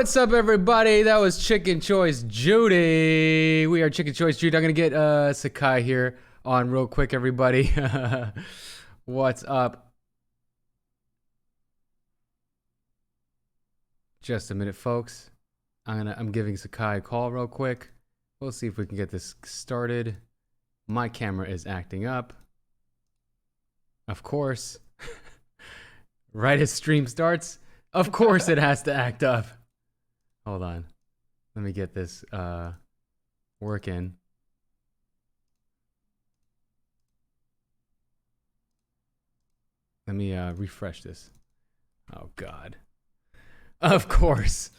What's up, everybody? That was Chicken Choice Judy. We are Chicken Choice Judy. I'm gonna get Sekai here on real quick, everybody. What's up? Just a minute, folks. I'm giving Sekai a call real quick. We'll see if we can get this started. My camera is acting up. Of course. Right as stream starts, of course it has to act up. Hold on. Let me get this working. Let me refresh this. Oh God. Of course.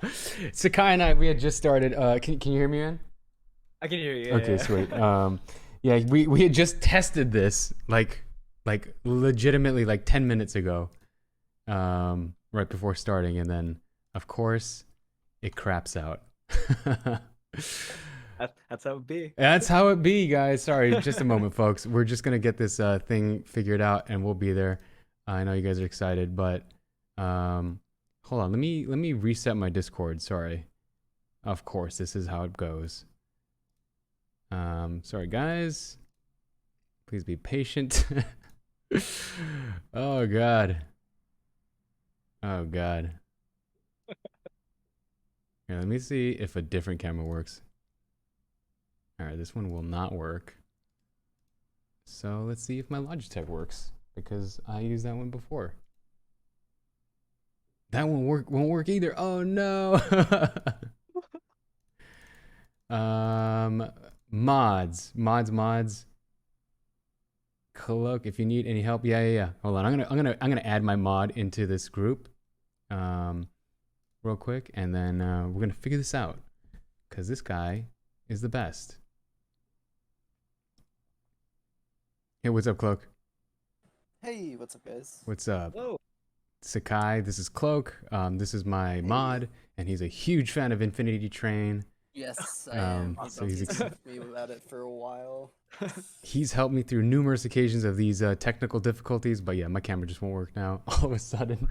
Sekai and I, we had just started. Can you hear me, man? I can hear you. Okay, sweet. Yeah, we had just tested this like legitimately like 10 minutes ago, right before starting, and then of course it craps out. That's how it be. That's how it be, guys. Sorry, just a moment, folks. We're just gonna get this thing figured out, and we'll be there. I know you guys are excited, but hold on. Let me reset my Discord. Sorry. Of course, this is how it goes. Sorry, guys. Please be patient. Oh God. Oh God. Here, let me see if a different camera works. All right, this one will not work. So let's see if my Logitech works, because I used that one before. That one won't work either. Oh no. Mods. Cloak, if you need any help. Yeah. Hold on. I'm gonna add my mod into this group. Real quick, and then we're gonna figure this out, because this guy is the best. Hey, what's up, Cloak? Hey, what's up, guys? What's up? Whoa. Sekai, this is Cloak. This is my mod, and he's a huge fan of Infinity Train. Yes, I am. So He's he's been with me about it for a while. He's helped me through numerous occasions of these technical difficulties, but yeah, my camera just won't work now all of a sudden.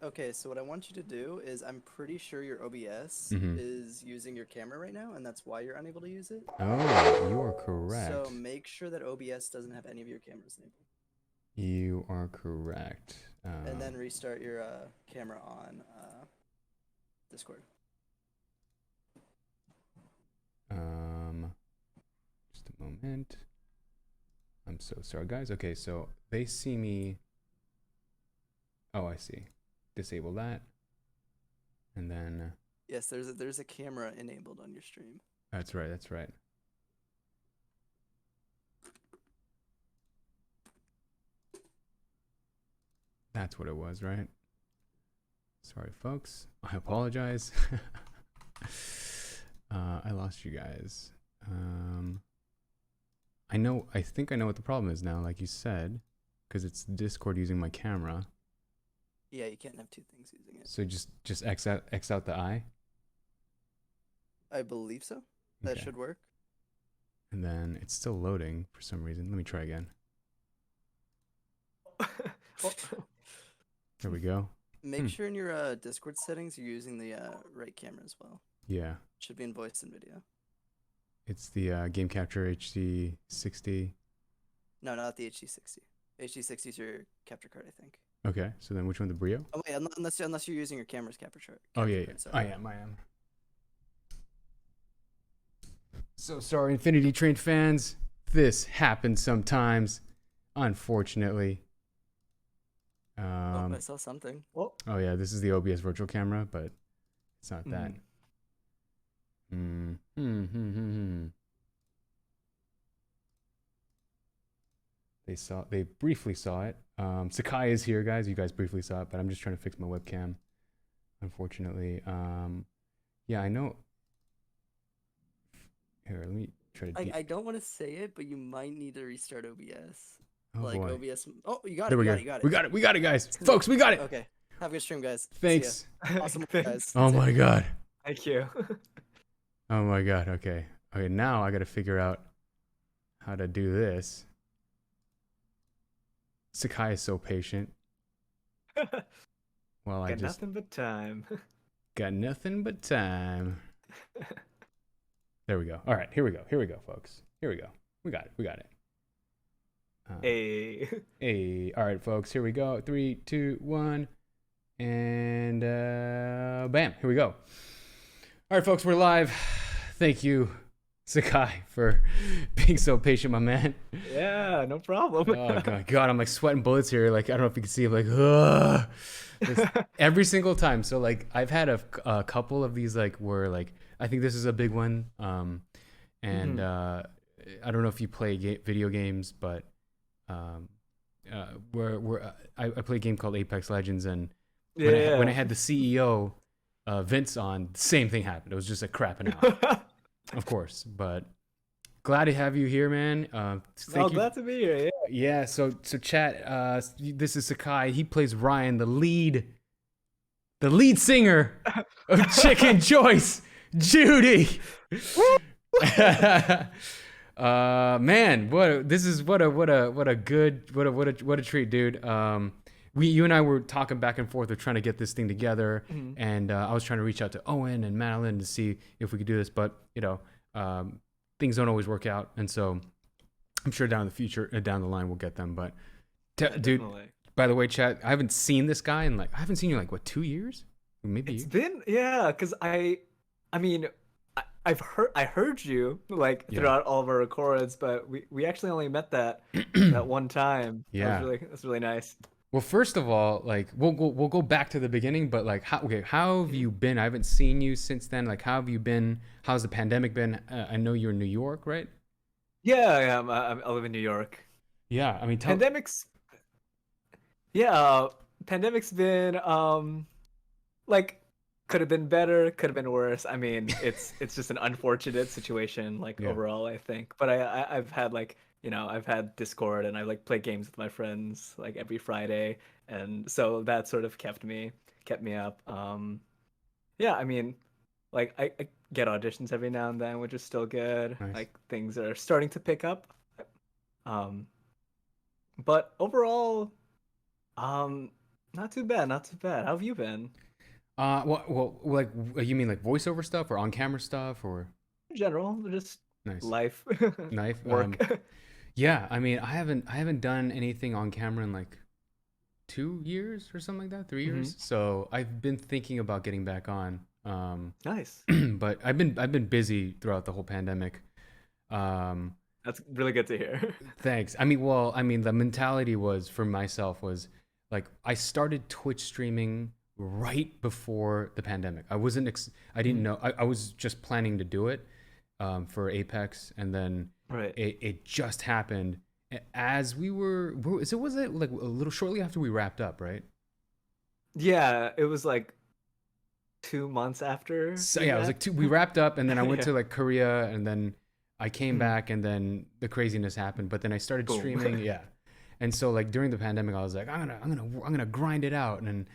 Okay, so what I want you to do is, I'm pretty sure your OBS Mhm. is using your camera right now, and that's why you're unable to use it. Oh, you are correct. So make sure that OBS doesn't have any of your cameras enabled. You are correct. And then restart your camera on Discord. Just a moment. I'm so sorry, guys. Okay, so they see me. Oh, I see. Disable that. And then Yes, there's a camera enabled on your stream. that's right. That's right. That's what it was, right? Sorry, folks. I apologize. I lost you guys. I think I know what the problem is now, like you said, because it's Discord using my camera. Yeah, you can't have two things using it. So just X out the eye. I believe so. That Okay. should work. And then it's still loading for some reason. Let me try again. There we go. Make sure in your Discord settings you're using the right camera as well. Yeah. Should be in voice and video. It's the Game Capture HD 60. No, not the HD60. HD60 is your capture card, I think. Okay, so then which one, the Brio? Oh wait, unless you're using your camera's capture card. Oh yeah. Card, I am. So sorry, Infinity Train fans. This happens sometimes, unfortunately. Oh, I saw something. Well, Oh yeah, this is the OBS virtual camera, but it's not that. They briefly saw it. Sekai is here, guys. You guys briefly saw it, but I'm just trying to fix my webcam, unfortunately. Yeah, I know. Here, let me try to. I don't want to say it, but you might need to restart OBS. Oh like boy. OBS. Oh, you got There it. we go. You got it. We got it, guys. Folks, we got it. Okay. Have a good stream, guys. See Thanks. ya. Awesome work, guys. Oh That's it. my God. thank you. Oh my God. Okay. Now I got to figure out how to do this. Sekai is so patient. Well, I Got just nothing but time. Got nothing but time. There we go. All right, here we go, folks. Here we go. We got it. Hey. Hey, all right, folks. Here we go. 3, 2, 1, and bam. Here we go. All right, folks, we're live. Thank you, Sekai, for being so patient, my man. Yeah, no problem. Oh God, I'm like sweating bullets here. Like, I don't know if you can see. I'm like, ugh. Every single time. So like, I've had a couple of these like where like I think this is a big one. And I don't know if you play video games, but I play a game called Apex Legends, and when I had the CEO Vince on, the same thing happened. It was just like crapping out, of course. But glad to have you here, man. Thank you. Glad to be here. Yeah. So chat. This is Sekai. He plays Ryan, the lead singer of Chicken Choice Judy. Man, what a treat, dude. You and I were talking back and forth of trying to get this thing together, and I was trying to reach out to Owen and Madeline to see if we could do this, but things don't always work out, and so I'm sure down the line we'll get them. But dude, by the way, chat, I haven't seen this guy in I haven't seen you in what, 2 years? Maybe it's been because I mean. I heard you throughout all of our records, but we actually only met that one time. Yeah, that's really nice. Well, first of all, like we'll go back to the beginning, but like how have you been? I haven't seen you since then. Like, how have you been? How's the pandemic been? I know you're in New York, right? Yeah, I live in New York. Yeah, I mean, pandemic's been could have been better, could have been worse. I mean, it's just an unfortunate situation, overall, I think. But I've had I've had Discord, and I play games with my friends every Friday, and so that sort of kept me up. Yeah, I mean, I get auditions every now and then, which is still good. Nice. Things are starting to pick up. But overall, not too bad. How have you been? Well, like, you mean like voiceover stuff or on camera stuff, or in general, just nice life, work? Yeah, I mean, I haven't done anything on camera in like 2 years or something like that, 3 years. So I've been thinking about getting back on. Nice. But I've been busy throughout the whole pandemic. That's really good to hear. Thanks. I mean, the mentality was for myself was like I started Twitch streaming right before the pandemic. I didn't know. I was just planning to do it for Apex, and then it just happened as was it like a little shortly after we wrapped up, right? Yeah, it was like 2 months after. So yeah, it was like we wrapped up, and then I went to like Korea, and then I came back, and then the craziness happened. But then I started streaming, yeah. And so like during the pandemic, I was like, I'm gonna grind it out, and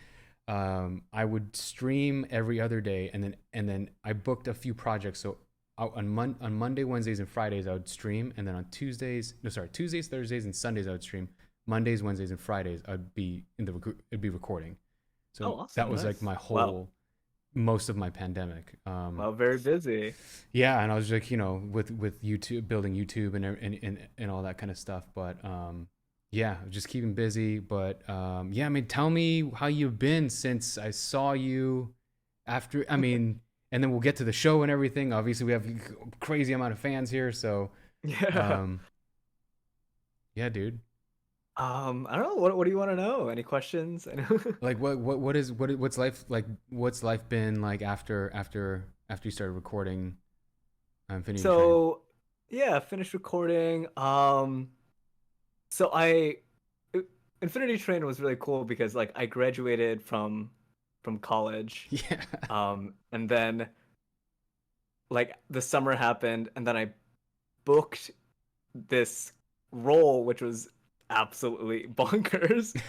I would stream every other day, and then I booked a few projects. So on Monday, Wednesdays, and Fridays I would stream, and then on Tuesdays, Thursdays, and Sundays I would stream. Mondays, Wednesdays, and Fridays I'd be recording. So awesome. That was like my whole most of my pandemic. Well, very busy. Yeah, and I was like, with YouTube, building YouTube and all that kind of stuff, but yeah, just keeping busy. But yeah, I mean, tell me how you've been since I saw you after. I mean, and then we'll get to the show and everything. Obviously, we have a crazy amount of fans here, so yeah. Yeah, dude. I don't know. What do you want to know? Any questions? Like what's life like? What's life been like after you started recording? Infinity Train? Yeah, finished recording. So Infinity Train was really cool because I graduated from college. Yeah. And then the summer happened, and then I booked this role, which was absolutely bonkers.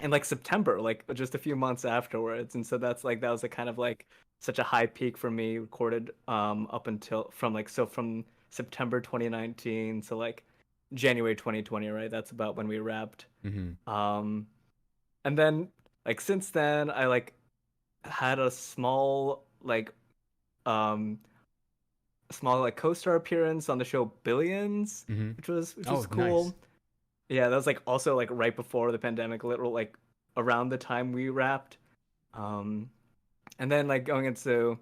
In September, just a few months afterwards. And so that was kind of such a high peak for me, recorded up until from September 2019 to January 2020, right? That's about when we wrapped. And then since then I had a um small like co-star appearance on the show Billions, Mm-hmm. which Oh, was nice. cool. Yeah, that was like also like right before the pandemic, literal like around the time we wrapped. Um, and then like going into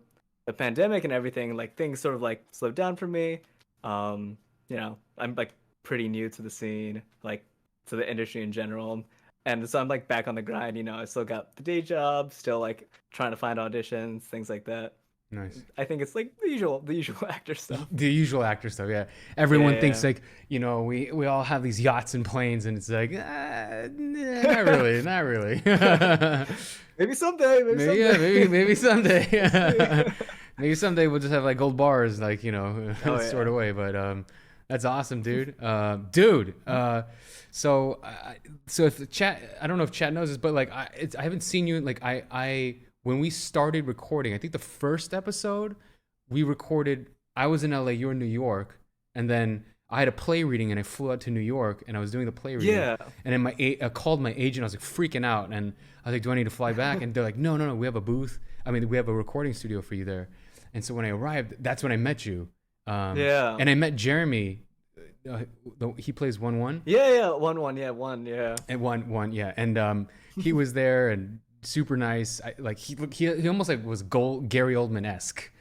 the pandemic and everything, like things sort of like slowed down for me. Um, I'm like pretty new to the scene, like to the industry in general. And so I'm like back on the grind, I still got the day job, still like trying to find auditions, things like that. Nice. I think it's like the usual actor stuff. The usual actor stuff, yeah. Everyone thinks Yeah. like, we all have these yachts and planes, and it's like, nah, not really, not really. Maybe someday, maybe Maybe, yeah, someday. maybe We'll see. someday. Maybe someday we'll just have like gold bars, like Oh stored yeah. away. But that's awesome, dude. Dude. So so if the chat, I don't know if chat knows this, but like I haven't seen you. Like I when we started recording, I think the first episode we recorded. I was in LA, you were in New York, and then I had a play reading, and I flew out to New York, and I was doing the play reading, Yeah. and then I called my agent. I was like freaking out, and I was like, "Do I need to fly back?" And they're like, "No, no, no. We have a booth. I mean, we have a recording studio for you there." And so when I arrived, that's when I met you, Yeah. and I met Jeremy. He plays 1-1 Yeah, yeah. One, yeah, one, yeah. and 1-1, yeah. And he was there and super nice. Like he almost like was Gary Oldman esque.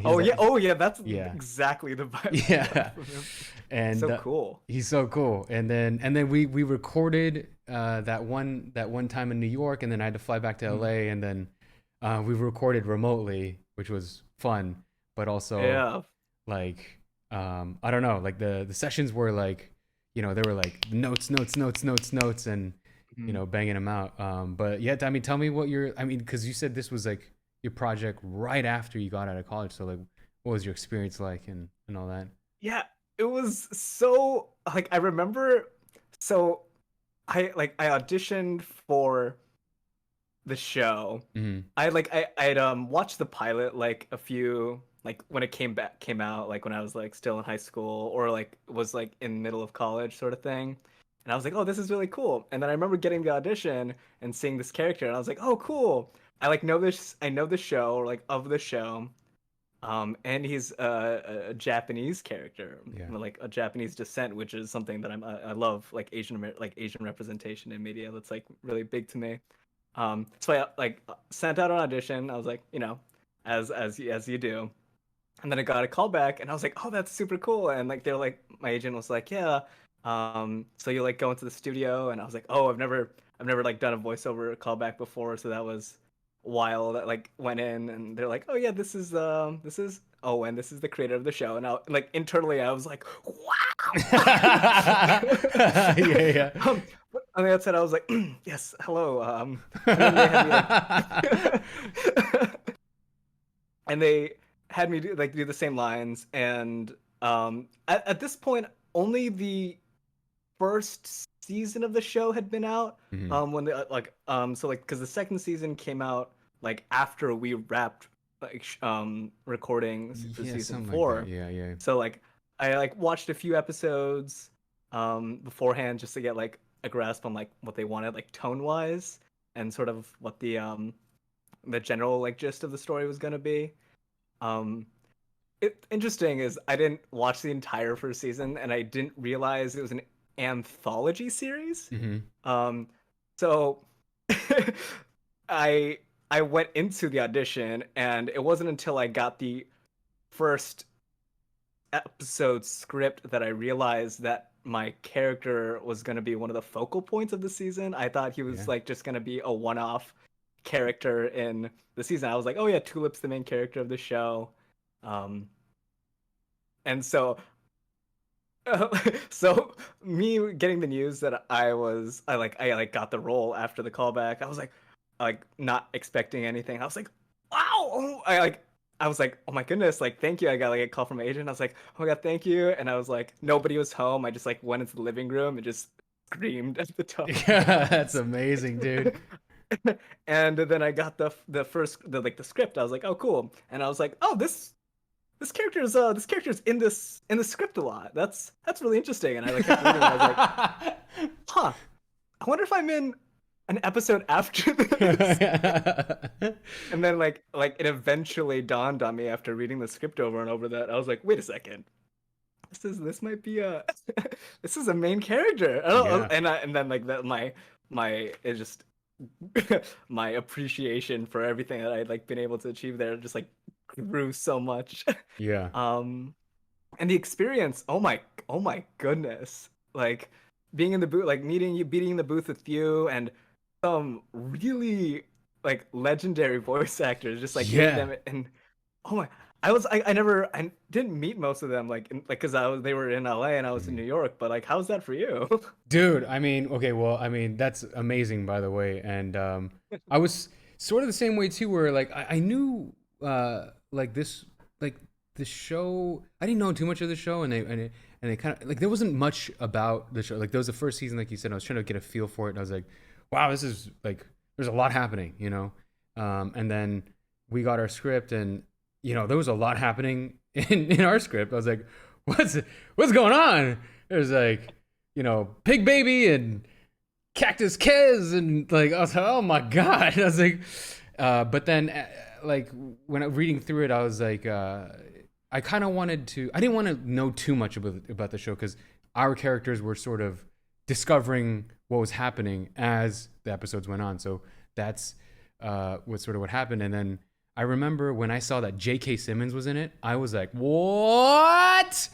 Oh yeah, oh yeah, that's Yeah. exactly the vibe I Yeah, got from him. and So cool. he's so cool. And then we recorded that one time in New York, and then I had to fly back to LA, and then we recorded remotely, which was fun, but also Yeah. like I don't know, like the sessions were like, they were like notes, and Mhm. banging them out. But yeah, I mean, tell me what because you said this was like your project right after you got out of college. So like, what was your experience like and all that? Yeah, it was so like I remember so I auditioned for the show. Mm-hmm. I'd watched the pilot like a few like when it came out like when I was like still in high school or like was like in middle of college sort of thing. And I was like, "Oh, this is really cool." And then I remember getting the audition and seeing this character and I was like, "Oh, cool. I know the show or like of the show." And he's a Japanese character, Yeah. like a Japanese descent, which is something that I love, like Asian representation in media. That's like really big to me. So I like sent out an audition. I was like, as you do, and then I got a call back, and I was like, oh, that's super cool. And like they're like, my agent was like, yeah, so you like go into the studio, and I was like, oh, I've never like done a voiceover callback before, so that was wild. I like went in, and they're like, oh yeah, this is Owen, this is the creator of the show, and I like internally I was like, wow. Yeah, yeah. But on the outside, I was like, yes, hello. And then they had me like, and they had me do the same lines. And at this point, only the first season of the show had been out. Mhm. When they so like because the second season came out like after we wrapped like recording for Yeah, season something like that. 4. Yeah, yeah. So like I like watched a few episodes beforehand just to get like a grasp on like what they wanted like tone wise and sort of what the general like gist of the story was gonna be. Um interesting is I didn't watch the entire first season and I didn't realize it was an anthology series. Hmm. Um so I I went into the audition and it wasn't until I got the first episode script that I realized that my character was going to be one of the focal points of the season. I thought he Yeah. was like just going to be a one-off character in the season. I was like, "Oh yeah, Tulip's the main character of the show." Um and so so me getting the news that I like got the role after the callback. I like not expecting anything. I was like, wow. I was like, oh my goodness, like thank you. I got like a call from my agent. I was like, oh my god, thank you. And I was like, nobody was home. I just like went into the living room and just screamed at the top of my Yeah, that's lungs. amazing, dude. And then I got the script. I was like, oh cool. And I was like, oh this character's in the script a lot. That's really interesting. And I like kept reading and I was like, huh, I wonder if I'm in an episode after this. And then like it eventually dawned on me after reading the script over and over that I was like, wait a second, this might be a this is a main character. Yeah. And then like that my it just my appreciation for everything that I'd like been able to achieve there just like grew so much. Yeah. And the experience, oh my goodness, like being in the booth, like meeting you, being in the booth with you, and some really like legendary voice actors, just like hearing Yeah. them. And oh my, I didn't meet most of them, like because they were in LA and I was in Mhm. New York, but like how's that for you? Dude, I mean, okay, well, I mean, that's amazing, by the way. And I was sort of the same way too, where like I knew like like the show. I didn't know too much of the show, and they kind of like there wasn't much about the show. Like there was the first season, like you said. I was trying to get a feel for it, and I was like, wow, this is like there's a lot happening, you know. And then we got our script, and you know there was a lot happening in our script. I was like, what's going on? There's like you know, Pig Baby and Cactus Kez and like I was like, oh my god. I was like, but then like when I reading through it, I was like, I kind of wanted to. I didn't want to know too much about the show because our characters were sort of discovering what was happening as the episodes went on. So that's what happened. And then I remember when I saw that J.K. Simmons was in it, I was like, what?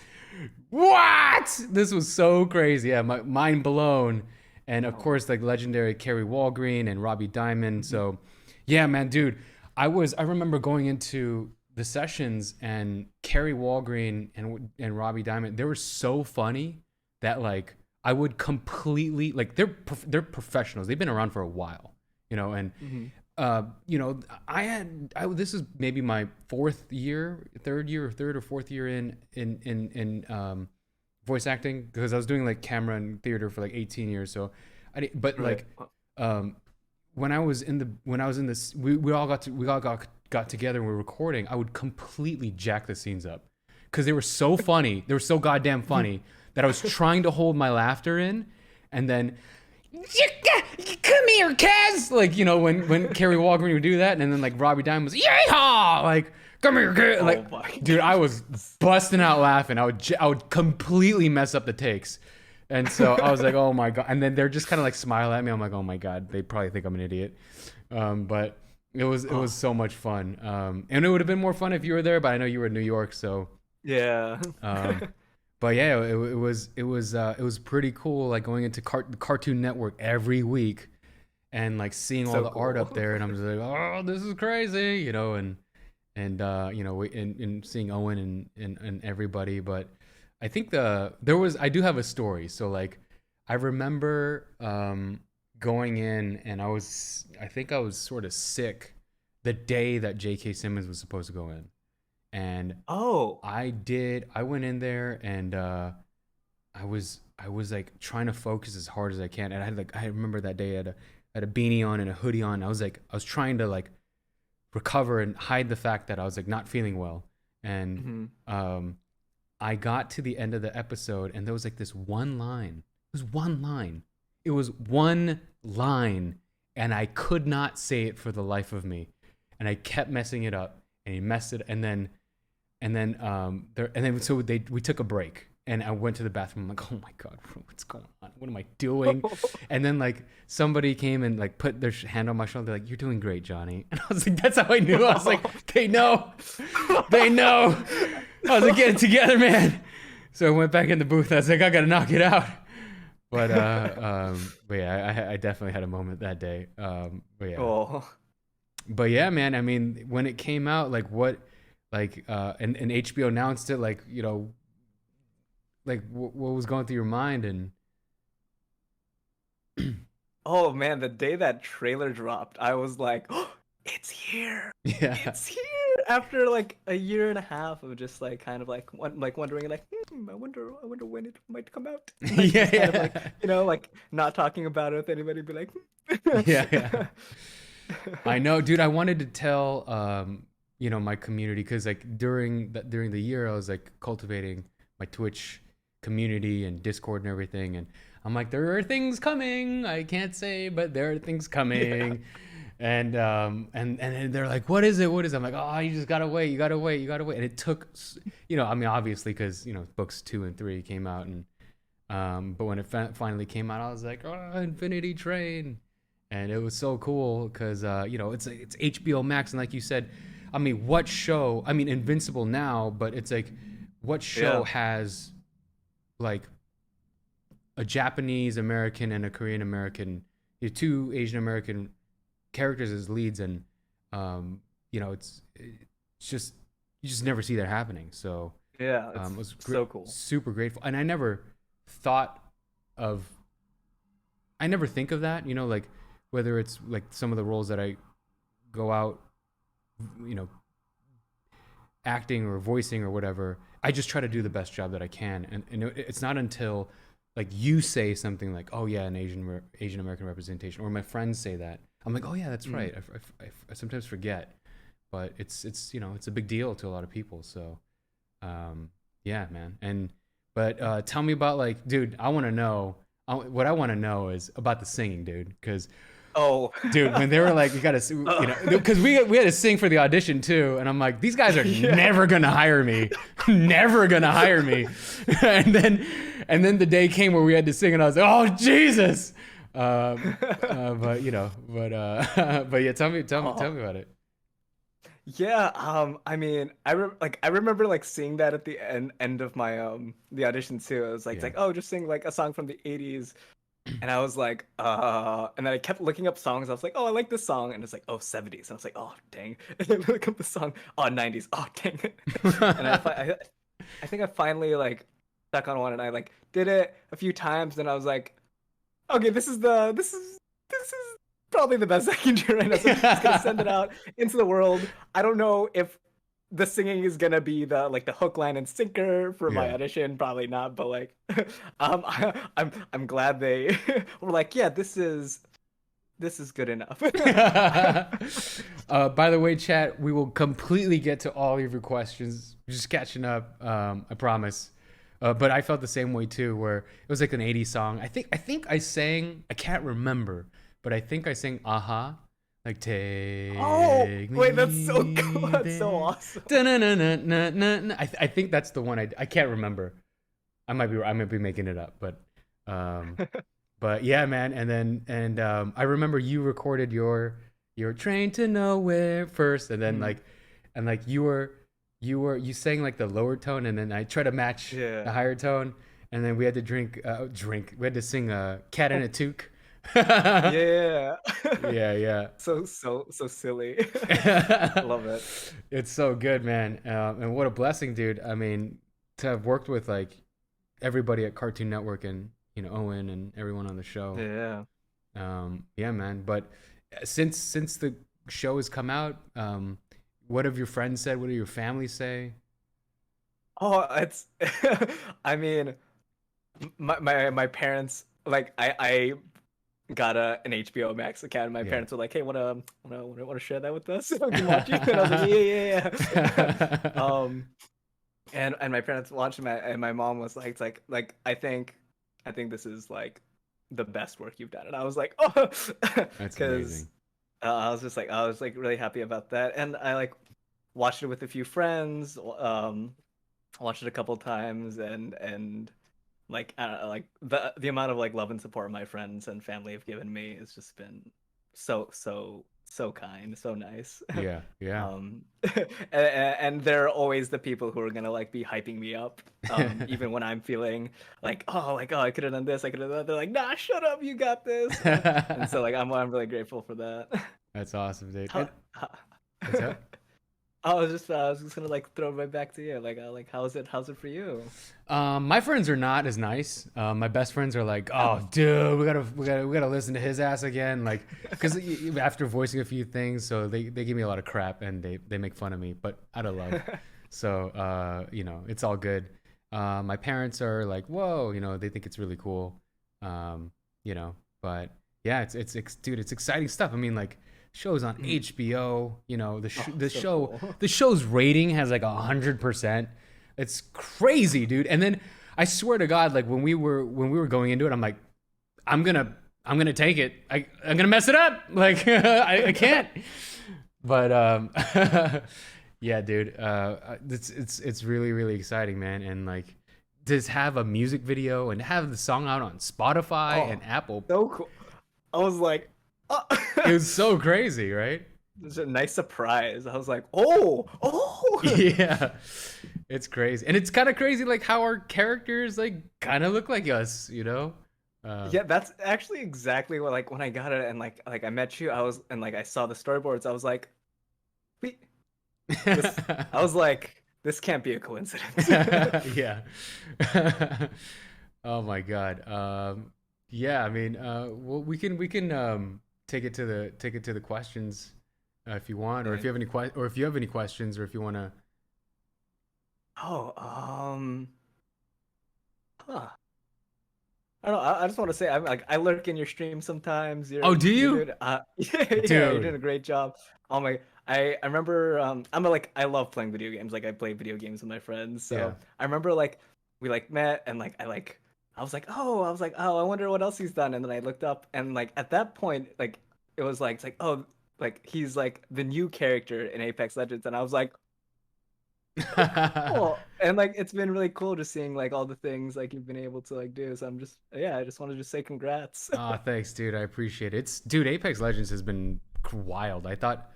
What? This was so crazy. Yeah, my mind blown. And of course, like legendary Kerry Walgreen and Robbie Diamond. So, yeah, man, dude, I remember going into the sessions and Kerry Walgreen and Robbie Diamond. They were so funny that like I would completely like they're professionals. They've been around for a while, you know, and you know, this is maybe my third or fourth year in voice acting because I was doing like camera and theater for like 18 years. So but like, when I was in this, we all got together and we were recording. I would completely jack the scenes up because they were so funny. They were so goddamn funny that I was trying to hold my laughter in, and then come here, Kaz. Like, you know, when Kerry Walgreen would do that, and then like Robbie Diamond was yeehaw, like come here, Kaz. Like, dude, I was busting out laughing. I would completely mess up the takes, and so I was like, oh my god. And then they're just kind of like smile at me. I'm like, oh my god, they probably think I'm an idiot. But it was so much fun. And it would have been more fun if you were there, but I know you were in New York, so Yeah. but yeah, it was pretty cool. Like going into Cartoon Network every week, and like seeing all So the art up cool. there, and I'm just like, oh, this is crazy, you know, and you know, and seeing Owen and everybody. But I think I do have a story. So like, I remember going in, and I think I was sort of sick the day that J.K. Simmons was supposed to go in, and Oh. I went in there and I was like trying to focus as hard as I can. And I remember that day I had a beanie on and a hoodie on. I was trying to like recover and hide the fact that I was like not feeling well. And I got to the end of the episode and there was like this one line. It was one line. It was one line, and I could not say it for the life of me. And I kept messing it up, and he messed it, and then so we took a break, and I went to the bathroom. I'm like, oh my god, what's going on? What am I doing? And then like somebody came and like put their hand on my shoulder, like, you're doing great, Johnny. And I was like, that's how I knew. I was like, they know. I was like, get it together, man. So I went back in the booth. I was like, I gotta knock it out. But yeah, I definitely had a moment that day. But yeah. Oh. But yeah, man, I mean, when it came out, like and HBO announced it, like, you know, like what was going through your mind? And Oh man, the day that trailer dropped, I was like, oh, it's here. yeah, It's here. After like a year and a half of just like kind of like wondering like, I wonder when it might come out. Like, yeah, just kind of like, yeah, you know, like not talking about it with anybody, be like, yeah. I know, dude. I wanted to tell, you know, my community, because like during the year, I was like cultivating my Twitch community and Discord and everything, and I'm like, there are things coming. I can't say, but there are things coming. And they're like, what is it? What is it? I'm like, oh, you just gotta wait. You gotta wait. You gotta wait. And it took, I mean, obviously, because books 2 and 3 came out, and but when it finally came out, I was like, oh, Infinity Train, and it was so cool because it's HBO Max, and like you said, I mean, what show? I mean, Invincible now, but it's like, what show has like a Japanese American and a Korean American, 2 Asian American characters as leads, and it's just, you just never see that happening. So Yeah, it was so cool. super grateful, and I never think of that, like whether it's like some of the roles that I go out, acting or voicing or whatever, I just try to do the best job that I can, and it's not until like you say something like, oh yeah, an Asian American representation, or my friends say that, I'm like, oh yeah, that's right. I sometimes forget, but it's a big deal to a lot of people. So, yeah, man. But tell me about, like, dude, I want to know. What I want to know is about the singing, dude. Because, dude, when they were like, you gotta, because we had to sing for the audition too, and I'm like, these guys are never gonna hire me, never gonna hire me. and then the day came where we had to sing, and I was like, oh Jesus. But yeah, tell me about it. Yeah, I mean, I remember like seeing that at the end of my the audition too. It was like, it's like, oh, just sing like a song from the 80s. And I was like, and then I kept looking up songs. I was like, oh, I like this song, and it's like, oh, 70s. And I was like, oh, dang. And then look up the song, oh, 90s. Oh, dang it. And I think I finally like stuck on one, and I like did it a few times, and I was like, okay, this is probably the best I can do right now. So I'm just gonna send it out into the world. I don't know if the singing is gonna be the hook, line, and sinker for my audition. Probably not, but like, I'm glad they were like, yeah, this is good enough. By the way, chat, we will completely get to all of your questions. Just catching up, I promise. But I felt the same way too, where it was like an 80s song. I think I sang, I can't remember, but I think I sang Aha. Like, take wait, that's so cool. That's so awesome. I think that's the one. I can't remember. I might be making it up, but yeah, man. And I remember you recorded your Train to Nowhere first, and then you sang like the lower tone, and then I tried to match the higher tone, and then we had to drink. We had to sing Cat in a Toque. Yeah. So silly. Love it. It's so good, man. And what a blessing, dude. I mean, to have worked with like everybody at Cartoon Network, and Owen and everyone on the show. Yeah, man. But since the show has come out, what have your friends said? What do your family say? Oh, it's I mean, my parents, like, I got an HBO Max account, and my parents were like, hey, wanna share that with us? So I can watch it. And I was like, yeah. And my parents watched it, and my mom was like, it's like I think this is like the best work you've done. And I was like, oh, that's amazing. I was really happy about that, and I like watched it with a few friends, watched it a couple times, and like, I don't know, like the amount of like love and support my friends and family have given me has just been so kind, so nice. Yeah. And they're always the people who are gonna like be hyping me up, even when I'm feeling like, oh, I could have done this, I could have done that. They're like, nah, shut up, you got this. And so like I'm really grateful for that. That's awesome, dude. What's up? I was just gonna like throw it right back to you. Like how's it for you? My friends are not as nice. My best friends are like, oh, dude, we gotta listen to his ass again. Like, because after voicing a few things, so they give me a lot of crap, and they make fun of me, but out of love. So it's all good. My parents are like, whoa, they think it's really cool. But yeah, it's dude, it's exciting stuff. I mean, like, shows on HBO, the show's rating has like 100%. It's crazy, dude. And then I swear to God, like when we were going into it, I'm like, I'm gonna take it. I'm gonna mess it up. Like I can't. But yeah, dude. It's really really exciting, man. And like to have a music video and have the song out on Spotify and Oh, Apple. so cool. I was like, oh. It was so crazy, right? It's a nice surprise. I was like, oh. Yeah, it's crazy, and it's kind of crazy, like how our characters like kind of look like us, you know? Yeah, that's actually exactly what, like, when I got it and like I met you, I was, and like I saw the storyboards, I was like, wait, this. I was like, this can't be a coincidence. Yeah. Oh my God. Yeah, I mean, well, we can take it to the questions if you want, or if Okay. you have any or if you have any questions, or if you want to. Oh, huh. I don't know. I just want to say, I'm like, I lurk in your stream sometimes. Oh, do You're you, doing, yeah, you're doing dude? a great job. Oh my, I remember, I'm a, like, I love playing video games. Like, I play video games with my friends. Yeah. So I remember, like, we like met, and like, I was like, oh, I wonder what else he's done. And then I looked up, and like at that point, like, it was like, it's like, oh, like he's like the new character in Apex Legends, and I was like, cool. And like it's been really cool just seeing like all the things like you've been able to like do. So I'm just, yeah, I just wanted to say congrats. Ah, thanks, dude. I appreciate it. Dude, Apex Legends has been wild. I thought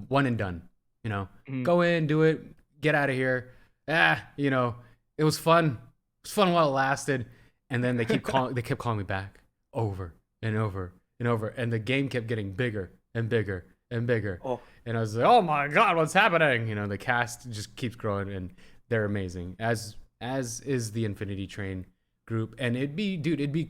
one and done. You know, Mhm. go in, do it, get out of here. You know, it was fun. It was fun while it lasted, and then they kept calling me back over and over and over, and the game kept getting bigger and bigger and bigger. Oh, And I was like, oh my God, what's happening? You know, the cast just keeps growing, and they're amazing. As is the Infinity Train group. And it'd be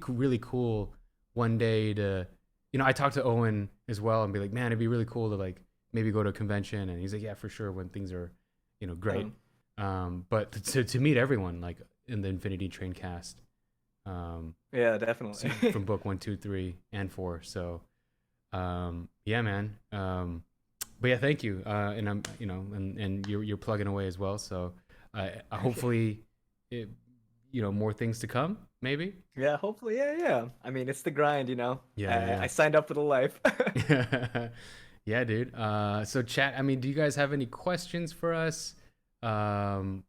really cool one day to, you know, I talked to Owen as well and be like, man, it'd be really cool to like maybe go to a convention. And he's like, yeah, for sure, when things are, you know, great. um, But to meet everyone like in the Infinity Train cast, yeah, definitely. from book 1, 2, 3, and 4. So yeah, man. But yeah, thank you. And I'm, you know, and you're plugging away as well. So hopefully, it, you know, more things to come, maybe. Yeah, hopefully, yeah. I mean, it's the grind, you know. Yeah, I signed up for the life. yeah. Yeah, dude. So chat. I mean, do you guys have any questions for us? For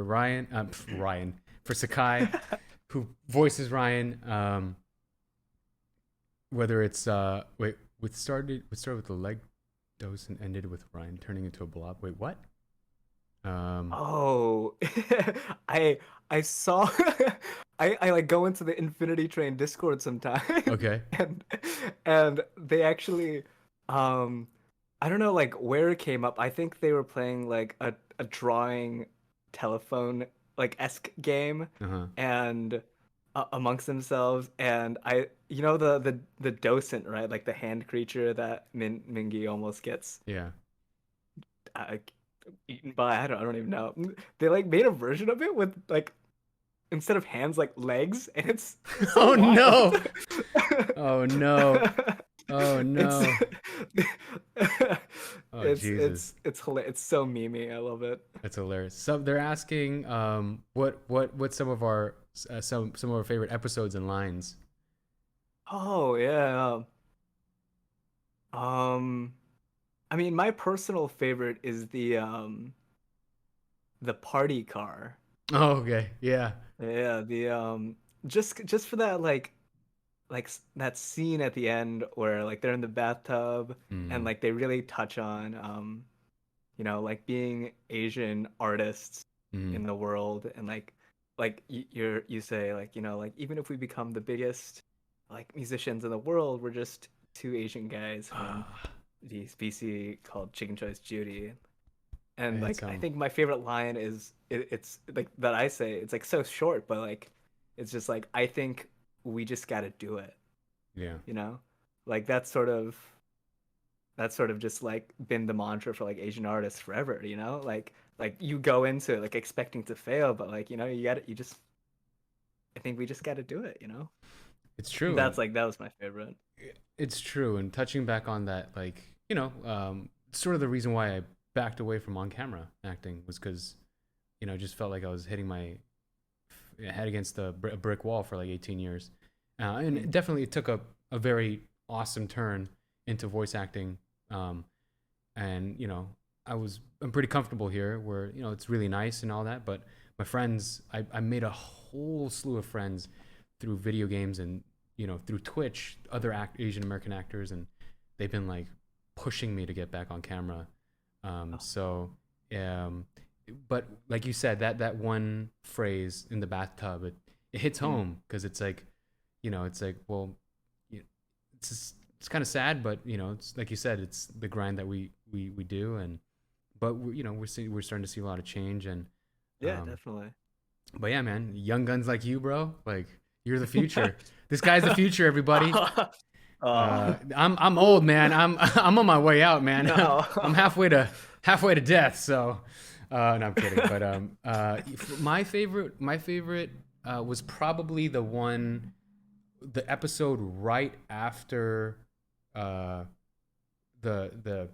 Ryan, for Sekai, who voices Ryan. Whether it's wait, started with the leg dose and ended with Ryan turning into a blob. Wait, what? Oh, I I saw I like go into the Infinity Train Discord sometimes, Okay. and and they actually um I don't know like where it came up. I think they were playing like a drawing telephone like esque game, Uh-huh. and amongst themselves, and I, you know, the docent, right, like the hand creature that Mingy almost gets Yeah. uh, eaten by. I don't even know. They like made a version of it with like instead of hands like legs, and it's so Oh wild. no. Oh no. Oh It's no. Oh Jesus. it's hilarious. It's so memey. I love it. That's hilarious. So they're asking what some of our some of our favorite episodes and lines. Oh yeah. Um, I mean, my personal favorite is the party car. Oh, okay. Yeah. Yeah, the just for that that scene at the end where like they're in the bathtub, and Mm. like they really touch on you know, like being Asian artists Mm. in the world, and like you say, like, you know, like even if we become the biggest like musicians in the world, we're just two Asian guys from the species called Choice Judy. And It's like I think my favorite line is it's like that I say, it's like so short, but like it's just like, I think we just got to do it, yeah. you know? Like that's sort of just like been the mantra for like Asian artists forever, you know? Like you go into it like expecting to fail, but like, you know, you just, I think we just got to do it, you know? It's true. That's like, that was my favorite. It's true. And touching back on that, like, you know, sort of the reason why I backed away from on camera acting was because, you know, I just felt like I was hitting my head against a brick wall for like 18 years. And Mm. definitely it took a very awesome turn into voice acting. And I'm pretty comfortable here, where it's really nice and all that. But my friends, I made a whole slew of friends through video games and through Twitch, other Asian American actors, and they've been like pushing me to get back on camera. So, um, but like you said, that one phrase in the bathtub, it hits Mm. home, because it's like, it's like, well, it's kind of sad, but it's like you said, it's the grind that we do, and but we're starting to see a lot of change, and Yeah, um, definitely. but yeah, man, young guns like you, bro, like you're the future. This guy's the future, everybody. Oh, I'm old, man. I'm on my way out, man. no. I'm halfway to death. So, no, I'm kidding. But my favorite was probably the episode right after uh, the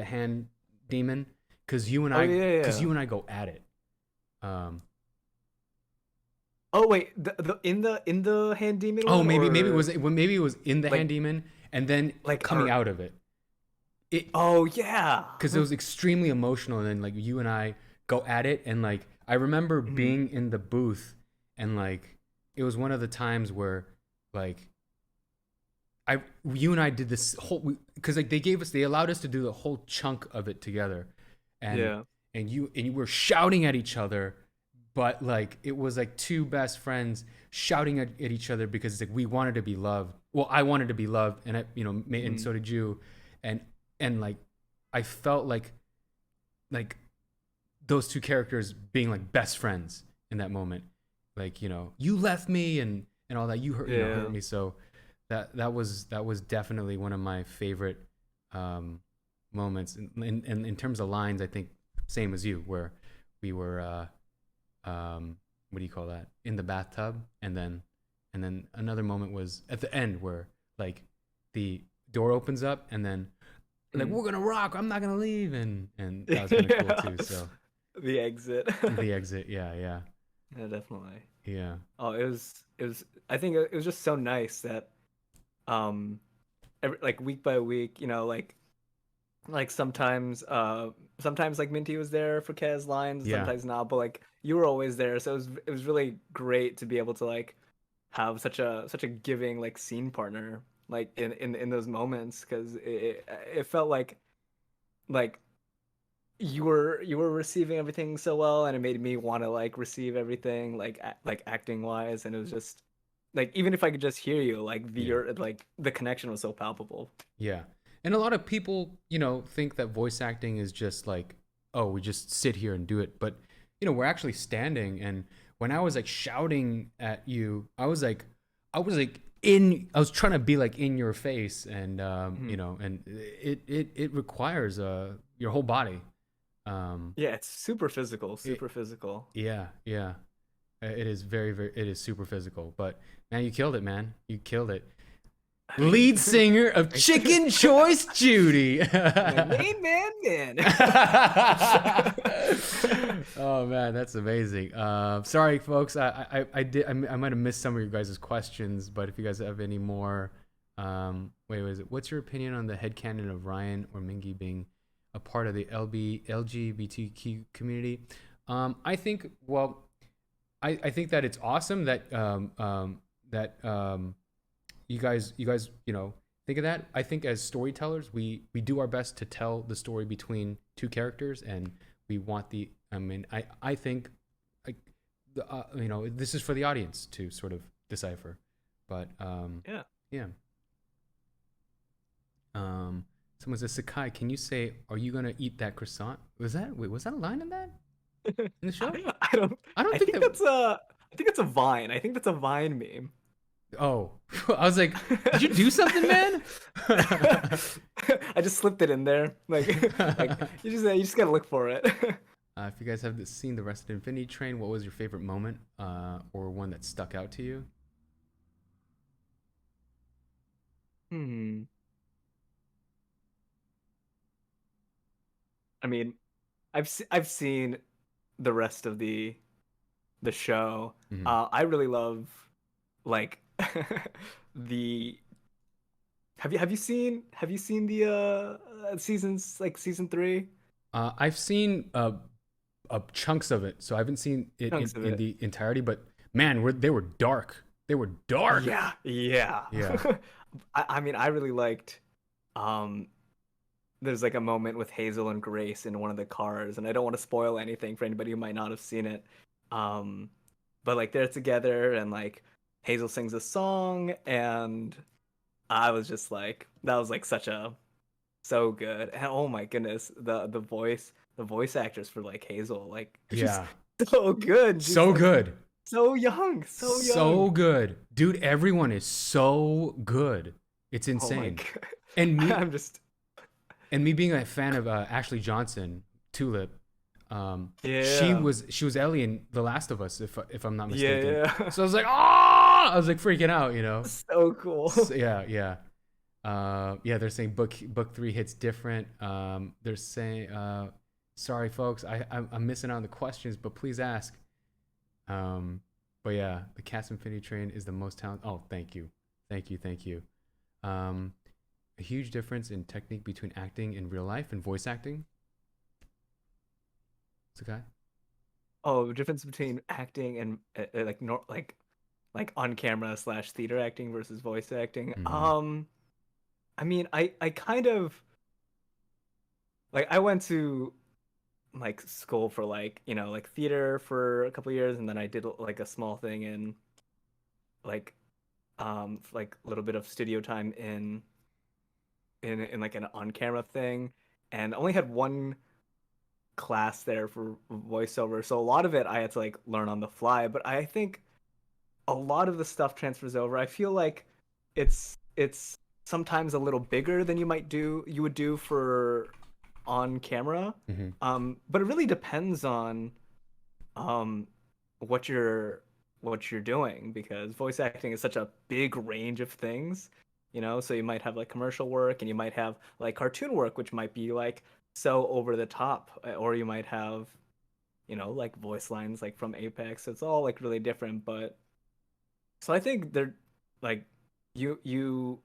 hand demon, because you and Oh I yeah, because yeah. you and I go at it. Um, Oh wait, the in the hand demon oh, one, maybe it or was maybe it was in the hand like demon, and then coming or out of it. It oh yeah. Because it was extremely emotional, and then like you and I go at it, and like I remember Mhm. being in the booth, and like it was one of the times where like I you and I did this whole, because like they allowed us to do the whole chunk of it together, and Yeah. you were shouting at each other, but like it was like two best friends shouting at each other, because it's like we wanted to be loved. Well, I wanted to be loved, and and Mhm. so did you, and like I felt like those two characters being like best friends in that moment. Like you left me, and all that, you hurt Yeah. me. So that was definitely one of my favorite um, moments. In terms of lines, I think same as you, where we were what do you call that, in the bathtub, and then another moment was at the end, where like the door opens up, and then like, Mm. we're gonna rock, I'm not gonna leave, and that was kind of cool Yeah. too. So The exit. the exit, yeah, yeah, Yeah, definitely. yeah, Oh, it was I think it was just so nice that um like week by week, like sometimes like Minty was there for Kez lines, yeah, sometimes not, but like you were always there, so it was really great to be able to like have such a giving like scene partner like in those moments, because it felt like you were receiving everything so well, and it made me want to like receive everything like like acting wise, and it was just like, even if I could just hear you, like yeah, the connection was so palpable. yeah. And a lot of people, think that voice acting is just like, oh, we just sit here and do it. But we're actually standing. And when I was like shouting at you, I was trying to be like in your face, and Mhm. and it requires your whole body. Um, Yeah, it's super physical, it, super physical. yeah, yeah. It is it is super physical. But man, you killed it, man. You killed it. Lead singer of Chicken Choice Judy. My main man. Oh man, that's amazing. Sorry, folks. I might have missed some of your guys' questions, but if you guys have any more, wait, was it? What's your opinion on the headcanon of Ryan or Mingy being a part of the LGBTQ community? I think. Well, I think that it's awesome that you guys think of that. I think as storytellers, we do our best to tell the story between two characters, and we want the I mean I think like this is for the audience to sort of decipher. But Yeah. yeah. Someone says, Sakai, can you say, are you gonna eat that croissant? Was that a line in that, in the show? I don't. I don't I think think that. that's a. I think that's a Vine. I think that's a Vine meme. Oh, I was like, did you do something, man? I just slipped it in there. Like you just gotta look for it. If you guys have seen the rest of Infinity Train, what was your favorite moment, or one that stuck out to you? Hmm. I mean, I've seen the rest of the show. Hmm. I really love like the have you seen the seasons, like season 3 I've seen chunks of it, so I haven't seen it chunks of in it? the entirety. But man, they were dark. They were dark. Yeah, yeah. Yeah. I mean, I really liked um there's like a moment with Hazel and Grace in one of the cars, and I don't want to spoil anything for anybody who might not have seen it. Um, but like they're together, and like Hazel sings a song, and I was just like, that was like such a so good. And oh my goodness, the voice actress for like Hazel, like she's Yeah. so good. She's So like good. so young, so So young. good. Dude, everyone is so good. It's Oh my insane. god. And me I'm just and me being a fan of Ashley Johnson, Tulip, yeah. she was Ellie in The Last of Us, if I'm not mistaken. Yeah, yeah. So I was like, oh, I was like freaking out, you know. So cool. So, yeah, yeah. Yeah, they're saying book 3 hits different. They're saying, sorry folks, I'm missing out on the questions, but please ask. But yeah, the Cast Infinity Train is the most talented. Oh, thank you, thank you. Um, a huge difference in technique between acting in real life and voice acting. Sakai? Oh, the difference between acting and like on camera slash theater acting versus voice acting. Mm-hmm. I mean, I kind of like I went to like school for like like theater for a couple years, and then I did like a small thing in like like a little bit of studio time in like an on camera thing, and I only had one class there for voiceover, so a lot of it I had to like learn on the fly. But I think a lot of the stuff transfers over. I feel like it's sometimes a little bigger than you would do for on camera. Mm-hmm. But it really depends on um what you're doing, because voice acting is such a big range of things, so you might have like commercial work, and you might have like cartoon work, which might be like so over the top, or you might have like voice lines like from Apex. So it's all like really different. But so I think they're like you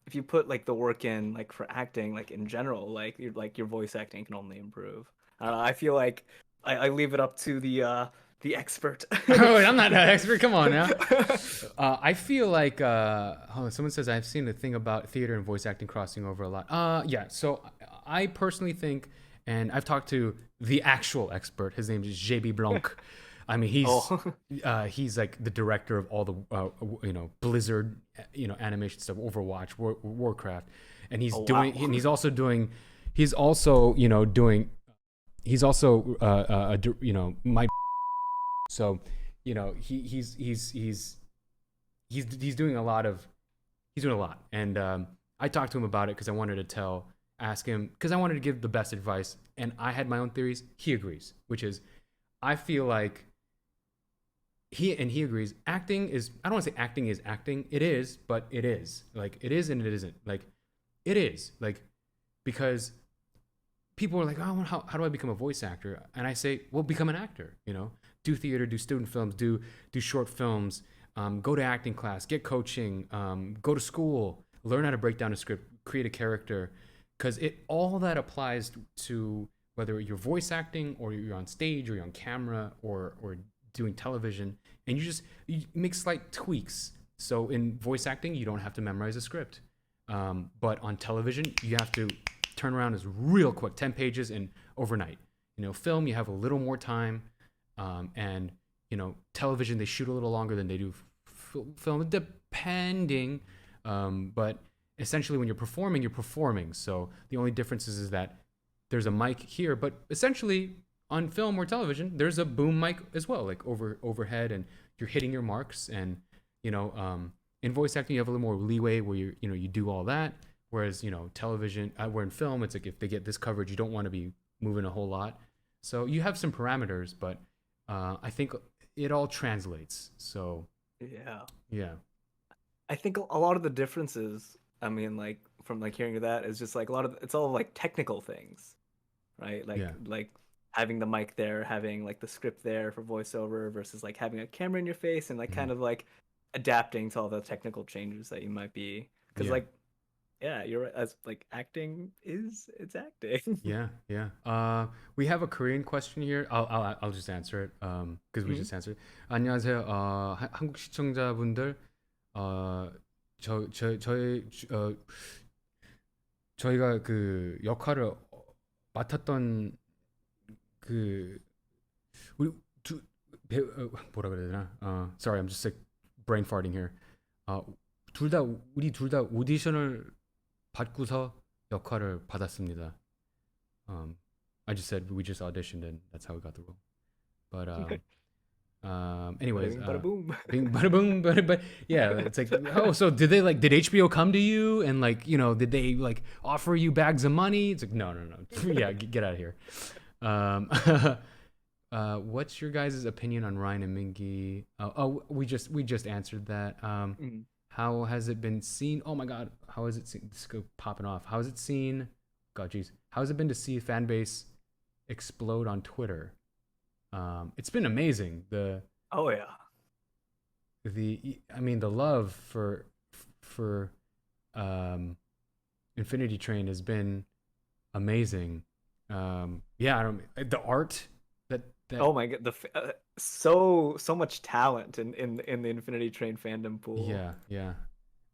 if you put like the work in like for acting, like in general, like your voice acting can only improve. I don't know, I feel like I leave it up to the expert. Oh, I'm not an expert. Come on now. I feel like hold on, someone says I've seen a thing about theater and voice acting crossing over a lot. Yeah. So I personally think, and I've talked to the actual expert. His name is JB Blanc. I mean, Oh, he's like the director of all the Blizzard animation stuff, Overwatch, Warcraft, and oh wow. he's also doing, he's also doing, he's also my so, he's doing a lot of, he's doing a lot, and I talked to him about it because I wanted to ask him because I wanted to give the best advice, and I had my own theories. He agrees, which is, I feel like he agrees. Acting is, I don't want to say acting is acting. It is, but it is like it is and it isn't. Like it is like because people are like, oh, how do I become a voice actor? And I say, well, become an actor. Do theater, do student films, do short films, go to acting class, get coaching, go to school, learn how to break down a script, create a character, because it all that applies to whether you're voice acting or you're on stage or you're on camera or doing television, and you make slight tweaks. So in voice acting, you don't have to memorize a script, but on television, you have to turn around is real quick, 10 pages and overnight. Film, you have a little more time, and television, they shoot a little longer than they do film, depending. But essentially, when you're performing. So the only difference is that there's a mic here, but essentially on film or television, there's a boom mic as well, like overhead, and you're hitting your marks. And in voice acting, you have a little more leeway where you do all that. Whereas television, where in film, it's like if they get this coverage, you don't want to be moving a whole lot. So you have some parameters, but I think it all translates. So Yeah. yeah, I think a lot of the differences, I mean, like from like hearing that, is just like a lot of it's all like technical things, right? yeah, Like having the mic there, having like the script there for voiceover versus like having a camera in your face, and like mm-hmm. kind of like adapting to all the technical changes that you might be, because Yeah. like yeah, you're right, as like acting it's acting. Yeah, yeah. We have a Korean question here. I'll just answer it. Because we Mhm. just answered. 안녕하세요. 한국 시청자분들. 저희 저희가 그 역할을 맡았던 그 우리 두 뭐라 그래야 되나? Sorry, I'm just like brain farting here. 우리 둘 다 오디션을 받고서 역할을 받았습니다. I just said we just auditioned and that's how we got the role. But anyways, Bada boom. bing, bada boom, but yeah, it's like, oh, so did HBO come to you and like, did they like offer you bags of money? It's like, no. Yeah, get out of here. What's your guys' opinion on Ryan and Mingy? We just answered that. Mm. How has it been seen? Oh my God, how has it seen? This is popping off. How has it seen? God, geez, how has it been to see fan base explode on Twitter? It's been amazing. Oh yeah. The love for Infinity Train has been amazing. Yeah, the art that Oh my god, so much talent in the Infinity Train fandom pool. yeah.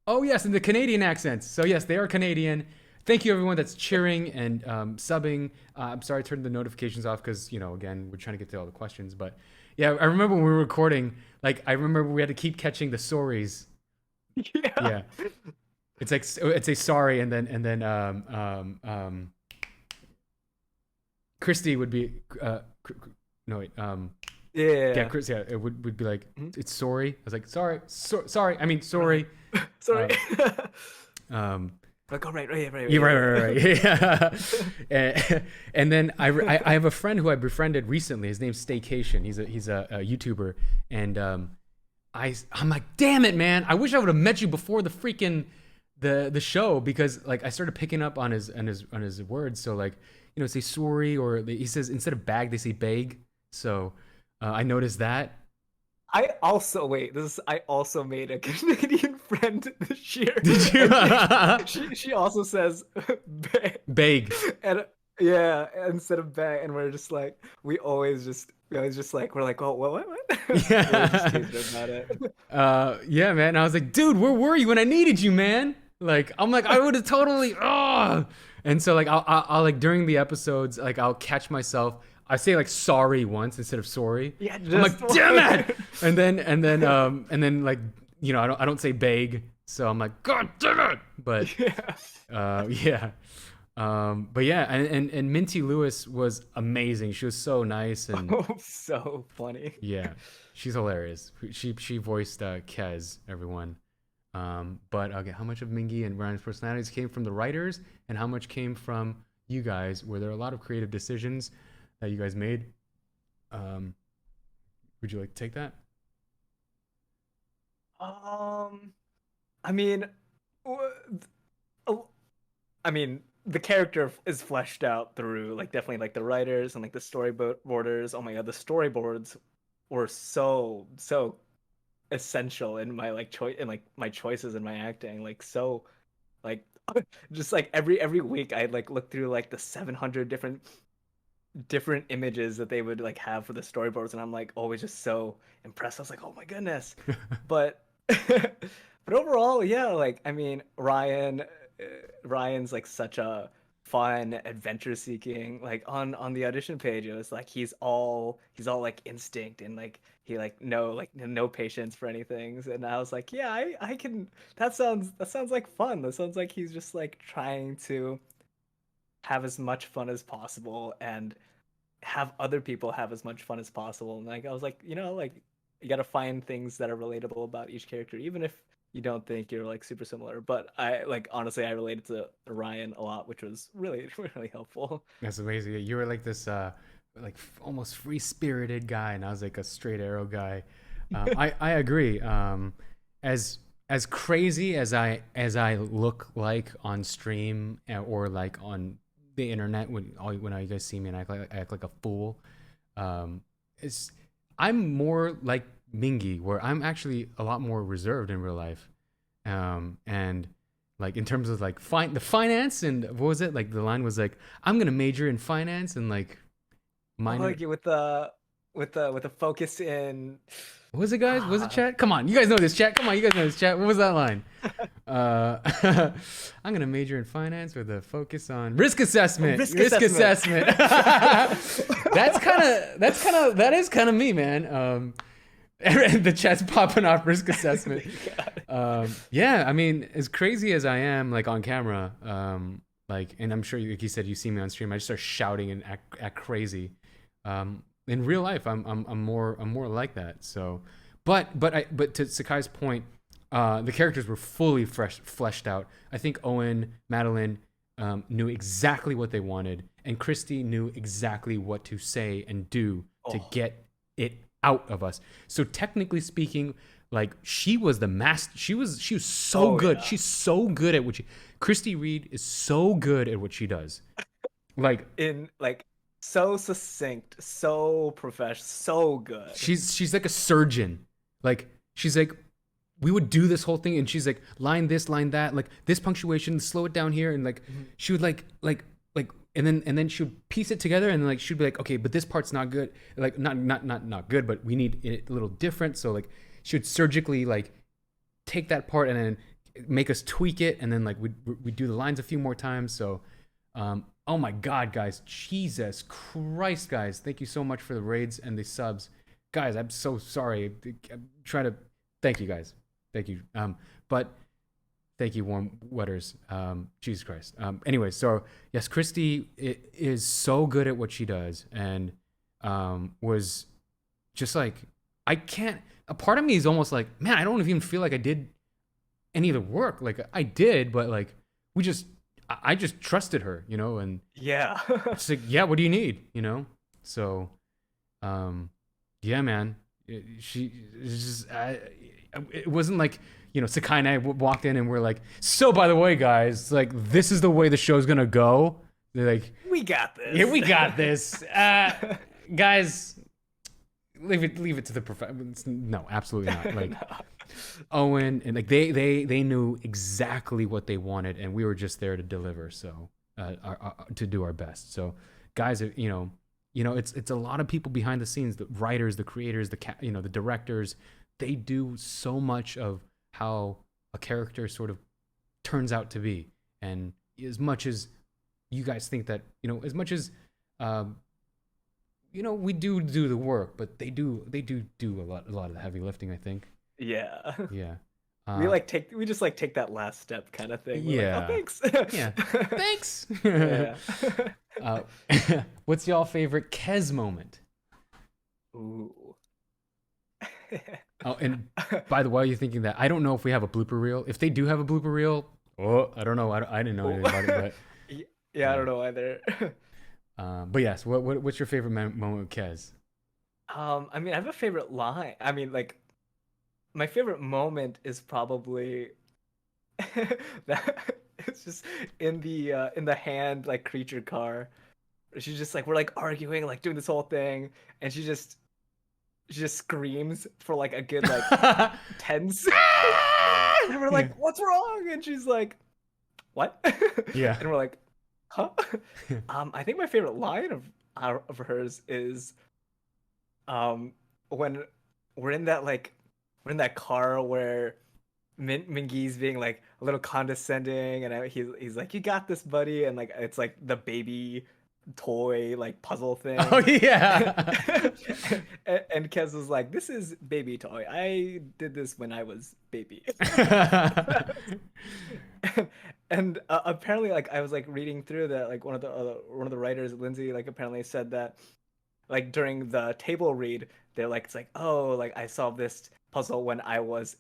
Oh yes, and the Canadian accents. So yes, they are Canadian. Thank you everyone that's cheering and subbing. I'm sorry I turned the notifications off because again we're trying to get to all the questions. But yeah, I remember when we were recording. Like I remember we had to keep catching the sorries. Yeah. Yeah, it's like it's a sorry, and then Christy would be no wait Yeah. Chris, yeah, it would be like Mhm. it's sorry. I was like sorry. I mean sorry. Sorry. Um, Like, oh, right. Yeah, right. Yeah. And then I have a friend who I befriended recently. His name's Staycation. He's a YouTuber, and I'm like, damn it, man! I wish I would have met you before the freaking the show, because like I started picking up on his words. So like say sorry, or he says instead of bag they say bag. So I noticed that. I also made a Canadian friend this year. Did you? And she also says Bag. and yeah, instead of bag, and we always just like we're like, oh, what? Yeah. We're just teasing about it. Yeah, man. I was like, dude, where were you when I needed you, man? Like, I'm like, I would have totally. And so like I'll like during the episodes, like I'll catch myself. I say like sorry once instead of sorry. Yeah, I'm like, damn it! And then like I don't say beg, so I'm like, God damn it! But yeah. but yeah, and Minty Lewis was amazing. She was so nice and Oh, so funny. yeah, she's hilarious. She voiced Kez, everyone. But okay, how much of Mingy and Ryan's personalities came from the writers, and how much came from you guys? Were there a lot of creative decisions that you guys made? Would you like to take that? I mean, the character is fleshed out through like definitely like the writers and like the storyboarders. Oh my god, the storyboards were so essential in my like choice and like my choices in my acting. Like so, like just like every week I'd like look through like the 700 different images that they would like have for the storyboards, and I'm like always just so impressed. I was like, oh my goodness. But but overall, yeah, like I mean Ryan's like such a fun adventure seeking, like on the audition page it was like he's all like instinct, and like he like no patience for anything. And I was like, yeah, I can, that sounds like fun. That sounds like he's just like trying to have as much fun as possible and have other people have as much fun as possible. And like I was like, like you got to find things that are relatable about each character, even if you don't think you're like super similar. But I like honestly I related to Ryan a lot, which was really really helpful. That's amazing. You were like this like almost free spirited guy, and I was like a straight arrow guy. I agree. As crazy as I look like on stream or like on the internet when you guys see me and I act like a fool, I'm more like Mingi, where I'm actually a lot more reserved in real life, and like in terms of like the finance and what was it like? The line was like, "I'm gonna major in finance and like minor." Like with the focus in. What was it, guys? Was it chat? Come on, you guys know this chat. Come on, you guys know this chat. What was that line? I'm gonna major in finance with a focus on risk assessment. Risk assessment. That is kind of me, man. The chat's popping off risk assessment. Yeah, I mean, as crazy as I am, like on camera, like, and I'm sure, like you said, you see me on stream, I just start shouting and act crazy. In real life, I'm more like that. So, but to Sekai's point, the characters were fully fleshed out. I think Owen, Madeline, knew exactly what they wanted, and Christy knew exactly what to say and do to get it out of us. So technically speaking, like she was the master. She was so good. Yeah. She's so good at what Christy Reed is so good at what she does. Like so succinct, so professional, so good. She's like a surgeon. Like she's like, we would do this whole thing, and she's like, line this, line that, like this punctuation, slow it down here, and like she would like, and then she would piece it together, and like she'd be like, okay, but this part's not good, like not good, but we need it a little different. So like she would surgically like take that part and then make us tweak it, and then like we do the lines a few more times. So. Oh my God, guys. Jesus Christ, guys. Thank you so much for the raids and the subs. Guys, I'm so sorry. I'm trying to... Thank you, guys. Thank you. But thank you, Warm Wetters. Jesus Christ. Anyway, so yes, Christy is so good at what she does, and was just like, I can't... A part of me is almost like, man, I don't even feel like I did any of the work. Like, I did, but like, I just trusted her, you know, and yeah, it's like, yeah, what do you need, you know? So, yeah, man, it wasn't like, you know, Sekai and I walked in and we're like, so by the way, guys, like, this is the way the show's gonna go. They're like, we got this. Yeah, we got this. Guys, leave it to the no, absolutely not. Like, no. Owen and like they knew exactly what they wanted, and we were just there to deliver. So to do our best. So guys, you know, it's a lot of people behind the scenes, the writers, the creators, the directors. They do so much of how a character sort of turns out to be. And as much as you guys think that, you know, as much as you know, we do the work, but they do a lot of the heavy lifting, I think. Yeah. Yeah. We just take that last step kind of thing. We're Yeah. Like, oh, thanks. Yeah. Thanks. Yeah. What's y'all favorite Kez moment? Ooh. Oh, and by the way, you're thinking that I don't know if we have a blooper reel. If they do have a blooper reel, I don't know. I didn't know anything about it, but yeah, I don't know either. But yes, what's your favorite moment with Kez? I mean, I have a favorite line. I mean, like, my favorite moment is probably that it's just in the hand like creature car. She's just like, we're like arguing, like doing this whole thing, and she just screams for like a good like 10 seconds. And we're like, what's wrong? And she's like, what? Yeah. And we're like, huh? I think my favorite line of hers is when we're in that car where Mingi's being like a little condescending, and he's like, you got this, buddy, and like it's like the baby toy like puzzle thing. Oh yeah. and Kez was like, this is baby toy. I did this when I was baby. And apparently, like, I was like reading through that, like one of the writers, Lindsay, like apparently said that like during the table read, they're like, it's like, oh, like I solved this puzzle when I was.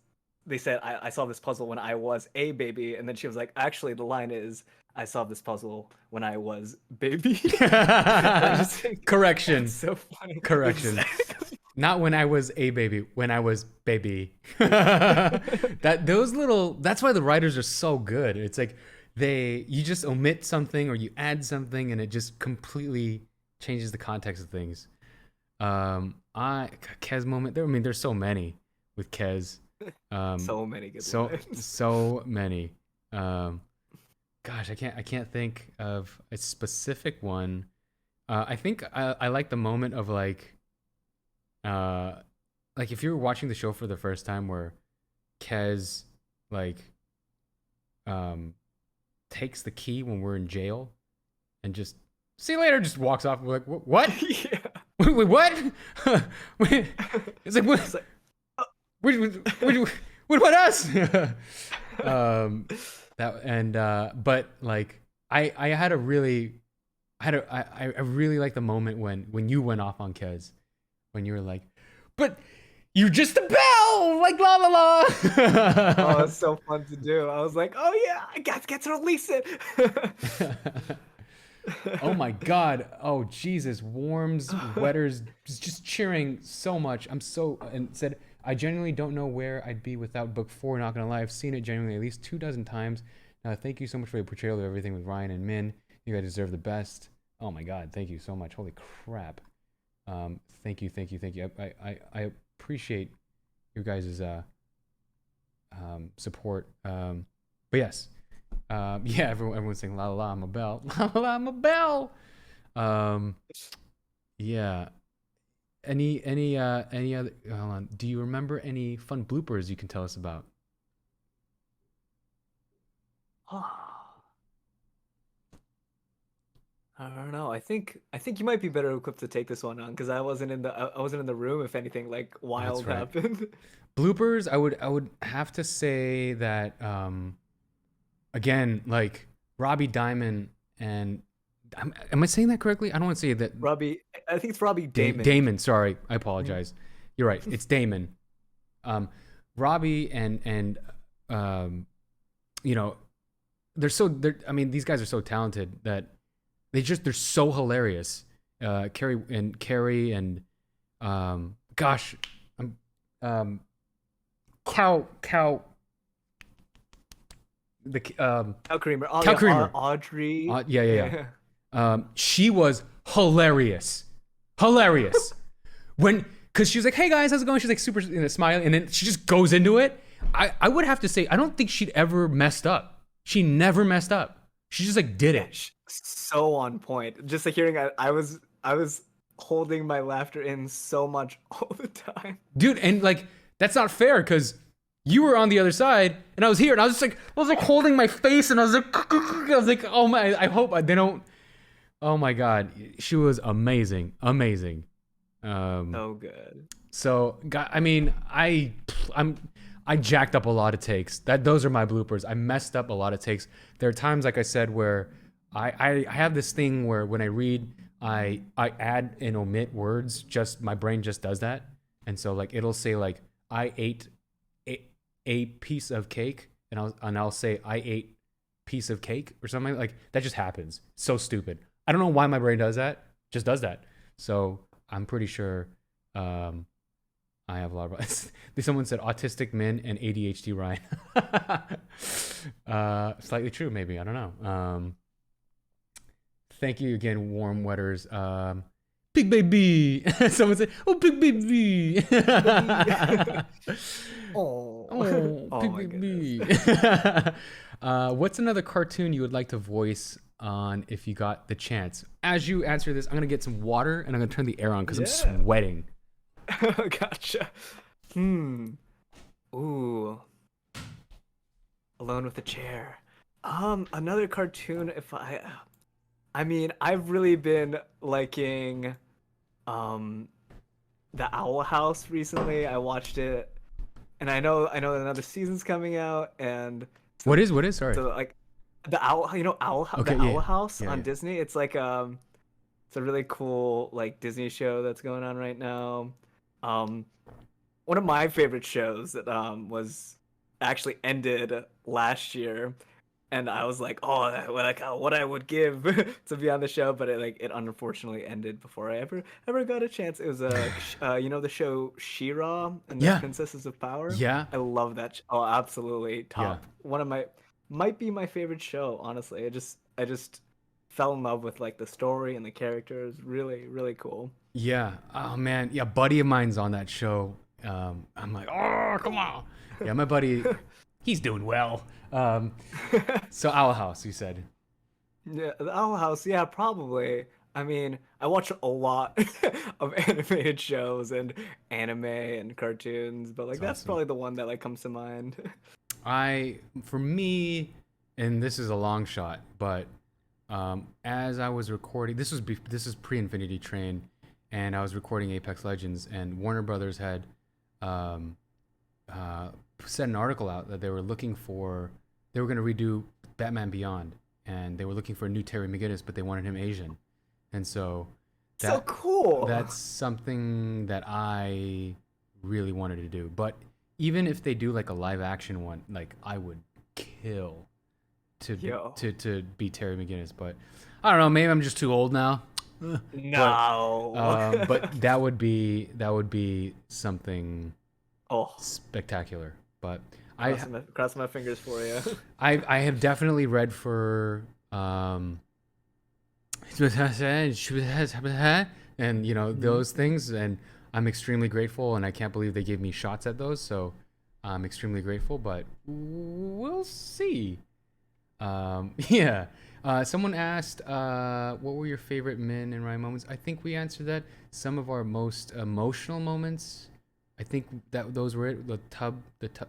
They said I solved this puzzle when I was a baby, and then she was like, actually, the line is, I solved this puzzle when I was baby. Correction. So funny. Correction. Not when I was a baby, when I was baby. That's why the writers are so good. It's like you just omit something or you add something and it just completely changes the context of things. I Kez moment. There, I mean, there's so many with Kez. So many good So lines. so many. Um, gosh, I can't think of a specific one. I think I like the moment of uh, like if you're watching the show for the first time where Kez like um takes the key when we're in jail and just see you later, just walks off. We're like, what? Yeah. Wait, what? Wait, it's like what? It's like, What about us? That and but like I had a really I really like the moment when you went off on Kez when you were like, but you're just a bell, like la la la. oh, it's so fun to do. I was like, oh yeah, I get to release it. Oh my god. Oh Jesus. Warms, Wetters just cheering so much. I'm so and said I genuinely don't know where I'd be without book 4, not gonna lie. I've seen it genuinely at least 2 dozen times. Thank you so much for your portrayal of everything with Ryan and Min. You guys deserve the best. Oh my god, thank you so much. Holy crap. Thank you. I appreciate your guys' support. But yes, yeah, everyone's saying la la la, I'm a bell, la la la, I'm a bell. Yeah. Any other? Hold on. Do you remember any fun bloopers you can tell us about? I don't know. I think you might be better equipped to take this one on because I wasn't in the room if anything like That's wild right. happened. Bloopers. I would have to say that again, like Robbie Diamond and am I saying that correctly? I don't want to say that. Robbie, I think it's Robbie Damon. Damon. Sorry, I Mhm. apologize. You're right. It's Damon. Um, Robbie and um, you know, I mean, these guys are so talented that they're so hilarious. Carrie and gosh, I'm cow the Cal Creamer. Oh Cal yeah, Creamer. Audrey. Yeah. She was hilarious. When because she was like, "Hey guys, how's it going?" She's like super smiling, and then she just goes into it. I would have to say I don't think she'd ever messed up. She never messed up. She just like did it. So on point. Just like hearing I was holding my laughter in so much all the time. Dude, and like that's not fair because you were on the other side and I was here and I was like holding my face and I was like oh my, I hope they don't. Oh my god, she was amazing. So good. So I mean I jacked up a lot of takes. Those are my bloopers. I messed up a lot of takes. There are times, like I said, where I have this thing where when I read, I add and omit words. Just my brain just does that, and so like it'll say like I ate a piece of cake, and I'll say I ate piece of cake or something like that. Just happens. So stupid. I don't know why my brain does that. Just does that. So I'm pretty sure. I have a lot of. Someone said autistic men and ADHD Ryan. Slightly true, maybe. I don't know. Thank you again, warm wetters. Big baby. Someone said, "Oh, big baby." Oh Big my baby. goodness. What's another cartoon you would like to voice on if you got the chance? As you answer this, I'm gonna get some water and I'm gonna turn the air on because I'm sweating. Gotcha. Ooh. Alone with a chair. Another cartoon. I mean, I've really been liking, the Owl House recently. I watched it, and I know another season's coming out, and What is? Sorry. so like, the Owl, Okay, the yeah. Owl House Yeah, on yeah. Disney. It's like it's a really cool like Disney show that's going on right now. Um, One of my favorite shows that was actually ended last year, and I was like, oh, like what I would give to be on the show, but it unfortunately ended before I ever got a chance. It was the show She-Ra and the Yeah. Princesses of Power. Yeah. I love that. Oh, absolutely Yeah. top. One of my might be my favorite show. Honestly, I just fell in love with like the story and the characters. Really, really cool. Yeah. Oh man. Yeah, buddy of mine's on that show. I'm like, oh, come on. Yeah, my buddy, he's doing well. So Owl House, you said. Yeah, the Owl House, yeah, probably. I mean, I watch a lot of animated shows and anime and cartoons, but like It's that's awesome. probably the one that like comes to mind. For me, and this is a long shot, but as I was recording, this is pre-Infinity Train, and I was recording Apex Legends, and Warner Brothers had um, uh, sent an article out that they were going to redo Batman Beyond, and they were looking for a new Terry McGinnis, but they wanted him Asian, and so So that cool. that's something that I really wanted to do. But even if they do like a live action one, like I would kill Yo. to be Terry McGinnis. But I don't know. Maybe I'm just too old now. No. But that would be something Oh, spectacular. But crossing my fingers for you. I have definitely read for and those things, and I'm extremely grateful, and I can't believe they gave me shots at those, so I'm extremely grateful, but we'll see. Yeah. Someone asked, what were your favorite Min and Ryan moments? I think we answered that. Some of our most emotional moments, I think that those were it. The tub,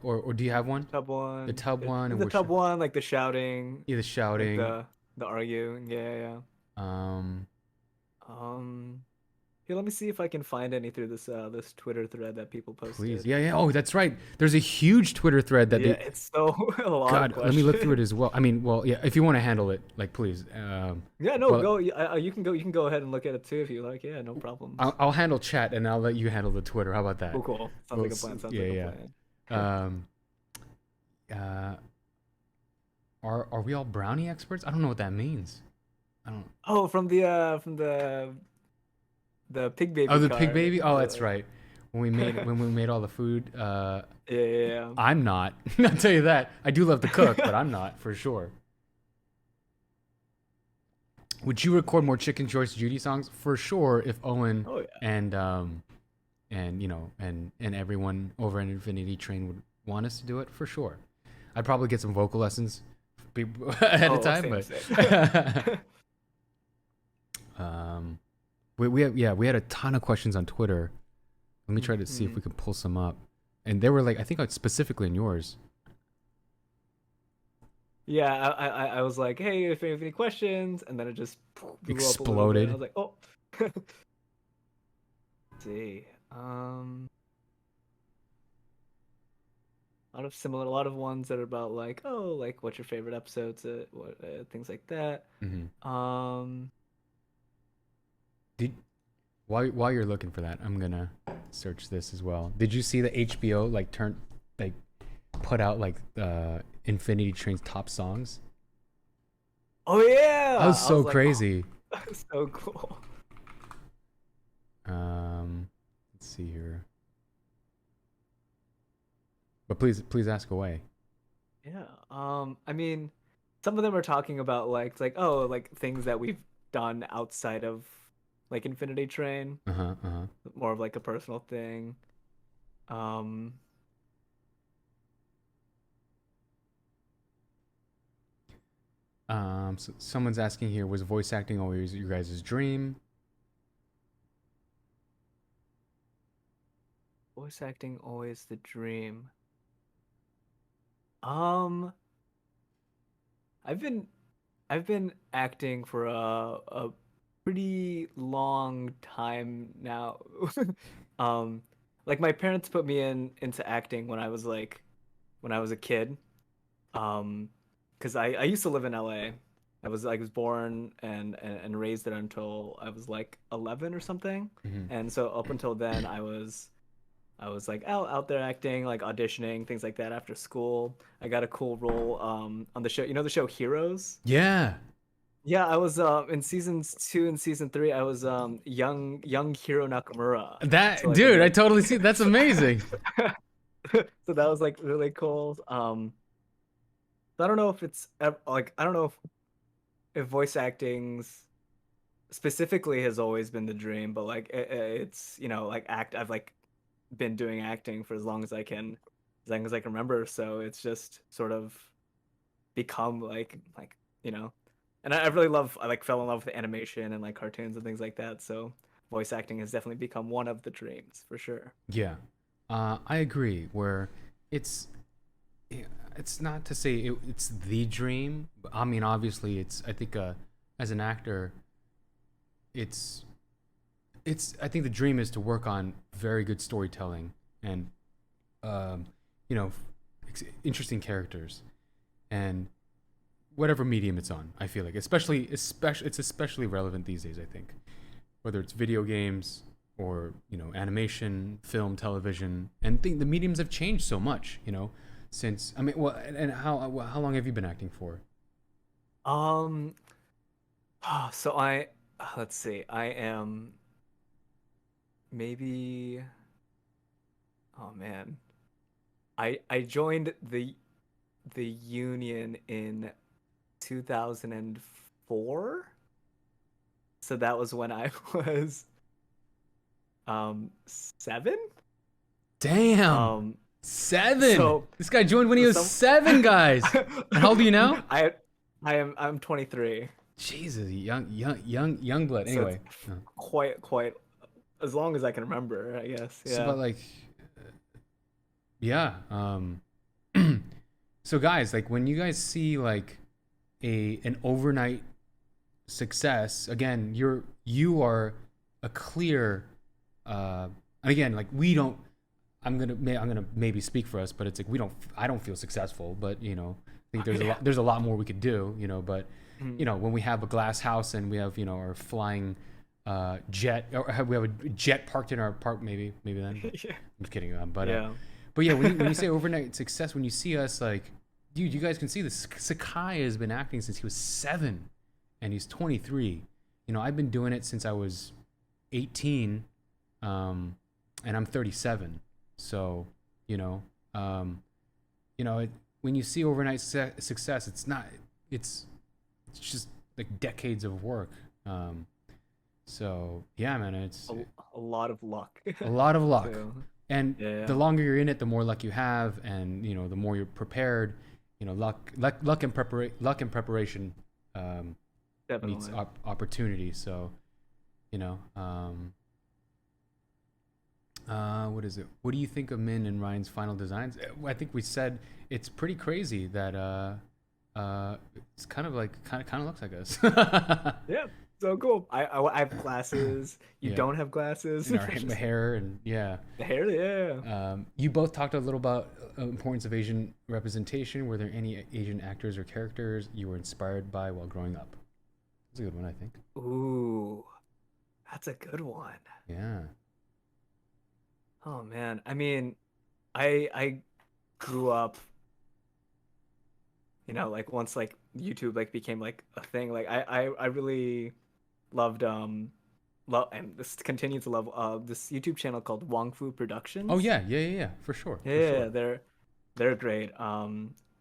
or do you have one? Tub one. The tub one, and The tub one, like the shouting, yeah, the like shouting. the arguing. Yeah, yeah. Um, Here, let me see if I can find any through this Twitter thread that people please, posted. yeah, yeah. Oh, that's right. There's a huge Twitter thread that Yeah, they. it's so a lot of God, let me look through it questions. as well. I mean, well, yeah. If you want to handle it, like, please. Yeah, no, Well, go. You can go. You can go ahead and look at it too if you like. Yeah, no problems. I'll handle chat, and I'll let you handle the Twitter. How about that? Cool, cool. Sounds like a plan. Sounds Yeah, like a yeah. plan. Um, uh, are we all brownie experts? I don't know what that means. I don't. Oh, from the pig Oh, baby the pig car. baby. Oh, that's right. When we made all the food. Yeah, yeah, yeah. I'm not. I'll tell you that. I do love to cook, but I'm not for sure. Would you record more Chicken Choice Judy songs? For sure, if Owen Oh yeah. and everyone over at Infinity Train would want us to do it, for sure. I'd probably get some vocal lessons ahead of Oh, time, same, but same. um, we had a ton of questions on Twitter. Let me try to see if Mhm. we can pull some up, and they were like, I think specifically in yours. Yeah, I was like, hey, if you have any questions, and then it just blew up a little bit. I Exploded. was like, oh. Let's see. A lot of ones that are about like, oh, like what's your favorite episodes, what things like that. Mm-hmm. Um, Did while you're looking for that, I'm gonna search this as well. Did you see the HBO like put out like Infinity Train's top songs? oh yeah, That was I so was like, oh, crazy. that's so cool. Let's see here. But please ask away. Yeah. I mean, some of them are talking about like it's like oh like things that we've done outside of like Infinity Train, Uh huh. Uh huh. more of like a personal thing. Um, So someone's asking here: was voice acting always your guys' dream? Voice acting always the dream. Um, I've been I've been acting for a pretty long time now. Um, like my parents put me into acting when I was a kid. Because I used to live in LA. I was born and raised there until I was like 11 or something. Mm-hmm. And so up until then I was like out there acting, like auditioning, things like that after school. I got a cool role on the show. You know the show Heroes? Yeah. Yeah, I was in seasons 2 and season 3. I was young Hiro Nakamura. So That like in dude, I the totally see. That's amazing. so that was like really cool. So I don't know if it's like I don't know if voice acting's specifically has always been the dream, but like it's like I've like been doing acting for as long as I can, as long as I can remember. So it's just sort of become like you know, and I really love I like fell in love with animation and like cartoons and things like that. So voice acting has definitely become one of the dreams for sure. Yeah, I agree. Where it's yeah, it's not to say it's the dream. I mean, obviously, it's. I think as an actor, it's I think the dream is to work on very good storytelling and um, you know interesting characters and whatever medium it's on. I feel like especially it's especially relevant these days. I think whether it's video games or animation, film, television, and think the mediums have changed so much. Since I mean, well, and how long have you been acting for? Um, so I let's see, I am maybe oh man, I joined the union in 2004. So that was when I was 7. Damn, Um 7. so This guy joined when he was some 7, guys. And how old are you now? I'm 23. Jesus, young blood. So it's Anyway, no. quite as long as I can remember, I guess. So, Yeah. but like, yeah. So guys, like when you guys see like an overnight success, again, you are a clear. And again, like we don't. I'm gonna maybe speak for us, but it's like we don't. I don't feel successul, but I think Yeah. there's a lot more we could do, but Mhm. when we have a glass house and we have our flying jet, or we have a jet parked in our park, maybe then. Yeah. I'm just kidding. Yeah. But yeah, when you say overnight success, when you see us, like, dude, you guys can see this. Sekai has been acting since he was 7, and he's 23. I've been doing it since I was 18, and I'm 37. So, when you see overnight success, it's just like decades of work. So yeah, man, it's A lot of luck. a lot of luck. too. And Yeah. the longer you're in it, the more luck you have, and the more you're prepared. Luck and preparation meets Definitely. opportunity. So, you know, what is it? What do you think of Min and Ryan's final designs? I think we said it's pretty crazy that it's kind of looks like us. Yeah. So cool. I have glasses. You Yeah, don't have glasses. and our hair and yeah. The hair, yeah. You both talked a little about importance of Asian representation. Were there any Asian actors or characters you were inspired by while growing up? That's a good one, I think. Ooh, that's a good one. Yeah. Oh man. I mean, I grew up, like once like YouTube like became like a thing. Like I really loved love and this continue to love this YouTube channel called Wong Fu Oh Productions. yeah, for sure, for Yeah, sure. they're great.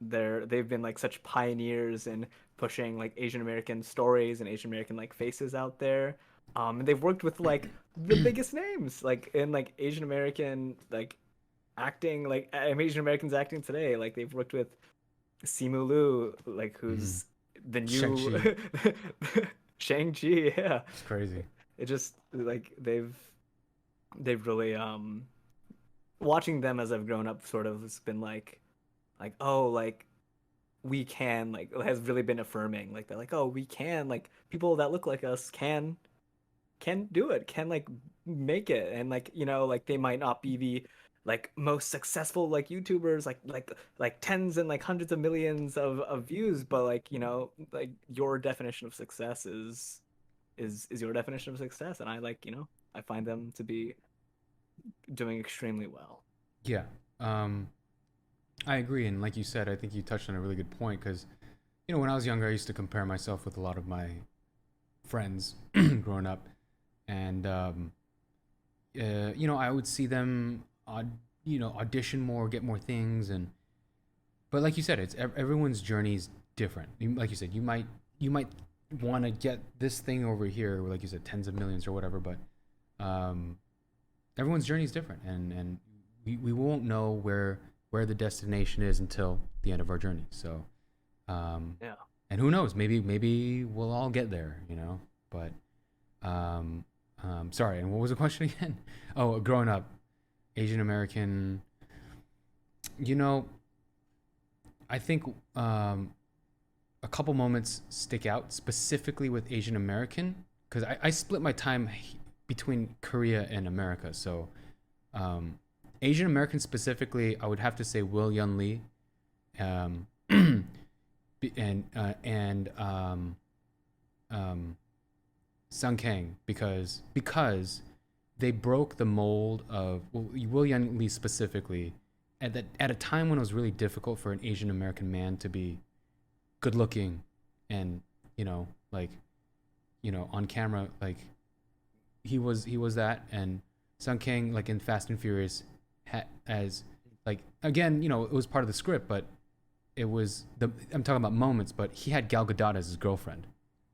They've been like such pioneers in pushing like Asian American stories and Asian American like faces out there. And they've worked with like the biggest names like in like Asian American like acting, like Asian Americans acting today. Like they've worked with Simu Liu, like Hmm. who's the new Shang-Chi. Shang-Chi. Yeah, It's crazy. it just like they've really watching them as I've grown up sort of has been like oh like we can like has really been affirming like they're like oh we can like people that look like us can do it, can like make it, and like like they might not be the like most successful like YouTubers like tens and like hundreds of millions of views, but like like your definition of success is your definition of success, and I like I find them to be doing extremely well. Yeah. Um, I agree, and like you said, I think you touched on a really good point because when I was younger, I used to compare myself with a lot of my friends growing up, and I would see them, audition more, get more things, and but like you said, it's everyone's journey is different. Like you said, you might want to get this thing over here, like you said, tens of millions or whatever. But um, everyone's journey is different, and we won't know where the destination is until the end of our journey. So, Yeah. and who knows? Maybe we'll all get there, But sorry. And what was the question again? Oh, growing up, Asian American. I think a couple moments stick out specifically with Asian American because I split my time between Korea and America. So Asian American specifically, I would have to say Will Yun Lee, um, and Sung Kang because they broke the mold of Will Yun Lee specifically at a time when it was really difficult for an Asian American man to be good looking and on camera, like he was that. And Sung Kang, like in Fast and Furious, as like again, it was part of the script, but it was I'm talking about moments, but he had Gal Gadot as his girlfriend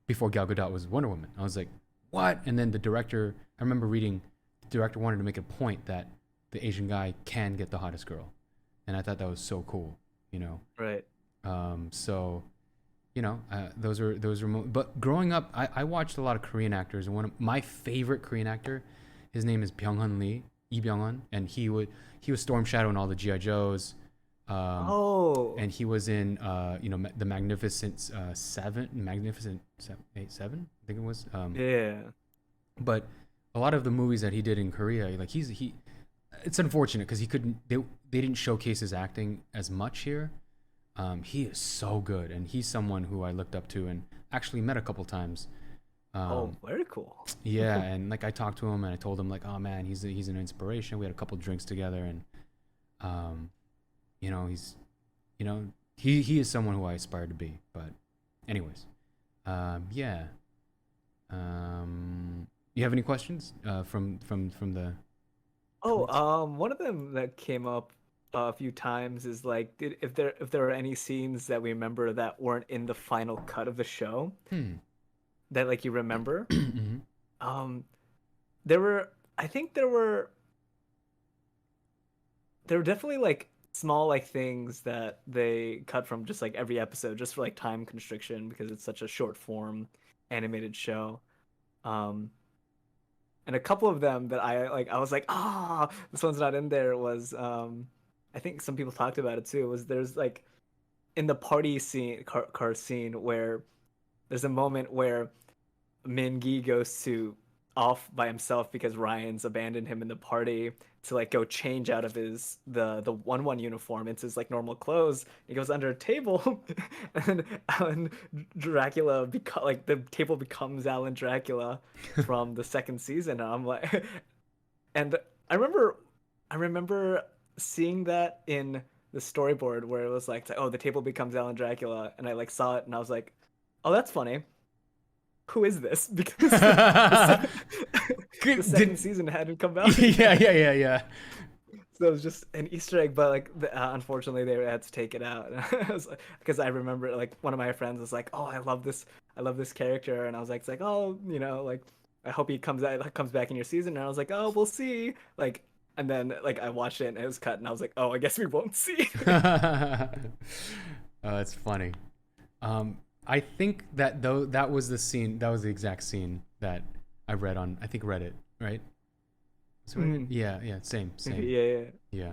before Gal Gadot was Wonder Woman. I was like, what? And then the director, I remember reading, the director wanted to make a point that the Asian guy can get the hottest girl, and I thought that was so cool, Right. So, those are. But growing up, I watched a lot of Korean actors, and one of my favorite Korean actor, his name is Byung-hun Lee, Lee Byung-hun, and he was Storm Shadow in all the GI Joes. And he was in the Magnificent Seven, I think it was. Yeah. But a lot of the movies that he did in Korea, like it's unfortunate because they didn't showcase his acting as much here. He is so good, and he's someone who I looked up to and actually met a couple times. Very cool. Yeah, and like I talked to him and I told him like, oh man, he's an inspiration. We had a couple drinks together, and he's he is someone who I aspire to be. But anyways, yeah. You have any questions from the One of them that came up a few times is like, if there are any scenes that we remember that weren't in the final cut of the show that like you remember. Mm-hmm. I think there were definitely like small like things that they cut from just like every episode just for like time constriction because it's such a short form animated show. And a couple of them that I was like, this one's not in there was I think some people talked about it too, was there's like in the party scene car scene where there's a moment where Min-gi goes to off by himself because Ryan's abandoned him in the party to like go change out of the 1-1 uniform into his like normal clothes. He goes under a table and Alan Dracula like the table becomes Alan Dracula from the second season. And I'm like and I remember seeing that in the storyboard where it was like, oh, the table becomes Alan Dracula, and I like saw it and I was like, oh, that's funny. Who is this? Because the second season hadn't come out. Yeah. So it was just an Easter egg, but like unfortunately they had to take it out. Because I remember like one of my friends was like, "Oh, I love this character," and I was like, "It's like, oh, like I hope he comes back in your season." And I was like, "Oh, we'll see." Like, and then like I watched it and it was cut, and I was like, "Oh, I guess we won't see." It's funny. I think that was the scene. That was the exact scene that I read on, I think, Reddit, right? So, yeah, same. Yeah.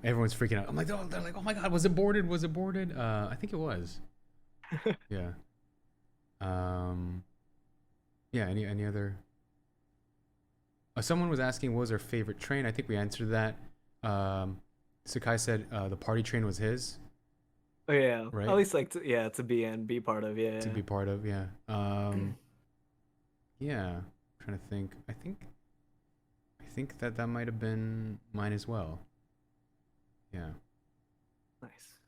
Everyone's freaking out. I'm like, they're like, oh my god, was it boarded? I think it was. Yeah. Yeah. Any other? Someone was asking what was our favorite train. I think we answered that. Sekai said the party train was his. Oh yeah, right. At least like to be part of, yeah. To be part of, yeah. Yeah. I'm trying to think. I think that might have been mine as well. Yeah. Nice.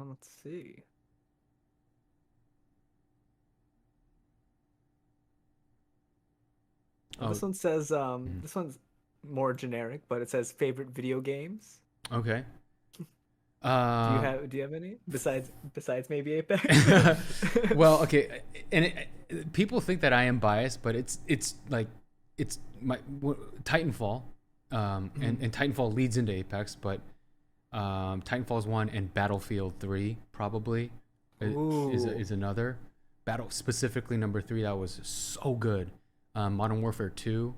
Let's see. This one says this one's more generic, but it says favorite video games. Okay. Do you have any besides maybe Apex? Well, okay, and people think that I am biased, but it's like it's my Titanfall, and Titanfall leads into Apex, but Titanfall's one and Battlefield 3 probably is another. Battle specifically number 3 that was so good. Modern Warfare 2,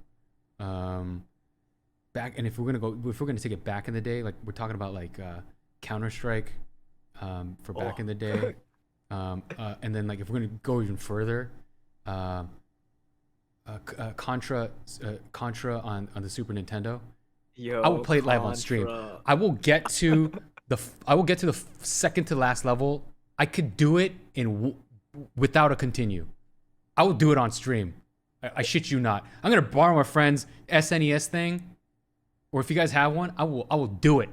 back, and if we're gonna take it back in the day, like we're talking about like Counter-Strike, for back in the day, and then like if we're gonna go even further, Contra on the Super Nintendo. Yo, I will play it live on stream. Contra. I will get to the second to last level. I could do it without a continue. I will do it on stream. I shit you not. I'm gonna borrow my friend's SNES thing, or if you guys have one, I will do it.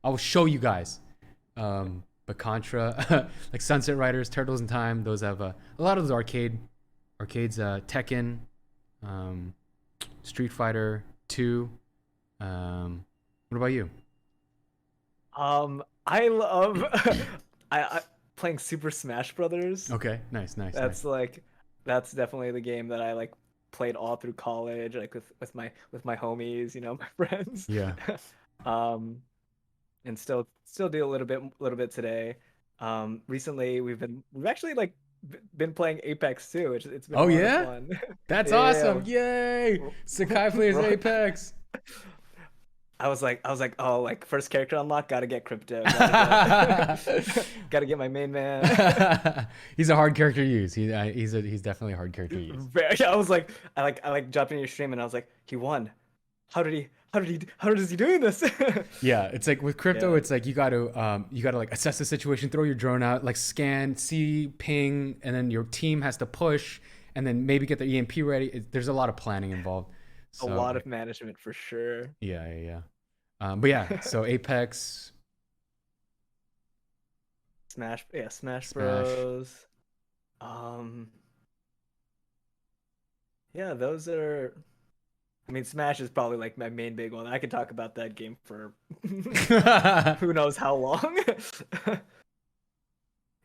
I will show you guys. But Contra, like Sunset Riders, Turtles in Time, those have a lot of those arcades. Tekken, Street Fighter 2. What about you? I love I playing Super Smash Brothers. Okay, nice. That's definitely the game that I like played all through college, like with my homies, my friends. Yeah. And still do a little bit today. Recently we've actually like been playing Apex too. It's been a lot of fun. That's Yeah. awesome! Yay! Sekai plays Right. Apex. I was like, oh, like first character unlock, gotta get crypto, gotta get my main man. He's a hard character to use. He's definitely a hard character to use. I was like, I jumped in your stream and I was like, he won. How does he doing this? Yeah, it's like with crypto, Yeah. it's like you got to like assess the situation, throw your drone out, like scan, see, ping, and then your team has to push, and then maybe get the EMP ready. There's a lot of planning involved. A lot of management for sure. Yeah. But yeah, so Apex, Smash Bros. Yeah, those are. I mean, Smash is probably like my main big one. I could talk about that game for who knows how long.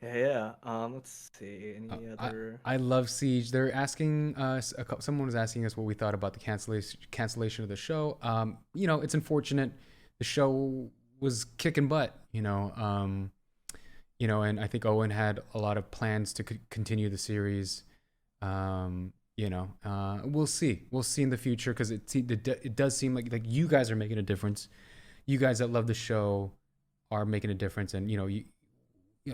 Yeah. Let's see. Any other? I love Siege. They're asking us. Someone was asking us what we thought about the cancellation of the show. It's unfortunate. The show was kicking butt. And I think Owen had a lot of plans to continue the series. We'll see. We'll see in the future, because it does seem like you guys are making a difference. You guys that love the show are making a difference, and I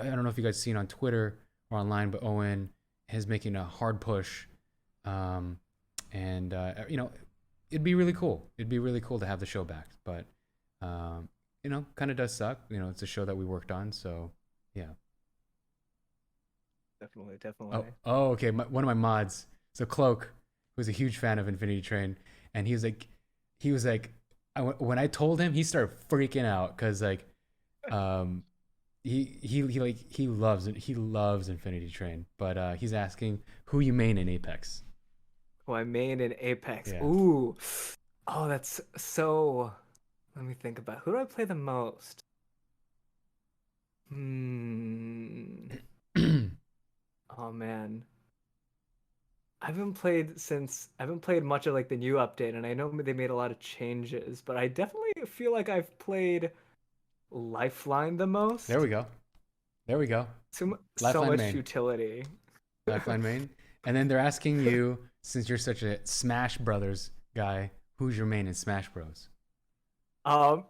don't know if you guys seen on Twitter or online, but Owen is making a hard push, and it'd be really cool. It'd be really cool to have the show back, but kind of does suck. It's a show that we worked on, so yeah. Definitely. Oh, okay. One of my mods, so Cloak, who's a huge fan of Infinity Train, and he was like, when I told him, he started freaking out, because like, he loves it. He loves Infinity Train, but he's asking who you main in Apex. Who I main in Apex. Yeah. Ooh. Oh, that's so. Let me think about, who do I play the most? Oh man. I haven't played much of like the new update, and I know they made a lot of changes, but I definitely feel like I've played Lifeline the most. There we go. So Lifeline much main. utility. Lifeline main. And then they're asking you, since you're such a Smash Brothers guy, who's your main in Smash Bros? I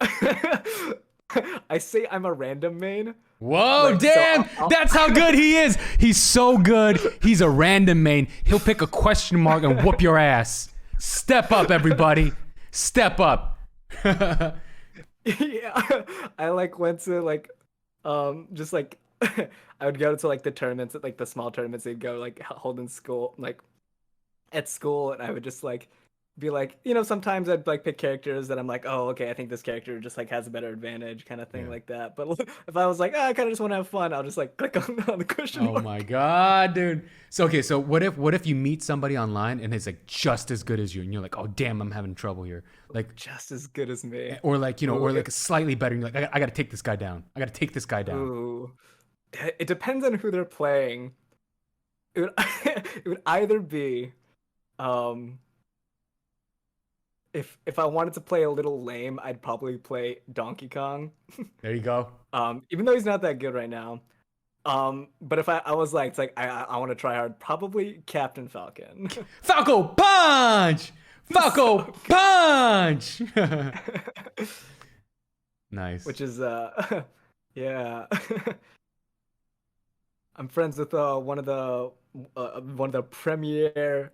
say I'm a random main. Whoa, Like, so damn! I'll- That's how good he is. He's so good. He's a random main. He'll pick a question mark and whoop your ass. Step up, everybody. Step up. Yeah, I like went to like, just like, I would go to like the tournaments, like the small tournaments they'd go like hold in school, like at school, and I would just like be like, sometimes I'd like pick characters that I'm like, oh, okay, I think this character just like has a better advantage, kind of thing Yeah. like that. But if I was like, I kind of just want to have fun, I'll just like click on the question Oh mark. my god, dude. So okay, so what if you meet somebody online and it's like just as good as you, and you're like, oh damn, I'm having trouble here, like, Just as good as me. or like Ooh, or like slightly better. And you're like, I got to take this guy down. I got to take this guy down. ooh. It depends on who they're playing. It would, it would either be, um, if I wanted to play a little lame, I'd probably play Donkey Kong. There you go. Even though he's not that good right now. But if I was like, it's like I want to try hard, probably Captain Falcon. Falco punch. Falco punch. Nice. Which is yeah. I'm friends with one of the premier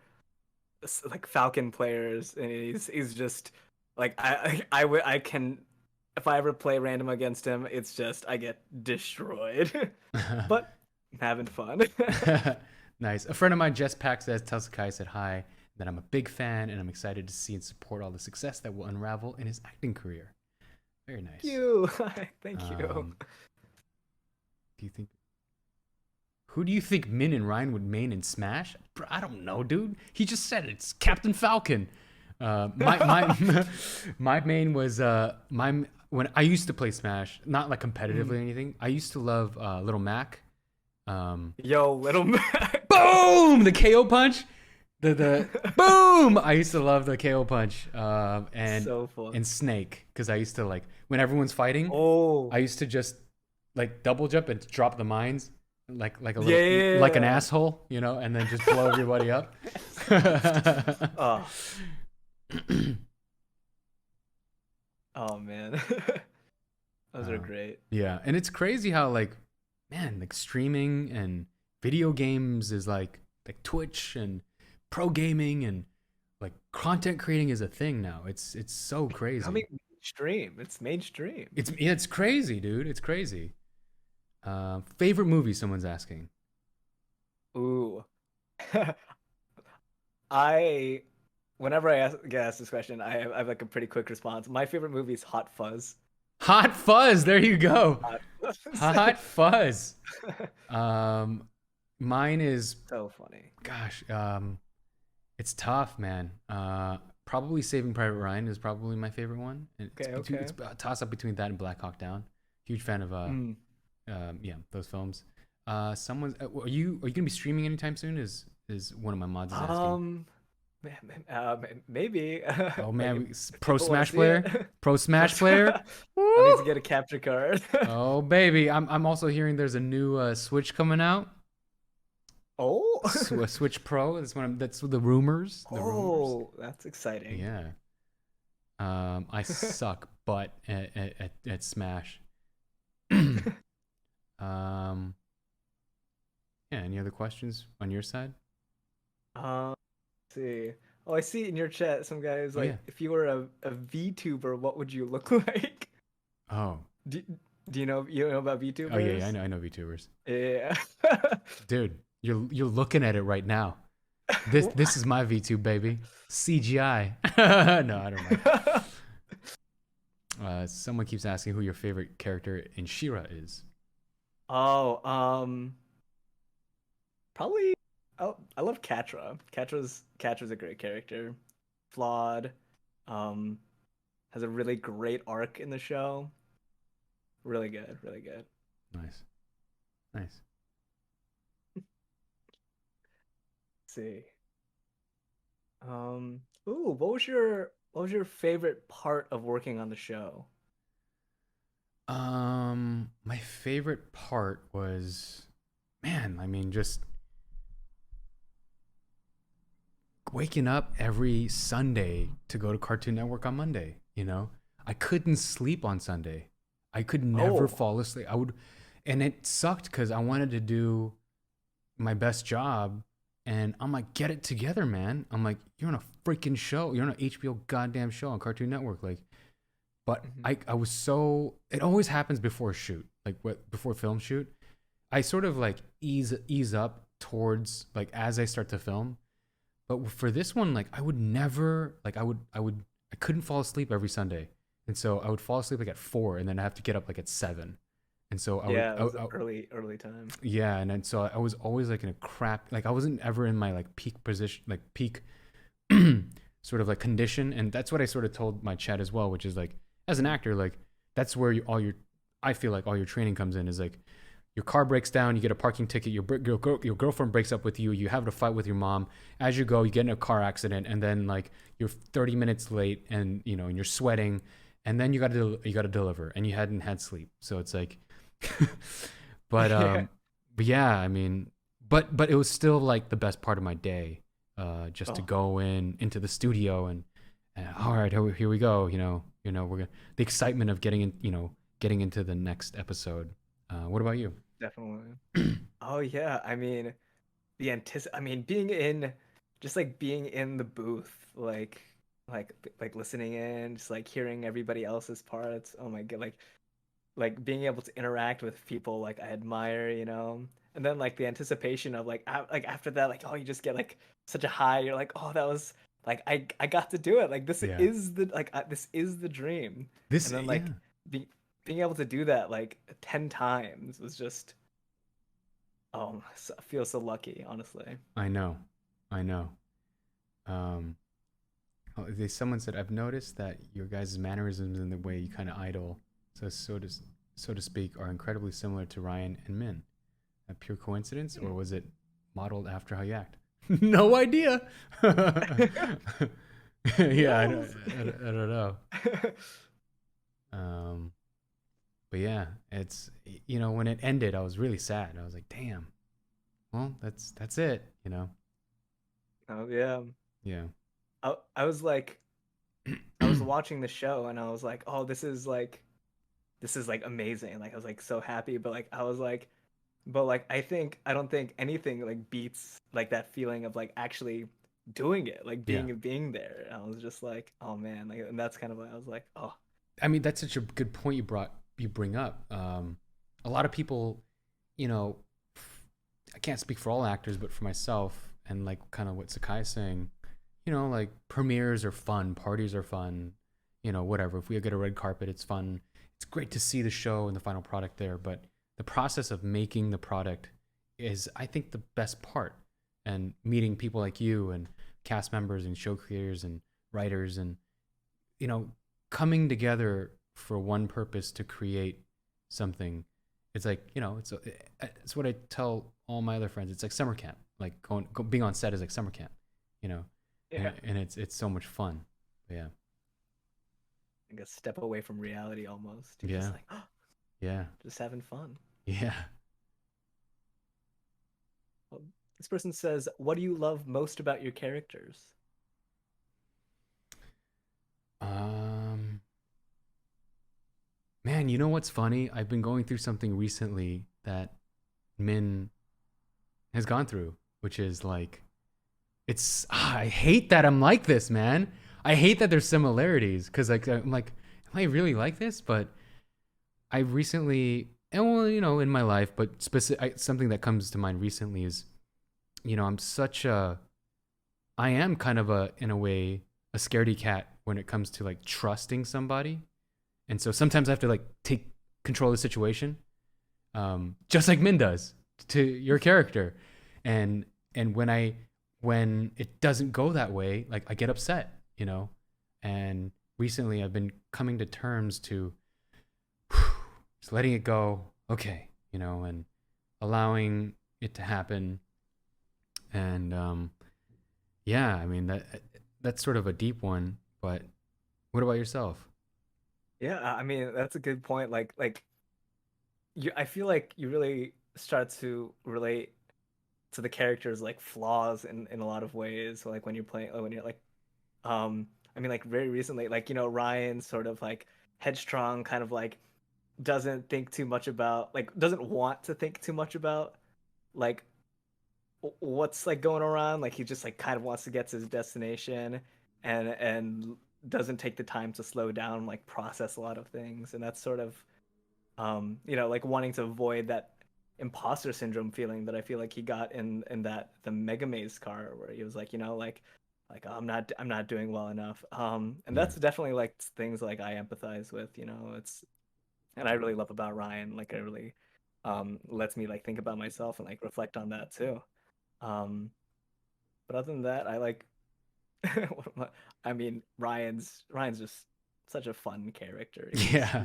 like Falcon players, and he's just like I can, if I ever play random against him, it's just I get destroyed. But I'm having fun. Nice. A friend of mine, Jess Pack, says, tell Sekai said hi, that I'm a big fan and I'm excited to see and support all the success that will unravel in his acting career. Very nice. Thank you. Thank you. Do you think? Who do you think Min and Ryan would main in Smash? Bro, I don't know, dude. He just said it. It's Captain Falcon. My main was when I used to play Smash, not like competitively or anything. I used to love Little Mac. Yo, Little Mac. Boom! The KO punch. The boom! I used to love the KO punch. And So fun. and Snake, because I used to like when everyone's fighting. Oh, I used to just like double jump and drop the mines like a little, Yeah. like an asshole, and then just blow everybody up. oh. Oh man. Those are great. Yeah, and it's crazy how like, man, like streaming and video games is like Twitch and pro gaming and like content creating is a thing now. It's so crazy. Coming mainstream. It's mainstream. It's crazy, dude. It's crazy. Favorite movie? Someone's asking. Ooh. Whenever get asked this question, I have like a pretty quick response. My favorite movie is Hot Fuzz. Hot Fuzz. There you go. Hot Fuzz. Hot Fuzz. Mine is, So funny. gosh, it's tough, man. Probably Saving Private Ryan is probably my favorite one. Okay. It's a toss up between that and Black Hawk Down. Huge fan of yeah, those films. Someone's are you gonna be streaming anytime soon? Is one of my mods is asking. Maybe. Oh man, Like, pro people wanna Smash see player, it. pro Smash player. I need to Woo! get a capture card. Oh baby, I'm also hearing there's a new Switch coming out. Oh. A Switch Pro. That's the rumors. The rumors. Oh, that's exciting. Yeah. I suck butt at Smash. Yeah. Any other questions on your side? Let's see. Oh, I see in your chat some guys Oh, like, yeah. if you were a VTuber, what would you look like? Oh. Do you know about VTubers? Oh yeah. I know VTubers. Yeah. Dude, you're looking at it right now. This is my VTube, baby. CGI. No, I don't know. Someone keeps asking who your favorite character in She-Ra is. Oh, probably. Oh, I love Catra. Catra's a great character. Flawed. Has a really great arc in the show. Really good. Really good. Nice. Let's see. Ooh, what was your favorite part of working on the show? My favorite part was, man, I mean, just waking up every Sunday to go to Cartoon Network on Monday, I couldn't sleep on Sunday. I could never Oh. fall asleep. And it sucked because I wanted to do my best job. And I'm like, get it together, man. I'm like, you're on a freaking show. You're on an HBO goddamn show on Cartoon Network. Like, but I was so, it always happens before a shoot, like before film shoot. I sort of like ease up towards like as I start to film. But for this one, like I would never, like I couldn't fall asleep every Sunday, and so I would fall asleep like at 4, and then I have to get up like at 7, and so Yeah, it was early time. yeah, and then so I was always like in a crap, like I wasn't ever in my like peak position, like peak sort of like condition, and that's what I sort of told my chat as well, which is like as an actor, like that's where all your, I feel like all your training comes in, is like your car breaks down, you get a parking ticket, your girlfriend breaks up with you, you have to fight with your mom. As you go, you get in a car accident, and then like you're 30 minutes late, and you know, and you're sweating, and then you got to deliver, and you hadn't had sleep, so it's like, but Yeah. but yeah, I mean, but it was still like the best part of my day, just to Oh, go into the studio and all right, here we go, we're gonna, the excitement of getting in, getting into the next episode. What about you? definitely. Oh yeah, I mean, I mean, just like being in the booth, like listening in, just like hearing everybody else's parts. Oh my God, like being able to interact with people like I admire, and then like the anticipation of like after that, like, oh, you just get like such a high. You're like, oh, that was like I got to do it. Like Yeah. this is the dream. This, And then yeah, like be, being able to do that like 10 times was just, oh, I feel so lucky, honestly. I know, I know. Um, someone said I've noticed that your guys' mannerisms and the way you kind of idle, so to speak, are incredibly similar to Ryan and Min. A pure coincidence, or was it modeled after how you act? No idea. Yeah, Yes. I don't know. Um, but yeah, it's, when it ended, I was really sad. I was like, damn. Well, that's it. Oh yeah. Yeah, I was like, I was watching the show and I was like, oh, this is like amazing. Like I was like so happy, but like I was like, but like I don't think anything like beats like that feeling of like actually doing it, like yeah. being there. And I was just like, oh man, like, and that's kind of why I was like, oh I mean, that's such a good point you bring up. A lot of people, you know, I can't speak for all actors, but for myself, and like kind of what Sakai is saying, like premieres are fun, parties are fun, whatever. If we get a red carpet, it's fun. It's great to see the show and the final product there, but the process of making the product is, I think, the best part. And meeting people like you and cast members and show creators and writers, and you know coming together for one purpose to create something. It's like, it's what I tell all my other friends. It's like summer camp. Like being on set is like summer camp, you know, yeah, and it's so much fun. But yeah, like a step away from reality almost. You're just yeah, like, oh, yeah, just having fun. yeah. Well, this person says, what do you love most about your characters? Um, Man, you know what's funny? I've been going through something recently that Min has gone through, which is like, I hate that I'm like this, man. I hate that there's similarities, because like I'm like, am I really like this? But I recently, and well, in my life, but something that comes to mind recently is, I'm I am kind of in a way, a scaredy cat when it comes to like trusting somebody. And so sometimes I have to like take control of the situation, just like Min does to your character. And when it doesn't go that way, like I get upset, And recently I've been coming to terms to just letting it go, okay, and allowing it to happen. And yeah, I mean that's sort of a deep one, but what about yourself? Yeah, I mean, that's a good point. I feel like you really start to relate to the characters like flaws in a lot of ways. So, like when you're playing, when you're like, I mean, like very recently, like Ryan sort of like headstrong, kind of like doesn't think too much about, like doesn't want to think too much about like what's like going around. Like he just like kind of wants to get to his destination, and doesn't take the time to slow down, like process a lot of things, and that's sort of like wanting to avoid that imposter syndrome feeling that I feel like he got in that the Mega Maze car where he was like, oh, I'm not doing well enough. And Yeah. that's definitely like things like I empathize with, it's and I really love about Ryan, like it really lets me like think about myself and like reflect on that too. Um, but other than that, I like I mean, Ryan's just such a fun character. Yeah.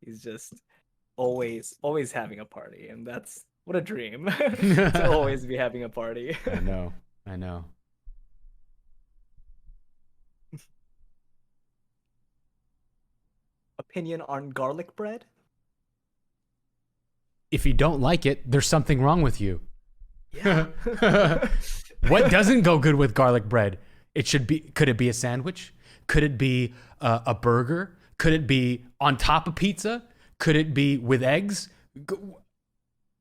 He's just always having a party, and that's what a dream to I always be having a party. know. I know. Opinion on garlic bread? If you don't like it, there's something wrong with you. Yeah. What doesn't go good with garlic bread? Could it be a sandwich? Could it be a burger? Could it be on top of pizza? Could it be with eggs?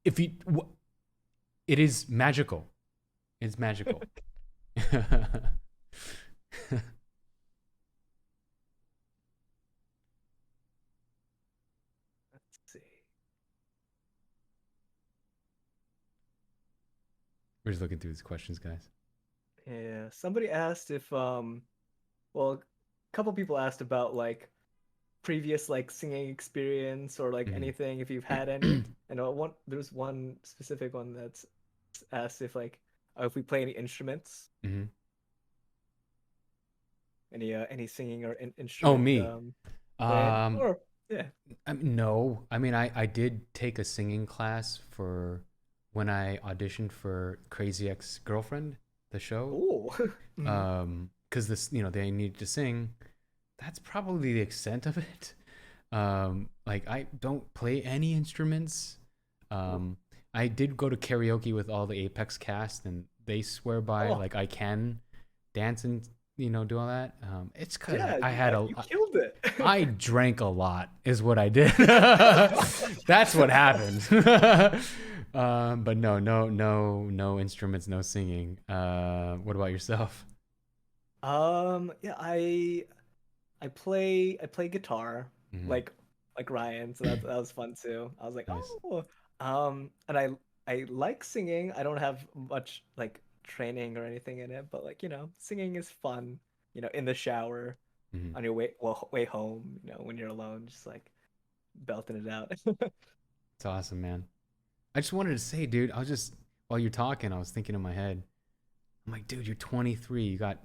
If you, it is magical. It's magical. Let's see. We're just looking through these questions, guys. Yeah, somebody asked if well, a couple people asked about like previous like singing experience or like Mhm. anything if you've had any. And there's one specific one that's asked if like if we play any instruments, Mhm. any singing or Oh, instrument me. playing Um, or yeah. no. I mean, I did take a singing class for when I auditioned for Crazy Ex-Girlfriend, the show. Oh. Mhm. Because they needed to sing. That's probably the extent of it. Like I don't play any instruments. Um, I did go to karaoke with all the Apex cast, and they swear by Oh, like I can dance and do all that. It's because yeah, I had you killed it. I drank a lot, is what I did. That's what happened. But no instruments, no singing. What about yourself? Yeah, I play guitar Hmm. like Ryan, so that was fun too. I was like, Nice. oh, and I like singing. I don't have much like training or anything in it, but like singing is fun. In the shower, Hmm. on your way home. When you're alone, just like belting it out. It's awesome, man. I just wanted to say, dude, while you're talking, I was thinking in my head, I'm like, dude, you're 23. You got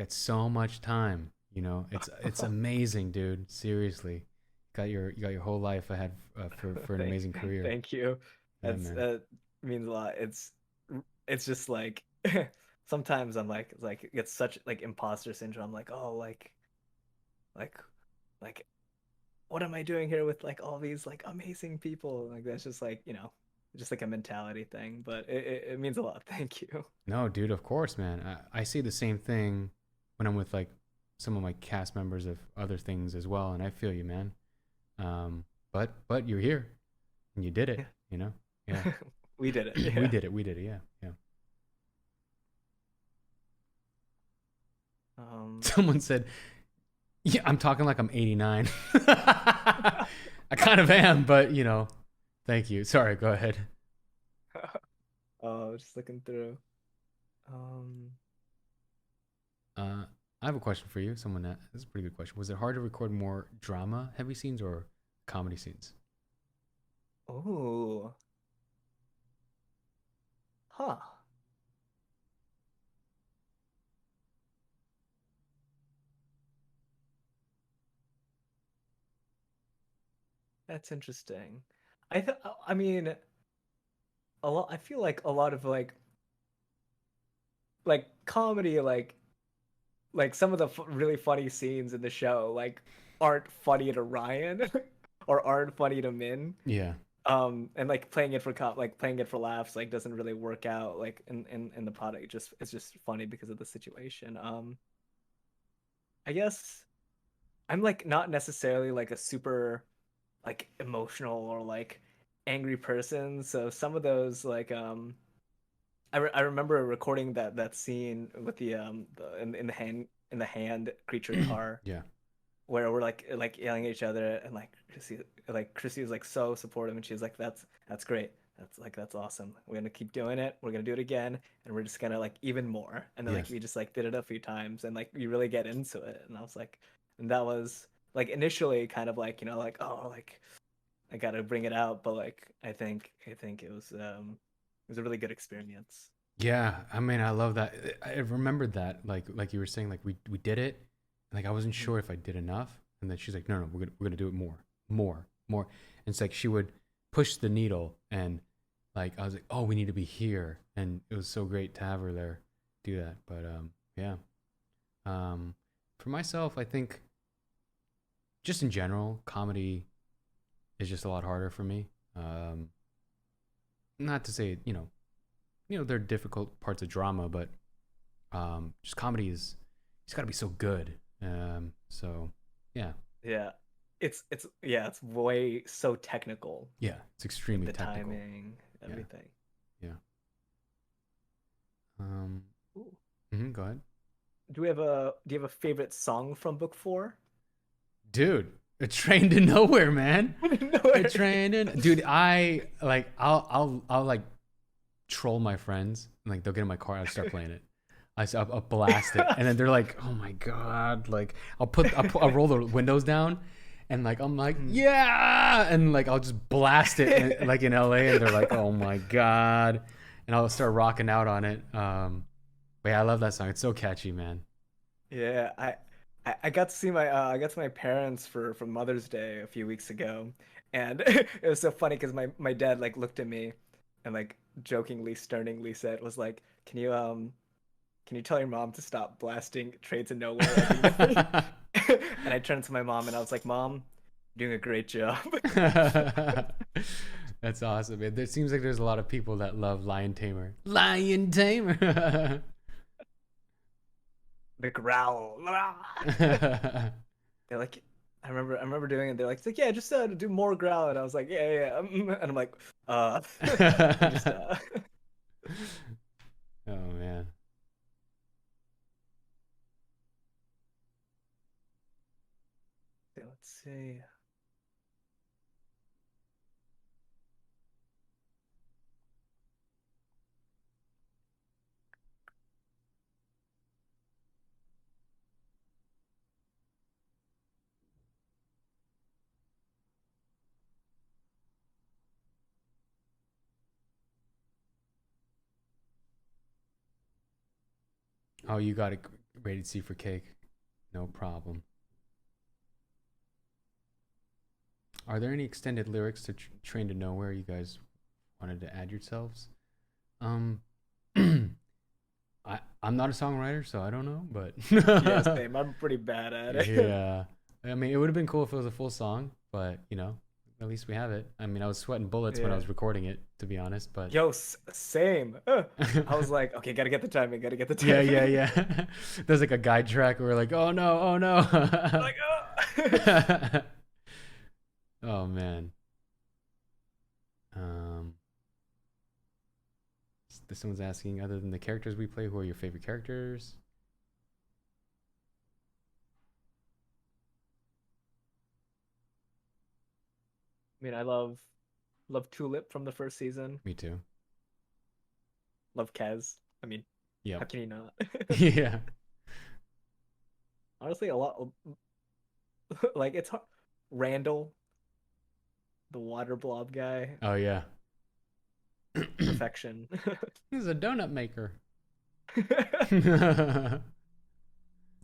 so much time. It's amazing, dude. Seriously, you got your whole life ahead for an Thank, amazing career. thank you. Yeah, That's man. means a lot. It's just like sometimes I'm like it's such like imposter syndrome. Like oh like like what am I doing here with like all these like amazing people? Like that's just like just like a mentality thing. But it means a lot. Thank you. No, dude, of course, man. I see the same thing when I'm with like some of my cast members of other things as well, and I feel you, man. But you're here and you did it. Yeah, We did it. we Yeah. did it. We did it. Yeah, yeah. Um. Someone said, "Yeah, I'm talking like I'm 89." I kind of am, but thank you. Sorry, go ahead. Oh, just looking through. Um. I have a question for you. This is a pretty good question. Was it hard to record more drama heavy scenes or comedy scenes? Oh. Huh. That's interesting. I mean, a lot. I feel like a lot of like comedy, like some of the really funny scenes in the show, like aren't funny to Ryan, or aren't funny to Min. Yeah. And like playing it for laughs, like doesn't really work out like in the product. It's just funny because of the situation. I guess I'm like not necessarily like a super like emotional or like angry person, so some of those like I remember recording that scene with the in the hand creature car Yeah. where we're like yelling at each other, and Chrissy was like so supportive, and she was like, that's great. That's awesome. We're gonna keep doing it. We're gonna do it again, and we're just gonna like even more. And then like Yes. we just like did it a few times, and like you really get into it. And I was like, and that was like initially kind of like like, oh, like I gotta bring it out, but like I think it was a really good experience. Yeah, I mean, I love that. I remembered that, like you were saying, like we did it. Like I wasn't Mhm. sure if I did enough, and then she's like, no, we're gonna do it more, more, more. And it's like she would push the needle, and like I was like, oh, we need to be here, and it was so great to have her there, do that. But yeah. Um, for myself, I think just in general, comedy is just a lot harder for me. Um, not to say there are difficult parts of drama, but just comedy is it's got to be so good. So yeah, Yeah, it's way so technical. yeah, it's Like extremely the technical. timing, Yeah, everything. yeah. Um, Ooh. Go ahead, Do you have a favorite song from book four? dude. A train to nowhere, man. No A worries. train to, dude. I'll like troll my friends, and like they'll get in my car, I'll start playing it. I'll blast it, and then they're like, "Oh my god!" Like I'll roll the windows down, and like I'm like, Mhm. "Yeah!" And like I'll just blast it, like in LA, and they're like, "Oh my god!" And I'll start rocking out on it. But yeah, I love that song. It's so catchy, man. Yeah, I got to see I got to my parents for Mother's Day a few weeks ago, and it was so funny because my dad like looked at me and like jokingly, sternly said was like, can you tell your mom to stop blasting Trades of Nowhere every night? And I turned to my mom and I was like, Mom, you're doing a great job. That's awesome, man. There seems like there's a lot of people that love Lion Tamer. Lion Tamer. The growl. They're like, I remember doing it. They're like, it's like, yeah, just do more growl. And I was like, yeah. And I'm like, let me just Oh man. let's see. Oh, you got it rated C for cake. No problem. Are there any extended lyrics to Train to Nowhere you guys wanted to add yourselves? Um, I'm not a songwriter, so I don't know, but Yeah, same. I'm pretty bad at it. yeah. I mean, it would have been cool if it was a full song, but at least we have it. I mean, I was sweating bullets when I Yeah. was recording it, to be honest, but Yo, same. I was like, okay, gotta get the timing, gotta get the yeah, timing. yeah. There's like a guide track where we're like, oh no, oh no. Like, oh. Oh man. Um, this one's asking, other than the characters we play, who are your favorite characters? I mean, I love Tulip from the first season. Me too. Love Kez. I mean, Yep. how can you not? Yeah. Honestly, a lot like it's hard. Randall, the water blob guy, Oh yeah. perfection. He's a donut maker.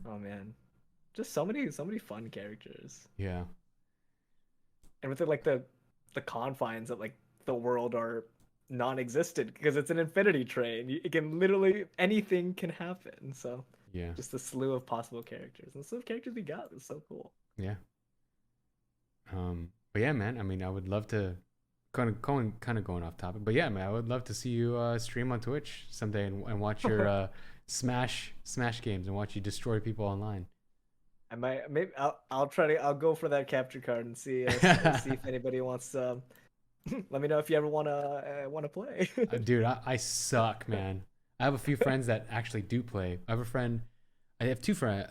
Oh man, just so many fun characters, Yeah. and with the confines of like the world are non-existent because it's an infinity train. It can literally anything can happen. So Yeah. just the slew of possible characters and the slew of characters we got is so cool. Yeah. But yeah, man. I mean, I would love to going off topic, but yeah, man, I would love to see you stream on Twitch someday and watch your Smash games and watch you destroy people online. I might maybe I'll go for that capture card and see see if anybody wants to. Let me know if you ever wanna play. Dude, I suck, man. I have a few friends that actually do play. I have two friends.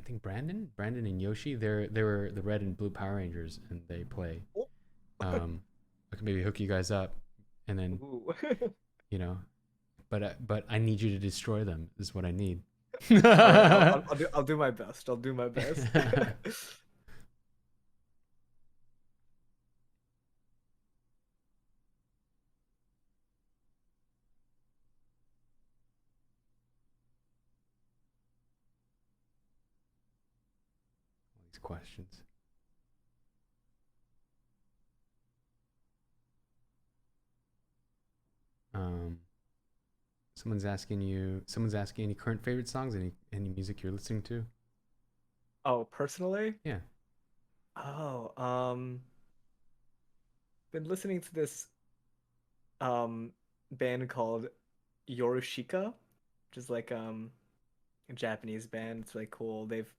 think Brandon and Yoshi. They were the red and blue Power Rangers, and they play. Oh. I can maybe hook you guys up, and then Ooh. you know, but I need you to destroy them. Is what I need. All right, I'll do my best. I'll do my best. All these questions. Um, Someone's asking any current favorite songs, any music you're listening to. Oh, personally? Yeah. Oh, been listening to this um band called Yorushika, which is like a Japanese band. It's really cool. They've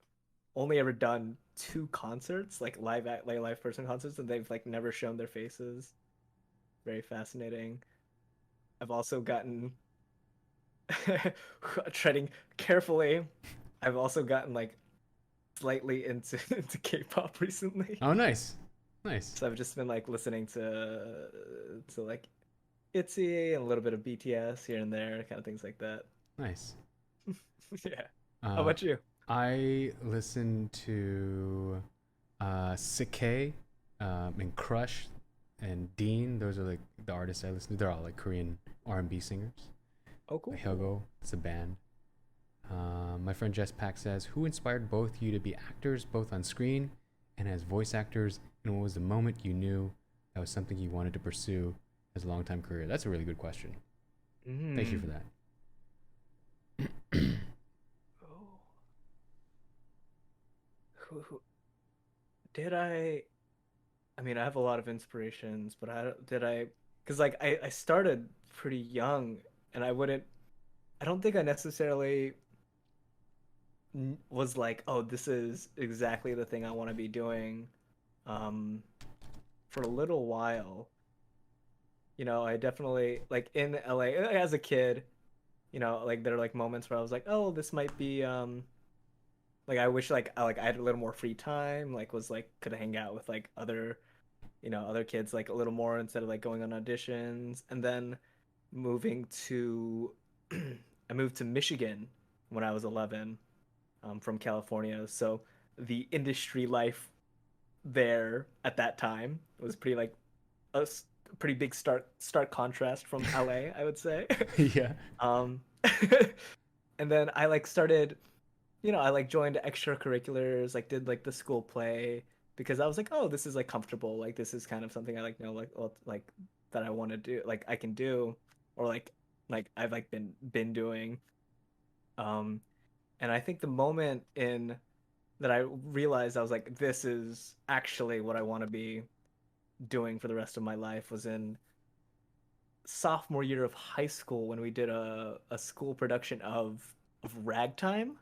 only ever done two concerts, like live person concerts, and they've like never shown their faces. Very fascinating. I've also gotten treading carefully. I've also gotten like slightly into into K-pop recently. Oh, nice, nice, So I've just been like listening to like ITZY and a little bit of BTS here and there, kind of things like that. nice. Yeah. How Uh, about you? I listen to Sekai, and Crush, and Dean. Those are like the artists I listen to. They're all like Korean R&B singers. Oh, cool. Hyogo, it's a band. My friend Jess Pack says, "Who inspired both you to be actors, both on screen and as voice actors? And what was the moment you knew that was something you wanted to pursue as a long-time career?" That's a really good question. Thank you for that. Oh. Who did I mean, I have a lot of inspirations, but because like I started pretty young, and I don't think I necessarily was like, oh, this is exactly the thing I want to be doing. Um, for a little while, I definitely like in LA as a kid, like there are like moments where I was like, oh, this might be like I wish like I had a little more free time, like was like could hang out with like other kids like a little more instead of like going on auditions. And then moving to I moved to Michigan when I was 11, from California. So the industry life there at that time was pretty like pretty big stark contrast from LA, I would say. Yeah. um and then I like started, I like joined extracurriculars, like did like the school play, because I was like, oh, this is like comfortable, like this is kind of something I like know, like that I want to do, like I can do, or like I've like been doing. um and I think the moment in that I realized I was like, this is actually what I want to be doing for the rest of my life was in sophomore year of high school, when we did a school production of Ragtime,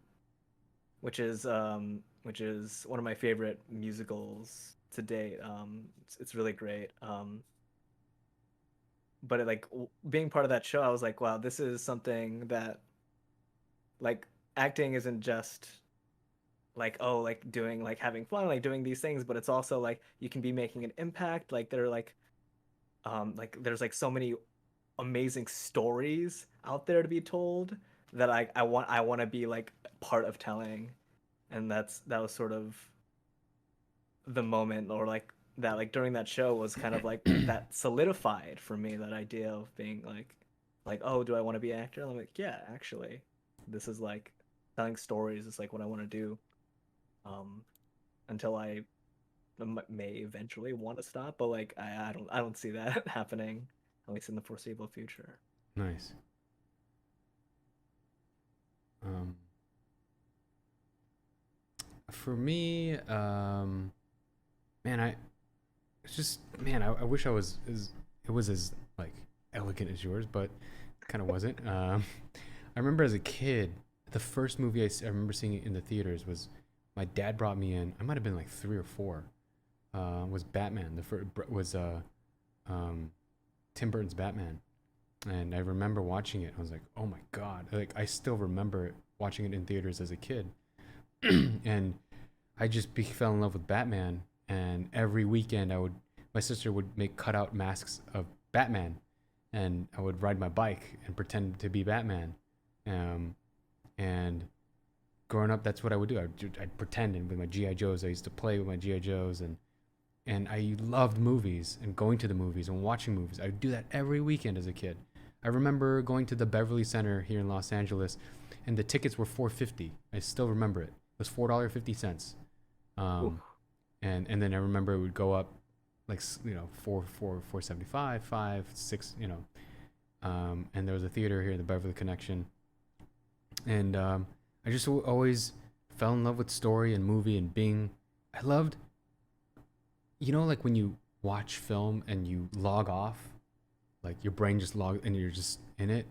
which is one of my favorite musicals to date. It's really great. But like being part of that show, I was like, wow, this is something that like acting isn't just like, oh, like doing like having fun, like doing these things, but it's also like you can be making an impact. Like there are like there's like so many amazing stories out there to be told that I want to be like part of telling. And that was sort of the moment, or like that, like during that show was kind of like that solidified for me that idea of being like, oh, do I want to be an actor? And I'm like, yeah, actually, this is like telling stories is like what I want to do. um until I may eventually want to stop, but like I don't see that happening, at least in the foreseeable future. Nice. Um, for me, man, it's just man, I wish I was as it was as like elegant as yours, but kind of wasn't. I remember as a kid, the first movie I remember seeing it in the theaters was my dad brought me in. I might have been like 3 or 4. Was Batman. The first was um, Tim Burton's Batman, and I remember watching it. I was like, oh my god! Like I still remember watching it in theaters as a kid. and I just fell in love with Batman. And every weekend, my sister would make cutout masks of Batman, and I would ride my bike and pretend to be Batman. And growing up, that's what I would do. I'd pretend, and with my GI Joes, I used to play with my GI Joes, and I loved movies and going to the movies and watching movies. I would do that every weekend as a kid. I remember going to the Beverly Center here in Los Angeles, and the tickets were $4.50. I still remember it. It was $4.50. And then I remember it would go up, like, $4.75, $5, $6, and there was a theater here in the Beverly Connection, and I just always fell in love with story and movie and being. I loved, like when you watch film and you log off, like your brain just and you're just in it.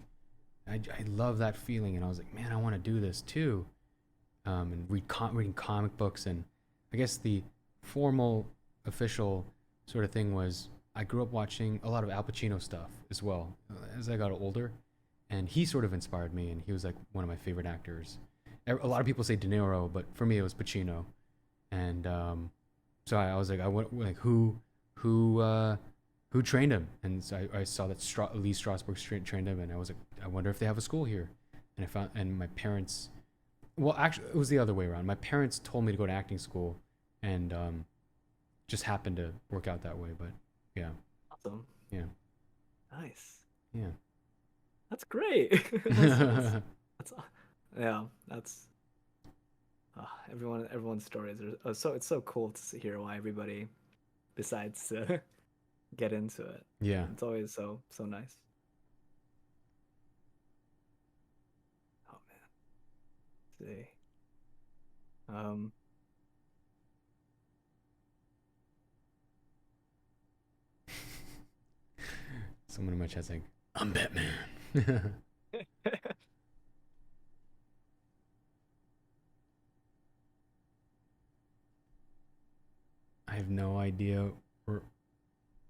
I love that feeling, and I was like, man, I want to do this too. And reading comic books, and I guess the formal, official sort of thing was I grew up watching a lot of Al Pacino stuff as well as I got older, and he sort of inspired me, and he was like one of my favorite actors. A lot of people say De Niro, but for me it was Pacino, and so I was like, who trained him? And so I saw that Lee Strasberg trained him, and I was like, I wonder if they have a school here. And I found, and my parents, well, actually, it was the other way around. My parents told me to go to acting school, and just happened to work out that way. But yeah. Awesome. Yeah. Nice. Yeah. That's great. That's everyone's stories are it's so cool to hear why everybody decides to get into it. Yeah. It's always so nice. Oh man. Let's see. Someone in my chat's like, I'm Batman. I have no idea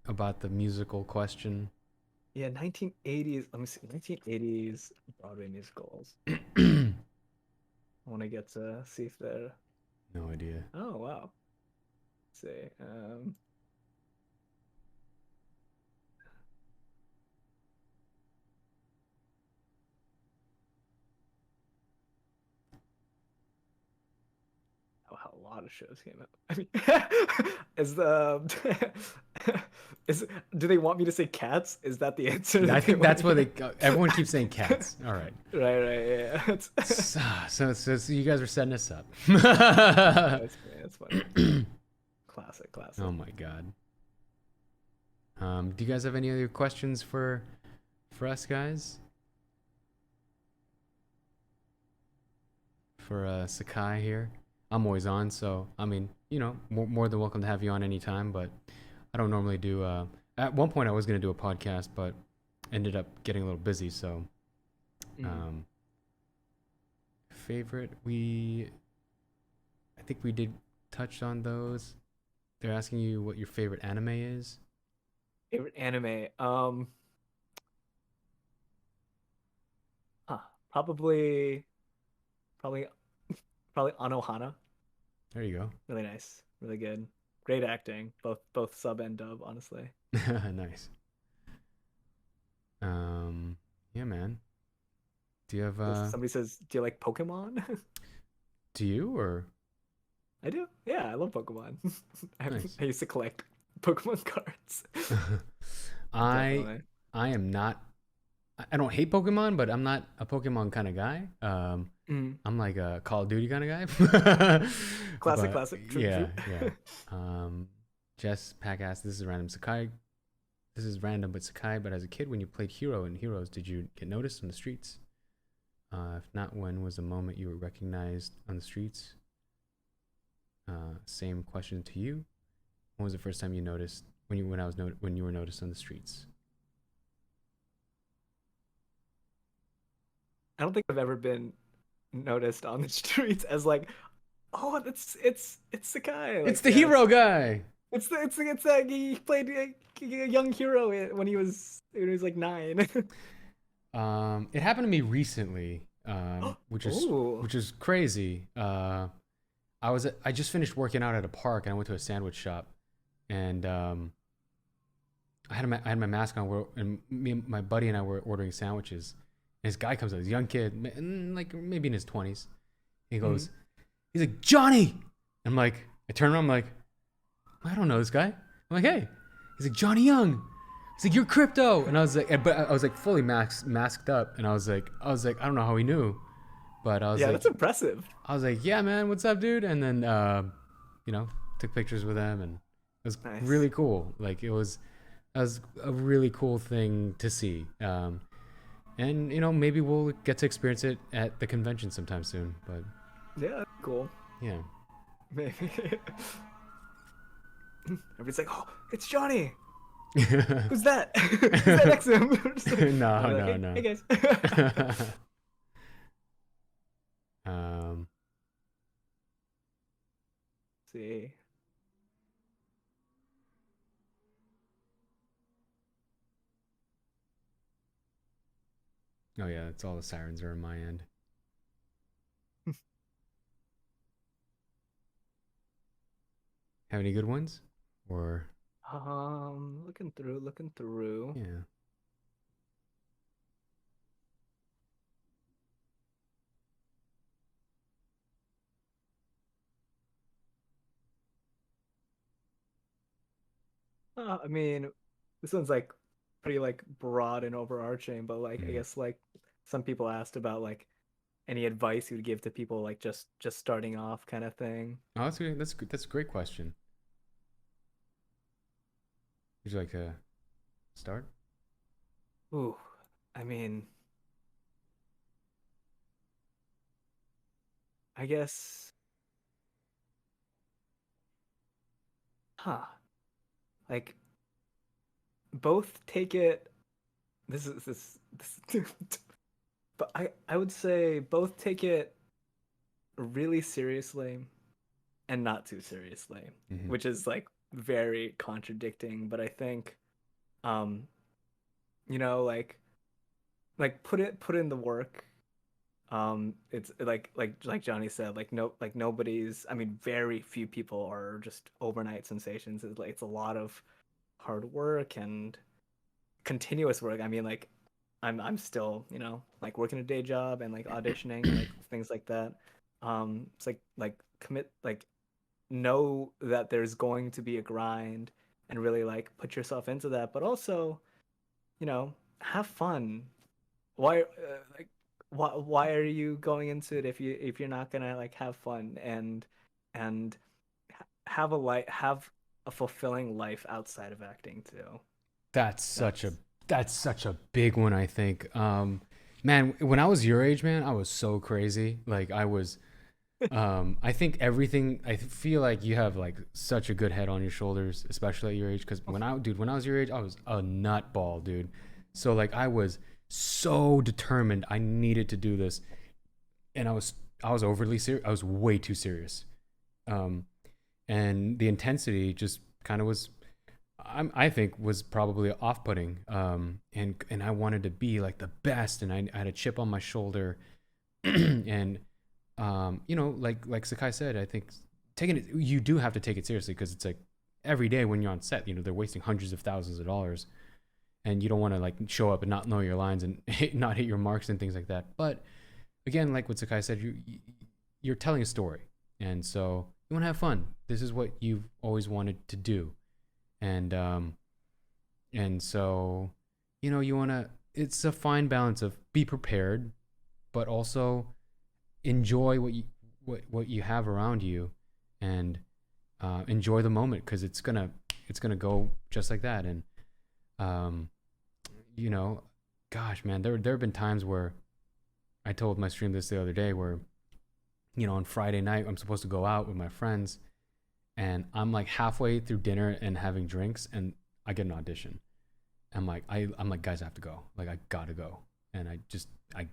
about the musical question. Yeah, 1980s. Let me see. 1980s Broadway musicals. I want to get to see if they're. No idea. Oh wow. Let's see. Oh, how a lot of shows came out. I mean, do they want me to say Cats? Is that the answer? I think that's what everyone keeps saying Cats. All right. Right, yeah. So you guys are setting us up. That's funny. Classic. Oh my god. Do you guys have any other questions for us guys? For Sekai here. I'm always on, so I mean, more than welcome to have you on anytime, but I don't normally do at one point I was going to do a podcast, but ended up getting a little busy, so favorite, I think we did touch on those. They're asking you what your favorite anime is. Favorite anime, probably Anohana. There you go. Really nice, really good, great acting, both sub and dub, honestly. Nice. Yeah, man. Do you have Somebody says, do you like Pokemon? Do you, or? I do. Yeah, I love Pokemon. Nice. I used to collect Pokemon cards. I am not. I don't hate Pokemon, but I'm not a Pokemon kind of guy. I'm like a Call of Duty kind of guy. Classic. True. Jess Pack asked, this is random Sekai. This is random, but Sekai, but as a kid, when you played Hero in Heroes, did you get noticed on the streets? If not, when was the moment you were recognized on the streets? Same question to you. When was the first time you noticed when you were noticed on the streets? I don't think I've ever been noticed on the streets as like, oh, it's Sekai. Like, it's the hero guy. It's like he played a young hero when he was like 9. It happened to me recently, which is crazy. I just finished working out at a park and I went to a sandwich shop, and I had my mask on, and me and my buddy and I were ordering sandwiches. And this guy comes up, this young kid, like maybe in his 20s. He goes, he's like, Johnny. I'm like, I turn around, I'm like, I don't know this guy. I'm like, hey. He's like, Johnny Young. He's like, you're crypto. And I was like, but I was like fully masked up, and I was like, I don't know how he knew, but I was Yeah, like, that's impressive. I was like, yeah, man, what's up, dude? And then, took pictures with him, and it was Nice. really cool. Like that was a really cool thing to see. And maybe we'll get to experience it at the convention sometime soon. But Yeah, that's cool. yeah, Maybe. Everybody's like, oh, it's Johnny. Who's that? Who's that next to him? Just like- No, I'm like, no. Hey guys. um, See. oh yeah, that's all the sirens are on my end. Have any good ones? Or Looking through. yeah. I mean, this one's like pretty like broad and overarching, but like I Mm. guess like some people asked about like any advice you would give to people like just starting off kind of thing. Oh, that's good. That's a great question. Would you like to start? Ooh, I mean, I guess, huh? Like both take it. This but I would say both take it really seriously and not too seriously, Mhm. which is like very contradicting. But I think, um, like put in the work. It's like Johnny said, like nobody's. I mean, very few people are just overnight sensations. It's a lot of hard work and continuous work. I mean, like I'm still, like working a day job and like auditioning and like things like that. It's like commit, like know that there's going to be a grind and really like put yourself into that, but also, have fun. Why like why are you going into it if you're not gonna like have fun and have a fulfilling life outside of acting too. That's such a That's that's such a big one, I think. Man, when I was your age, man, I was so crazy. Like I was I think everything I feel like you have like such a good head on your shoulders, especially at your age cuz when I was your age, I was a nutball, dude. So like I was so determined I needed to do this, and I was overly serious. I was way too serious. Um and the intensity just kind of was I think was probably off-putting, and I wanted to be like the best, and I had a chip on my shoulder, and like Sakai said, I think taking it, you do have to take it seriously, because it's like every day when you're on set, they're wasting hundreds of thousands of dollars, and you don't want to like show up and not know your lines and not hit your marks and things like that. But again, like what Sakai said, you're telling a story, and so you want to have fun. This is what you've always wanted to do, and so you want to. It's a fine balance of be prepared, but also enjoy what you have around you, and enjoy the moment, because it's gonna go just like that. And um, you know, gosh, man, there have been times where I told my stream this the other day where on Friday night I'm supposed to go out with my friends, and I'm like halfway through dinner and having drinks, and I get an audition. I'm like, guys, I have to go. Like, I gotta go, and I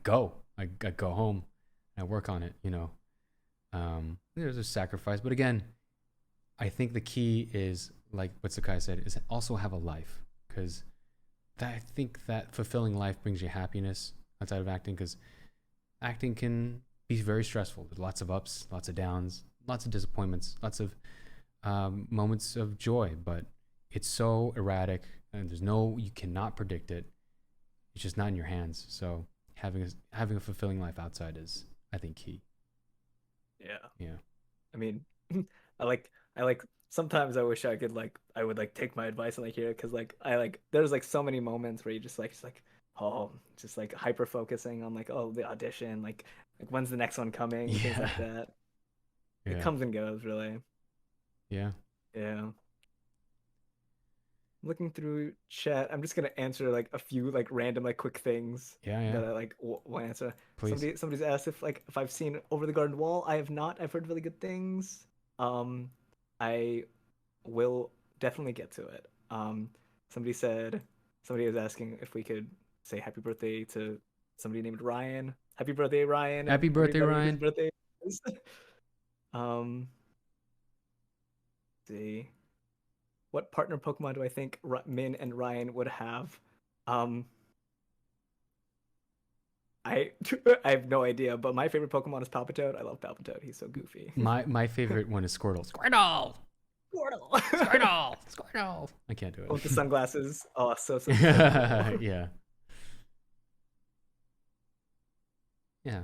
go. I go home, and I work on it. There's a sacrifice, but again, I think the key is, like what Sakai said, is also have a life, because I think that fulfilling life brings you happiness outside of acting, because acting can be very stressful. There's lots of ups, lots of downs, lots of disappointments, lots of moments of joy, but it's so erratic, and you cannot predict it. It's just not in your hands. So having a fulfilling life outside is, I think, key. Yeah. I mean, I like sometimes I wish I would like take my advice and like hear it, because like there's like so many moments where you just like oh, just like hyper focusing on like, oh, the audition, like when's the next one coming, things like that. It Yeah. comes and goes, really. Yeah. Yeah. Looking through chat, I'm just gonna answer like a few like random like quick things Yeah. that I like will answer. Please. Somebody's asked if I've seen Over the Garden Wall. I have not. I've heard really good things. I will definitely get to it. Somebody said somebody was asking if we could say happy birthday to somebody named Ryan. Happy birthday, Ryan! Happy birthday, Everybody whose Ryan. birthday it is. Um, see. What partner Pokemon do I think Min and Ryan would have? Um, I I have no idea, but my favorite Pokemon is Palpitoad. I love Palpitoad. He's so goofy. My favorite one is Squirtle. Squirtle. Squirtle. Squirtle. Squirtle. I can't do it. With the sunglasses. Oh, so cool. Yeah. Yeah.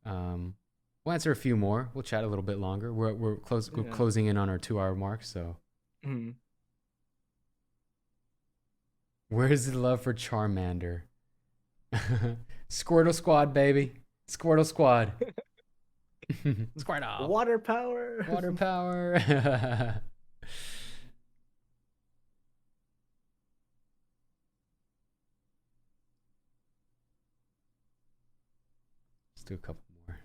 We'll answer a few more. We'll chat a little bit longer. We're closing in on our 2-hour mark, so. Mm-hmm. Where's the love for Charmander? Squirtle Squad, baby. Squirtle Squad. Squirtle. Water power. Water power. Let's do a couple more.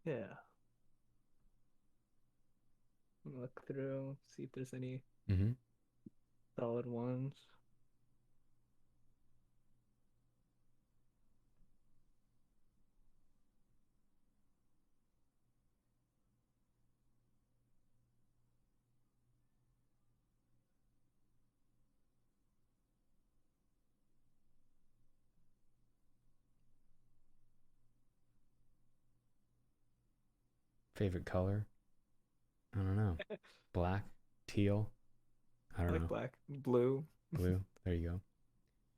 Yeah. Look through, see if there's any solid ones. Favorite color? I don't know. Black? Teal? I don't know. Black, blue. Blue. There you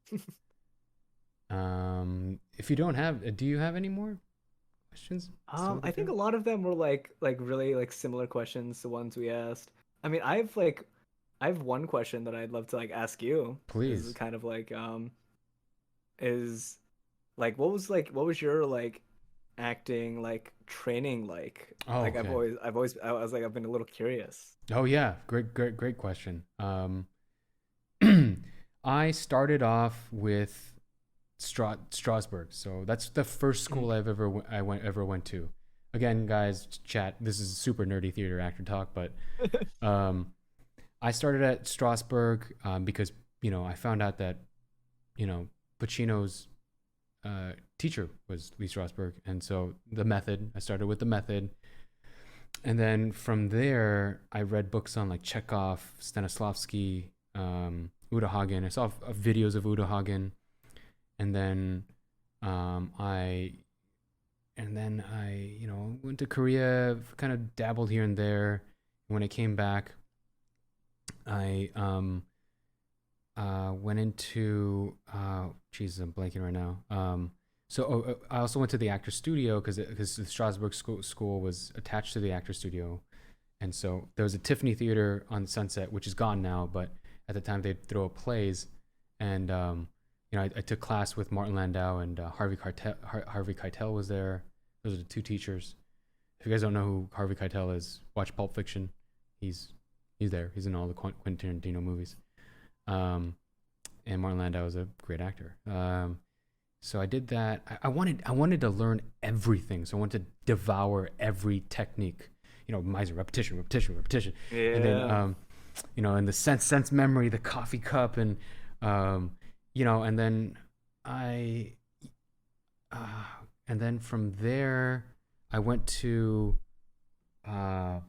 go. If you don't have, do you have any more questions? I think a lot of them were like really like similar questions to ones we asked. I mean, I have one question that I'd love to like ask you. Please. This is kind of like is like what was your like acting like training like? Oh, like okay. I've been a little curious. Oh yeah, great question. I started off with Strasbourg, so that's the first school I ever went to. Again, guys, chat. This is super nerdy theater actor talk, but I started at Strasbourg because I found out that Pacino's teacher was Lee Strasberg, and so I started with the method, and then from there I read books on like Chekhov, Stanislavski, Uta Hagen. I saw videos of Uta Hagen, and then I went to Korea, kind of dabbled here and there. When I came back, I went into Jesus, I'm blanking right now. So I also went to the actor studio because the Strasbourg school was attached to the actor studio, and so there was a Tiffany Theater on Sunset, which is gone now, but at the time they'd throw up plays, and I took class with Martin Landau and Harvey Keitel was there. Those are the two teachers. If you guys don't know who Harvey Keitel is, watch Pulp Fiction. He's there. He's in all the Quentin Tarantino movies. And Martin Landau is a great actor. So I did that. I wanted to learn everything. So I wanted to devour every technique. Miser, repetition. Yeah. And then and the sense memory, the coffee cup, and and then and then from there I went to I'm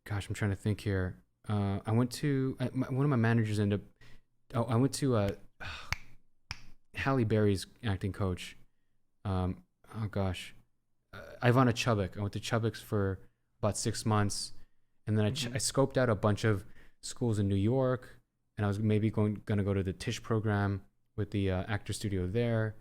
trying to think here. I went to one of my managers ended up. I went to Halle Berry's acting coach. Ivana Chubbuck. I went to Chubbuck's for about 6 months, and then I scoped out a bunch of schools in New York, and I was maybe gonna go to the Tisch program with the actor studio there,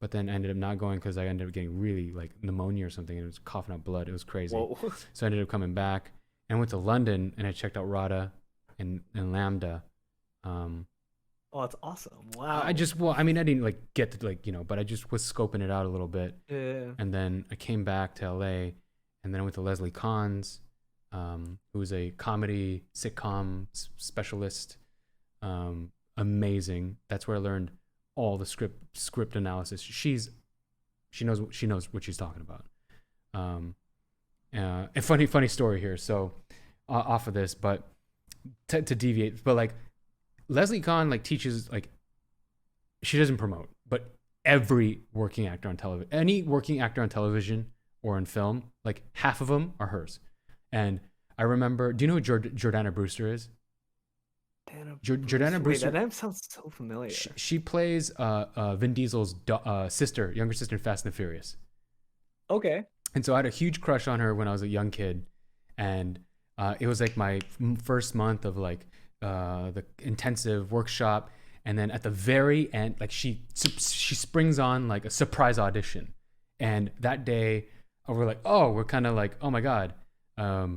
but then I ended up not going because I ended up getting really like pneumonia or something, and it was coughing up blood. It was crazy. Whoa. So I ended up coming back and went to London, and I checked out RADA and Lambda. Oh, that's awesome. Wow. I didn't like get to like, but I just was scoping it out a little bit. Yeah. And then I came back to LA, and then I went to Leslie Kahn's, who's a comedy sitcom specialist. Amazing. That's where I learned all the script analysis. She knows what she's talking about. And funny story here. So off of this, but to deviate, but like Leslie Kahn like teaches, like she doesn't promote, but every working actor on television, any working actor on television or in film, like half of them are hers. And I remember, do you know who Jordana Brewster is? Jordana Brewster. Wait, that name sounds so familiar. She plays Vin Diesel's younger sister in Fast and the Furious. Okay. And so I had a huge crush on her when I was a young kid, and it was like my first month of like the intensive workshop, and then at the very end, like she springs on like a surprise audition, and that day we're kind of like, oh my god, I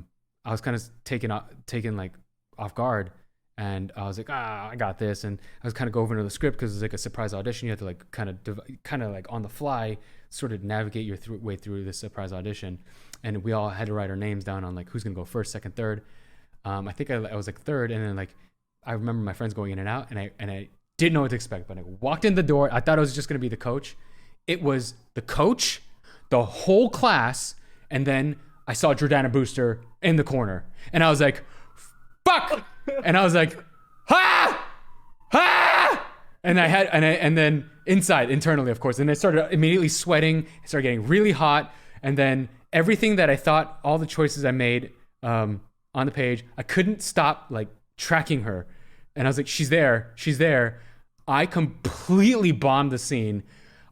was kind of taken like off guard. And I was like, I got this. And I was kind of go over into the script because it's like a surprise audition. You have to like kind of like on the fly sort of navigate your way through this surprise audition. And we all had to write our names down on like who's gonna go first, second, third. I think I was like third, and then like I remember my friends going in and out, and I didn't know what to expect. But I walked in the door. I thought it was just gonna be the coach. It was the coach, the whole class, and then I saw Jordana Brewster in the corner, and I was like, fuck. And I was like, and then internally, of course, and I started immediately sweating. I started getting really hot, and then everything that I thought, all the choices I made on the page, I couldn't stop like tracking her, and I was like, she's there. I completely bombed the scene.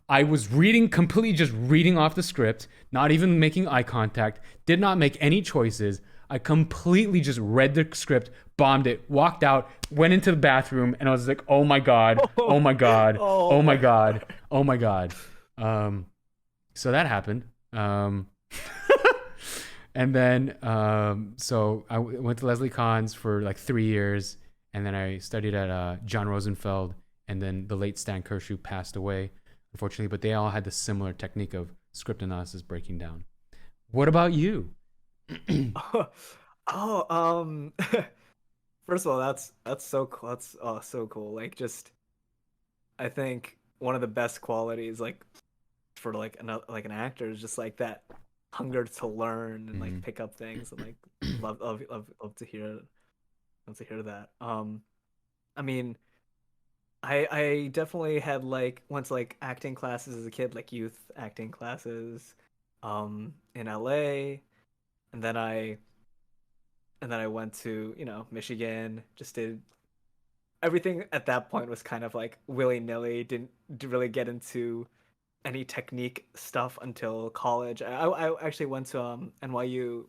I was completely just reading off the script, not even making eye contact, did not make any choices. I completely just read the script, bombed it, walked out, went into the bathroom, and I was like, oh my God, oh my God, oh my God, oh my God. So that happened. And then, so I went to Leslie Kahn's for like 3 years, and then I studied at John Rosenfeld, and then the late Stan Kershaw passed away, unfortunately, but they all had the similar technique of script analysis breaking down. What about you? First of all, that's so cool. That's so cool. Like, just I think one of the best qualities, like for like an actor, is just like that hunger to learn and like pick up things, and like love to hear that. I mean, I definitely had like went to like acting classes as a kid, like youth acting classes, in LA, and then I went to, Michigan, just did everything at that point was kind of like willy-nilly, didn't really get into any technique stuff until college. I actually went to NYU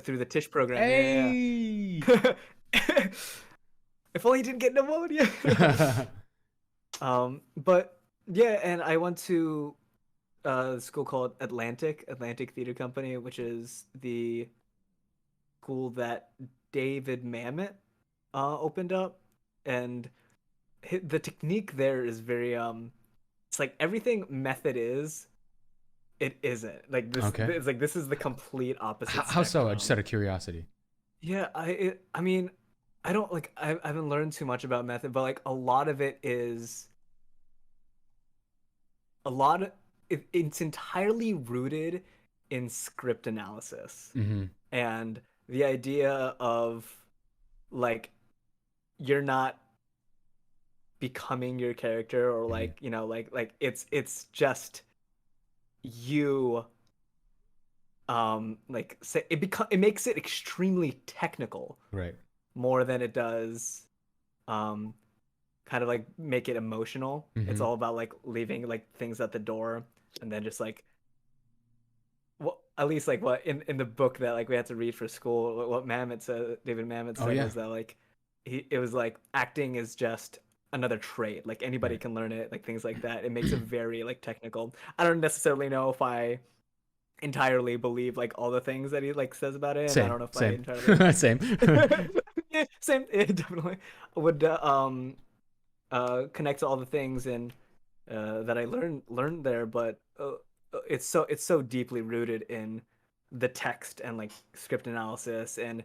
through the Tisch program. Hey. Yeah. If only he didn't get pneumonia. But yeah, and I went to a school called Atlantic Theater Company, which is the school that David Mamet opened up, and the technique there is very it's like everything method is, it isn't like this. Okay. It's like this is the complete opposite. How so? I just out of curiosity. Yeah, I mean, I don't like I haven't learned too much about method, but like a lot of it is it's entirely rooted in script analysis. And the idea of like you're not becoming your character, or like like it's just you, like say it makes it extremely technical, right, more than it does kind of like make it emotional. It's all about like leaving like things at the door, and then just like at least like what in the book that like we had to read for school, what David Mamet Oh said yeah. was that like it was like acting is just another trade. Like anybody Right. can learn it, like things like that. It makes it very like technical. I don't necessarily know if I entirely believe like all the things that he like says about it, and I Same. don't know if I Same. entirely Same. yeah, same. Yeah, definitely would connect to all the things and that I learned there, but it's so deeply rooted in the text and like script analysis, and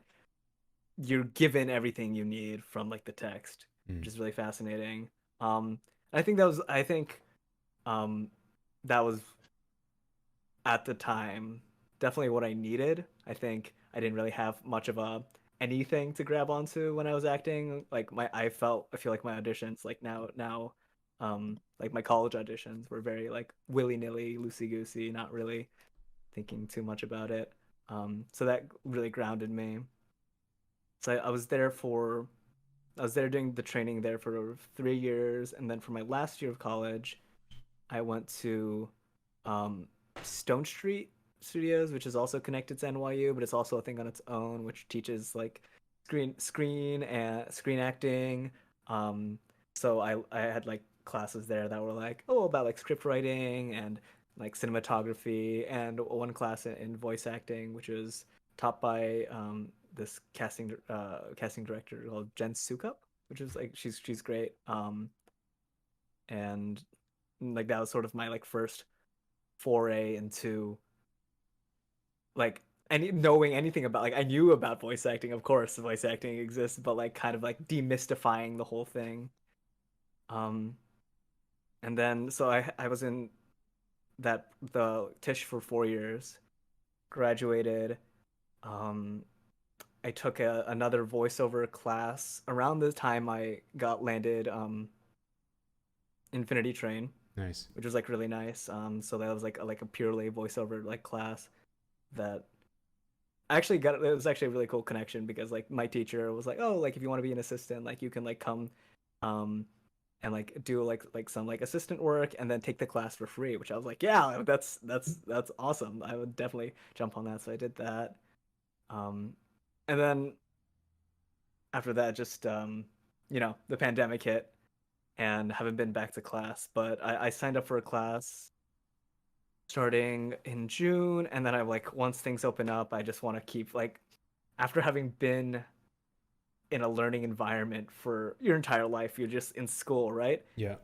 you're given everything you need from like the text, which Mm. is really fascinating. I think um, that was at the time definitely what I needed. I think I didn't really have much of a anything to grab onto when I was acting. Like I feel like my auditions like now like my college auditions were very like willy-nilly, loosey-goosey, not really thinking too much about it. So that really grounded me. So I was there doing the training there for 3 years, and then for my last year of college, I went to um, Stone Street Studios, which is also connected to NYU, but it's also a thing on its own, which teaches like screen acting. Um, so I had like classes there that were like about like script writing and like cinematography, and one class in voice acting, which was taught by this casting director called Jen Sukup, which is like she's great. And like that was sort of my like first foray into like any knowing anything about like I knew about voice acting, of course voice acting exists, but like kind of like demystifying the whole thing. um and then so I was in the Tisch for 4 years, graduated. um I took another voiceover class around the time I got landed Infinity Train, Nice. which was like really nice. So that was like a purely voiceover like class that I actually got. It was actually a really cool connection because like my teacher was like, oh, like if you want to be an assistant, like you can like come, um, and like do like some like assistant work and then take the class for free. Which I was like, yeah, that's awesome. I would definitely jump on that. So I did that. Um, and then after that, just the pandemic hit and haven't been back to class. But I signed up for a class starting in June, and then I like once things open up, I just want to keep like after having been in a learning environment for your entire life, you're just in school, right? Yeah.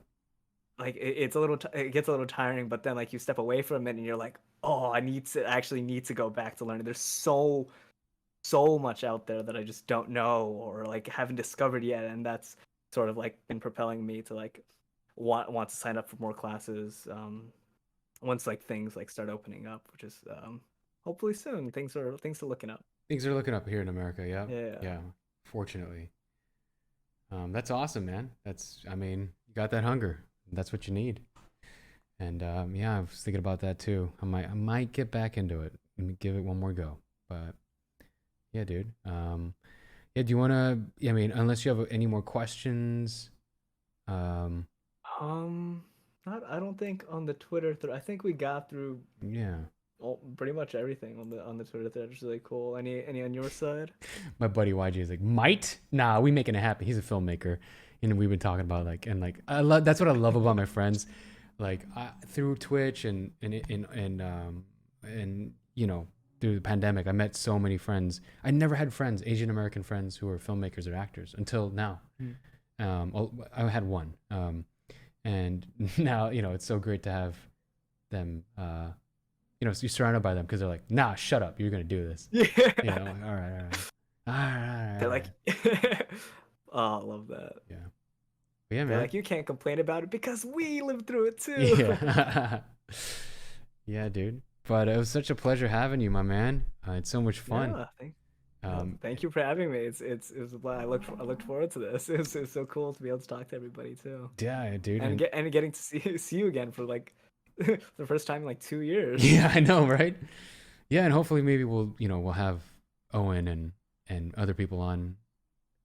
Like it gets a little tiring, but then like you step away from it and you're like, oh, I need to go back to learning. There's so much out there that I just don't know or like haven't discovered yet, and that's sort of like been propelling me to like want to sign up for more classes once like things like start opening up, which is hopefully soon. Things are looking up. Things are looking up here in America. Yeah. Yeah. Yeah. Fortunately. That's awesome, man. I mean, you got that hunger. That's what you need. And yeah, I was thinking about that too. I might get back into it and give it one more go. But yeah, dude. Yeah, do you want to? Yeah, I mean, unless you have any more questions. Um, Um, not. I don't think on the Twitter thread. I think we got through yeah. pretty much everything on the Twitter thread, which is really cool. Any on your side? My buddy YG is like, might? Nah, we making it happen. He's a filmmaker, and we've been talking about like, and like, I love. That's what I love about my friends, like through Twitch and through the pandemic, I met so many friends. I never had friends, Asian American friends who were filmmakers or actors until now. Mm. I had one, and now it's so great to have them. You're surrounded by them because they're like, nah, shut up, you're gonna do this. Yeah. Like, all right, all right, They're all like, right. oh, I love that. Yeah, but yeah, They're man. like, you can't complain about it because we lived through it too. Yeah, yeah, dude. But it was such a pleasure having you, my man. It's so much fun. Yeah. Um, Thank you for having me. It was I looked forward to this. It was so cool to be able to talk to everybody too, yeah, dude, and and getting to see you again for like the first time in like 2 years. yeah, I know, right? Yeah, and hopefully maybe we'll have Owen and other people on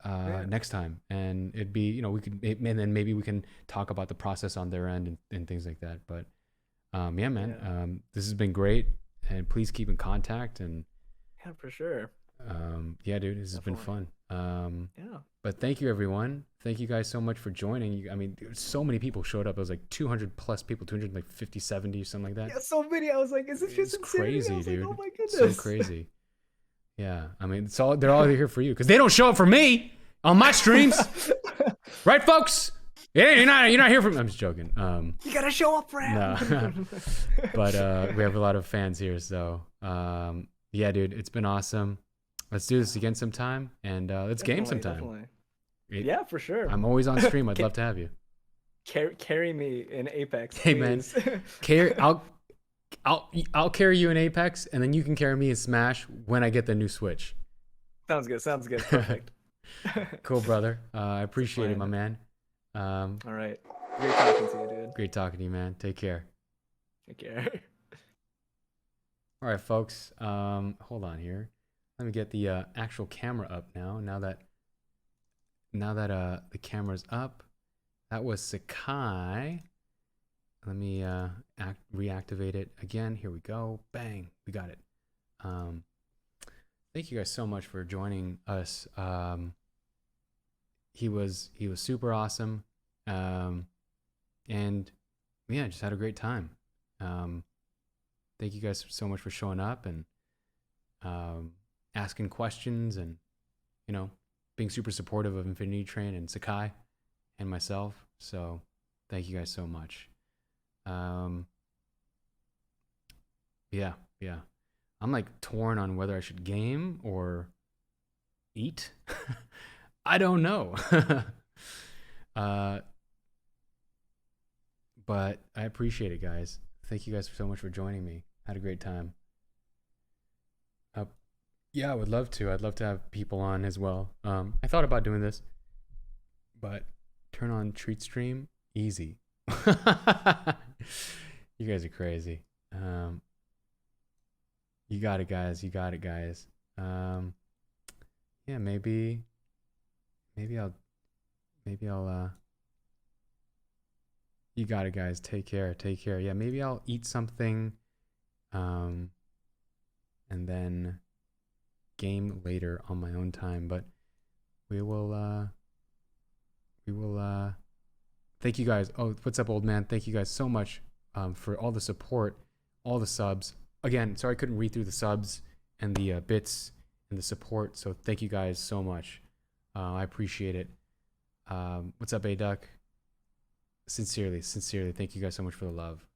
Yeah. next time, and it'd be we could and then maybe we can talk about the process on their end and things like that. But yeah, man, Yeah. this has been great, and please keep in contact. And Yeah, for sure. yeah, dude, this has been Definitely. fun. Yeah. But thank you, everyone. Thank you guys so much for joining. I mean, so many people showed up. It was like 200 plus people, 200, like 50, 70, something like that. Yeah, so many. I was like, is this just It's insanity? crazy, I was dude. like, oh my So goodness. crazy. Yeah, I mean, they're all here for you because they don't show up for me on my streams, right, folks? Yeah, you're not here for. I'm just joking. You gotta show up for him. No, but we have a lot of fans here, so yeah, dude, it's been awesome. Let's do this again sometime, and let's game sometime. Definitely. It- Yeah, for sure. I'm always on stream. I'd love to have you. Carry me in Apex. Hey, man. Please. I'll carry you in Apex, and then you can carry me in Smash when I get the new Switch. Sounds good. Sounds good. Perfect. Cool, brother. I appreciate it, my plan. man. All right. Great talking to you, dude. Great talking to you, man. Take care. Take care. All right, folks. Hold on here. Let me get the actual camera up now. Now that the camera's up, that was Sekai. Let me reactivate it again. Here we go. Bang. We got it. Thank you guys so much for joining us. He was super awesome. And yeah, just had a great time. Thank you guys so much for showing up and asking questions and, you know, being super supportive of Infinity Train and Sekai and myself. So thank you guys so much. Yeah. I'm like torn on whether I should game or eat. I don't know. But I appreciate it, guys. Thank you guys so much for joining me. Had a great time. Yeah, I would love to. I'd love to have people on as well. I thought about doing this, but turn on treat stream, easy. You guys are crazy. You got it, guys. You got it, guys. Yeah, maybe I'll you got it, guys. Take care. Yeah, maybe I'll eat something and then game later on my own time, but we will thank you guys. Oh, what's up, old man? Thank you guys so much for all the support, all the subs. Again, sorry I couldn't read through the subs and the bits and the support, so thank you guys so much. I appreciate it. What's up, A-Duck? Sincerely, thank you guys so much for the love.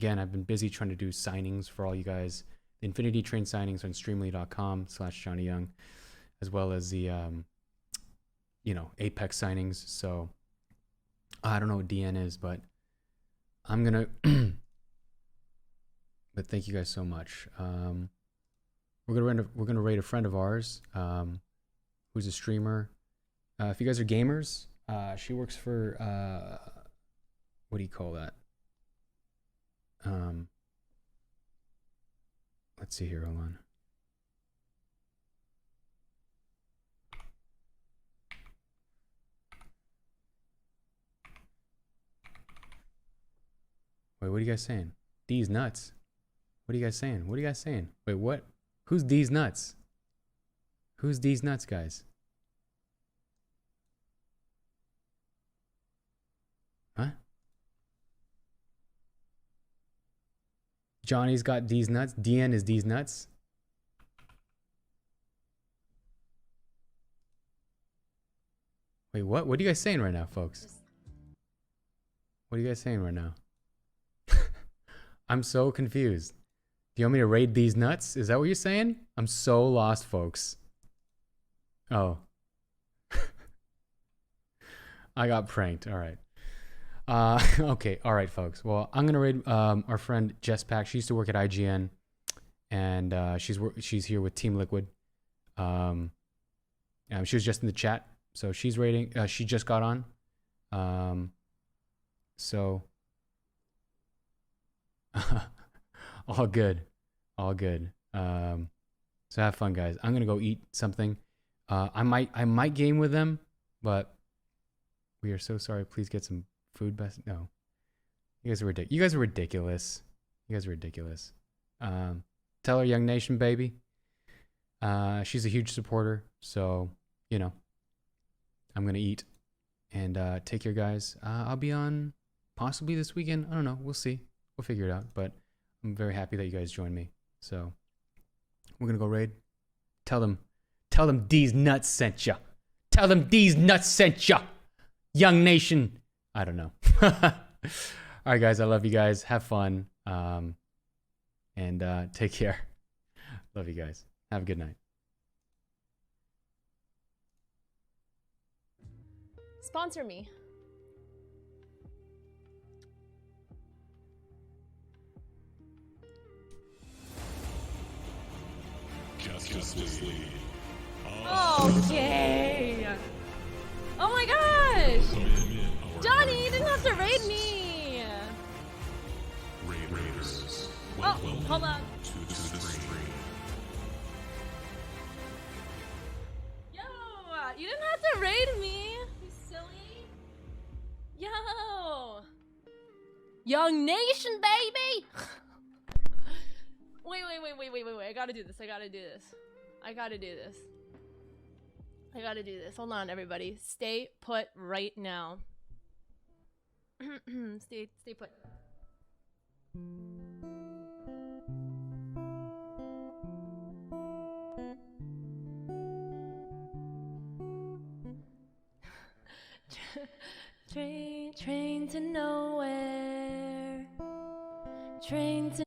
Again, I've been busy trying to do signings for all you guys. The Infinity Train signings on streamly.com/JohnnyYoung, as well as the, Apex signings. So I don't know what DN is, but I'm going to, but thank you guys so much. We're going to rate a friend of ours who's a streamer. If you guys are gamers, she works for, what do you call that? Let's see here, hold on. Wait, what are you guys saying? D's nuts. What are you guys saying? Wait, what? Who's D's nuts? Who's D's nuts, guys? Huh? Johnny's got D's nuts. DN is D's nuts. Wait, what? What are you guys saying right now, folks? What are you guys saying right now? I'm so confused. Do you want me to raid these nuts? Is that what you're saying? I'm so lost, folks. Oh. I got pranked. All right. Okay. All right, folks. Well, I'm going to raid our friend Jess Pack. She used to work at IGN, and she's here with Team Liquid. She was just in the chat, so she's raiding. She just got on. So all good. So have fun, guys. I'm gonna go eat something. I might game with them, but we are so sorry. Please get some food. No, you guys are ridiculous. Tell her Young Nation, baby. She's a huge supporter. So, you know, I'm going to eat. And take care, guys. I'll be on possibly this weekend. I don't know. We'll see. We'll figure it out. But I'm very happy that you guys joined me. So we're going to go raid. Tell them D's nuts sent ya. Tell them D's nuts sent ya. Young Nation. I don't know. All right, guys. I love you guys. Have fun. And take care. Love you guys. Have a good night. Sponsor me. Justice League. Okay. Oh my gosh! Johnny, you didn't have to raid me! Raiders. Oh, hold on. To the stream. Yo! You didn't have to raid me! You silly! Yo! Young Nation, baby! Wait. I gotta do this. I gotta do this. Hold on, everybody. Stay put right now. Stay put. Train to nowhere. Train to